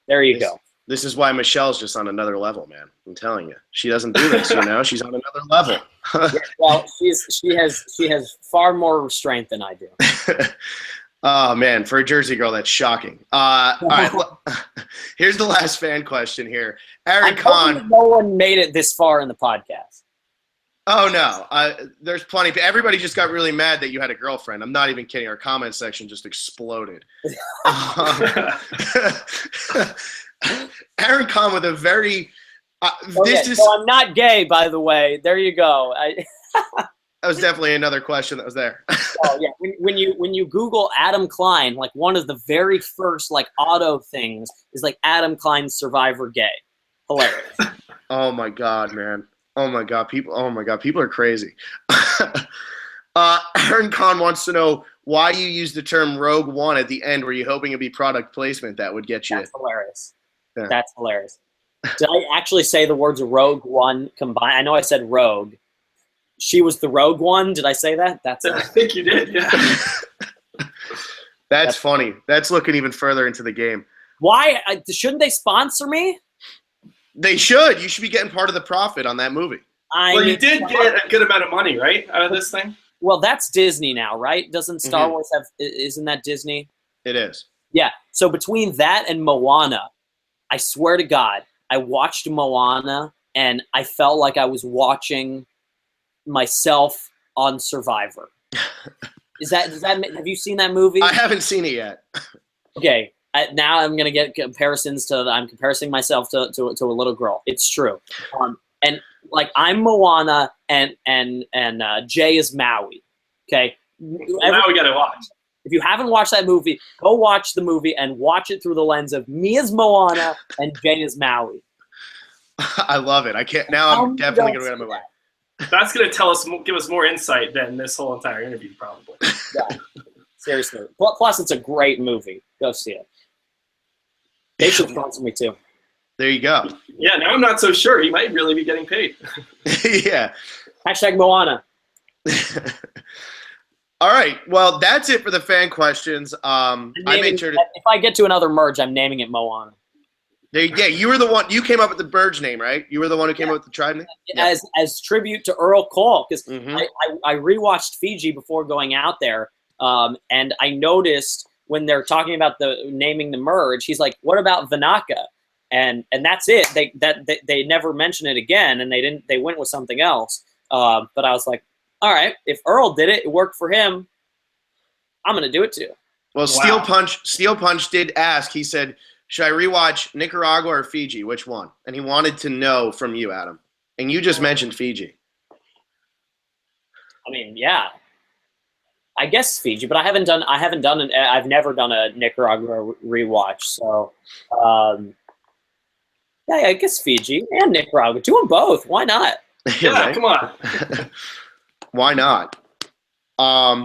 there you go. This is why Michelle's just on another level, man. I'm telling you, she doesn't do this. She's on another level. Well, she has far more restraint than I do. Oh man, for a Jersey girl, that's shocking. All right, here's the last fan question here. Aaron Kahn. No one made it this far in the podcast. Oh no, there's plenty. Everybody just got really mad that you had a girlfriend. I'm not even kidding. Our comment section just exploded. Aaron Kahn with a very. So I'm not gay, by the way. There you go. That was definitely another question that was there. Oh yeah, when you Google Adam Klein, like one of the very first like auto things is like Adam Klein Survivor gay. Hilarious. Oh my god, man. Oh my god, people are crazy. Aaron Kahn wants to know why you use the term Rogue One at the end. Were you hoping it'd be product placement that would get you? That's hilarious. Yeah. That's hilarious. Did I actually say the words Rogue One combined? I know I said Rogue. She was the Rogue One. Did I say that? I think you did, yeah. That's funny. That's looking even further into the game. Why? Shouldn't they sponsor me? They should. You should be getting part of the profit on that movie. Well, you did get a good amount of money, right, out of this thing? Well, that's Disney now, right? Doesn't Star Wars have – isn't that Disney? It is. Yeah. So between that and Moana, I swear to God, I watched Moana and I felt like I was watching myself on Survivor. Have you seen that movie? I haven't seen it yet. Okay. Now I'm gonna get comparisons to. I'm comparing myself to a little girl. It's true, and like I'm Moana and Jay is Maui. Okay, now we gotta watch. If you haven't watched that movie, go watch the movie and watch it through the lens of me as Moana and Jay as Maui. I love it. I can't now. I'm definitely gonna move on. That's gonna give us more insight than this whole entire interview, probably. Yeah, seriously. Plus, it's a great movie. Go see it. They should sponsor me too. There you go. Yeah, now I'm not so sure. He might really be getting paid. Yeah. Hashtag Moana. All right. Well, that's it for the fan questions. I made sure to. If I get to another merge, I'm naming it Moana. Yeah, you were the one. You came up with the Burge name, right? You were the one who came up with the tribe name. Yeah. As tribute to Earl Cole, because Mhm. I rewatched Fiji before going out there, and I noticed when they're talking about the naming the merge, he's like, "What about Vanaka?" And that's it. They never mention it again, and they went with something else. But I was like, all right, if Earl did it, it worked for him. I'm gonna do it too. Well, Steel Punch did ask. He said, "Should I rewatch Nicaragua or Fiji? Which one?" And he wanted to know from you, Adam. And you just mentioned Fiji. I mean, yeah, I guess Fiji, but I've never done a Nicaragua rewatch. So, yeah, I guess Fiji and Nicaragua. Do them both. Why not? Yeah, Right? come on. Why not? All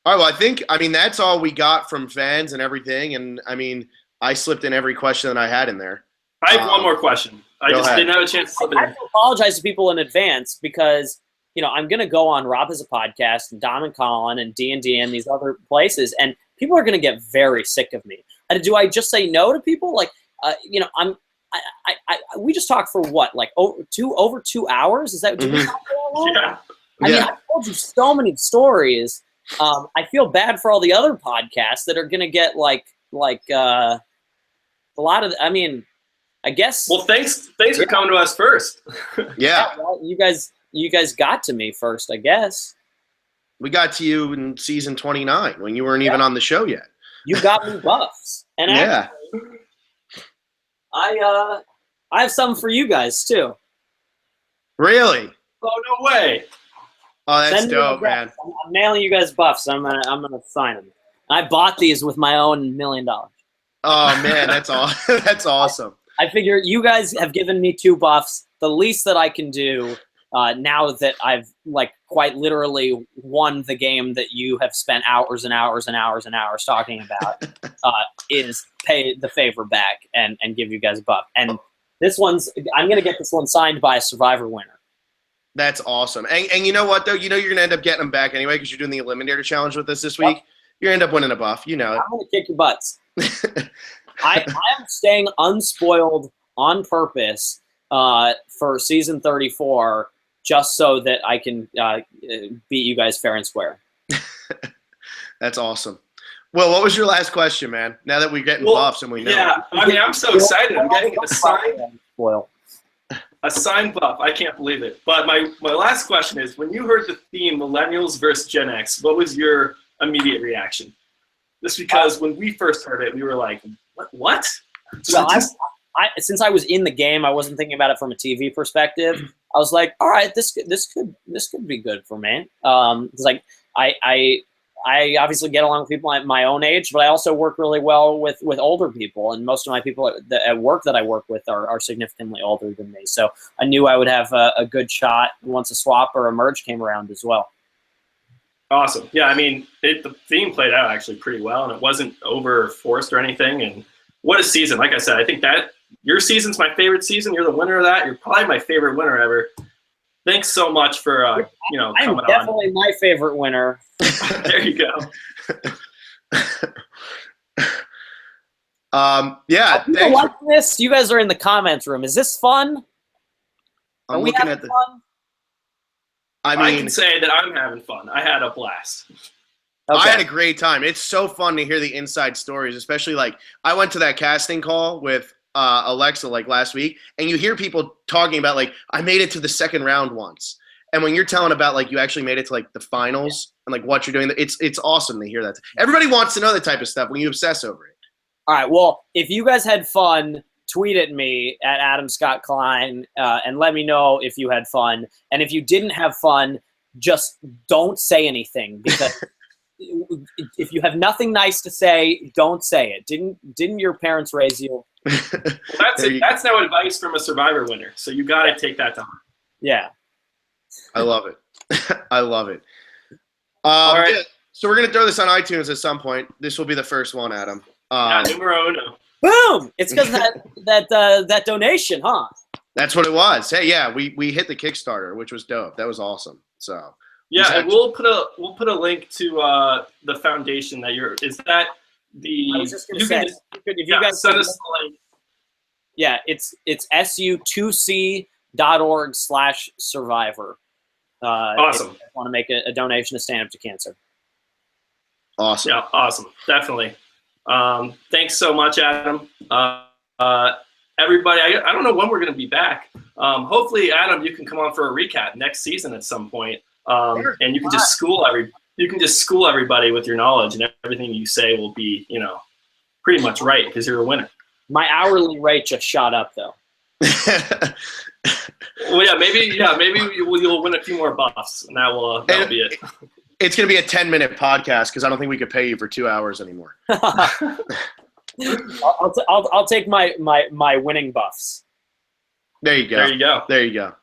right. Well, I mean, that's all we got from fans and everything. And I mean, I slipped in every question that I had in there. I have one more question. I just didn't have a chance to slip it I in. have to apologize to people in advance because I'm going to go on Rob Has a Podcast and Dom and Colin and D&D and these other places, and people are going to get very sick of me. Do I just say no to people? Like, we just talked for what, like over 2 hours? Is that? Did we talk for that long? Yeah. I mean, I told you so many stories. I feel bad for all the other podcasts that are going to get like a lot of. I mean, I guess. Well, thanks for coming to us first. Yeah. Well, you guys got to me first, I guess. We got to you in season 29 when you weren't even on the show yet. You got me buffs, and Yeah. actually, I have something for you guys too. Really? Oh, no way. Oh, that's Send me the dope, man. buffs. I'm mailing you guys buffs. I'm gonna sign them. I bought these with my own $1 million. Oh, man, that's all. That's awesome. I figure you guys have given me 2 buffs. The least that I can do now that I've quite literally won the game that you have spent hours and hours and hours and hours talking about is pay the favor back and give you guys a buff. And I'm going to get this one signed by a Survivor winner. That's awesome. And you know what, though? You're going to end up getting them back anyway because you're doing the Eliminator Challenge with us this week. You're going to end up winning a buff. You know it. I'm going to kick your butts. I am staying unspoiled on purpose for season 34 just so that I can beat you guys fair and square. That's awesome. Well, what was your last question, man? Now that we're getting buffs and we know. Yeah, I mean, I'm so excited. I'm getting a signed buff. I can't believe it. But my last question is, when you heard the theme Millennials versus Gen X, what was your immediate reaction? Just because when we first heard it, we were like, what? Well, since I was in the game, I wasn't thinking about it from a TV perspective. I was like, all right, this could be good for me. It's like I obviously get along with people at my own age, but I also work really well with older people, and most of my people at work that I work with are significantly older than me. So I knew I would have a good shot once a swap or a merge came around as well. Awesome. Yeah, I mean, the theme played out actually pretty well, and it wasn't over forced or anything. And what a season! Like I said, I think that your season's my favorite season. You're the winner of that. You're probably my favorite winner ever. Thanks so much for coming on. I'm definitely my favorite winner. There you go. Yeah. People like this. You guys are in the comments room. Is this fun? I'm looking at the. Fun? I can say that I'm having fun. I had a blast. Okay. I had a great time. It's so fun to hear the inside stories, especially I went to that casting call with Alexa last week, and you hear people talking about I made it to the second round once. And when you're telling about you actually made it to the finals and what you're doing, it's awesome to hear that. Everybody wants to know that type of stuff when you obsess over it. All right. Well, if you guys had fun, tweet at me at Adam Scott Klein and let me know if you had fun. And if you didn't have fun, just don't say anything, because if you have nothing nice to say, don't say it. Didn't your parents raise you? Well, that's it. That's no advice from a Survivor winner. So you got to take that to heart. Yeah. I love it. I love it. All right. Yeah, so we're going to throw this on iTunes at some point. This will be the first one, Adam. Numero uno. Boom! It's because of that donation, huh? That's what it was. Hey, yeah, we hit the Kickstarter, which was dope. That was awesome. So Yeah, and we'll put a link to the foundation that you're. Is that the? I was just gonna say, if you guys send us the link. Yeah, it's su2c.org/survivor. Awesome. If you want to make a donation to Stand Up to Cancer. Awesome. Yeah, awesome. Definitely. Thanks so much, Adam. Everybody, I don't know when we're going to be back. Hopefully, Adam, you can come on for a recap next season at some point, Sure. and you can just school everybody with your knowledge, and everything you say will be, pretty much right because you're a winner. My hourly rate just shot up, though. Well, yeah, maybe you'll win a few more buffs, and that'll be it. It's going to be a 10-minute podcast because I don't think we could pay you for 2 hours anymore. I'll take my winning buffs. There you go. There you go.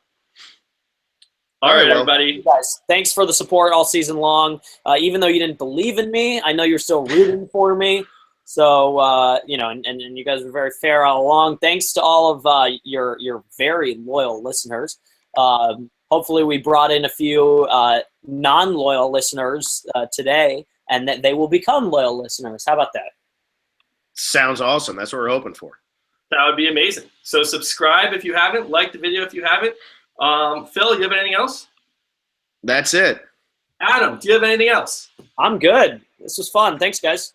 All right, everybody. You guys, thanks for the support all season long. Even though you didn't believe in me, I know you're still rooting for me. So, and you guys were very fair all along. Thanks to all of your very loyal listeners. Hopefully we brought in a few non-loyal listeners today, and that they will become loyal listeners. How about that? Sounds awesome. That's what we're hoping for. That would be amazing. So subscribe if you haven't. Like the video if you haven't. Phil, you have anything else? That's it. Adam, do you have anything else? I'm good. This was fun. Thanks, guys.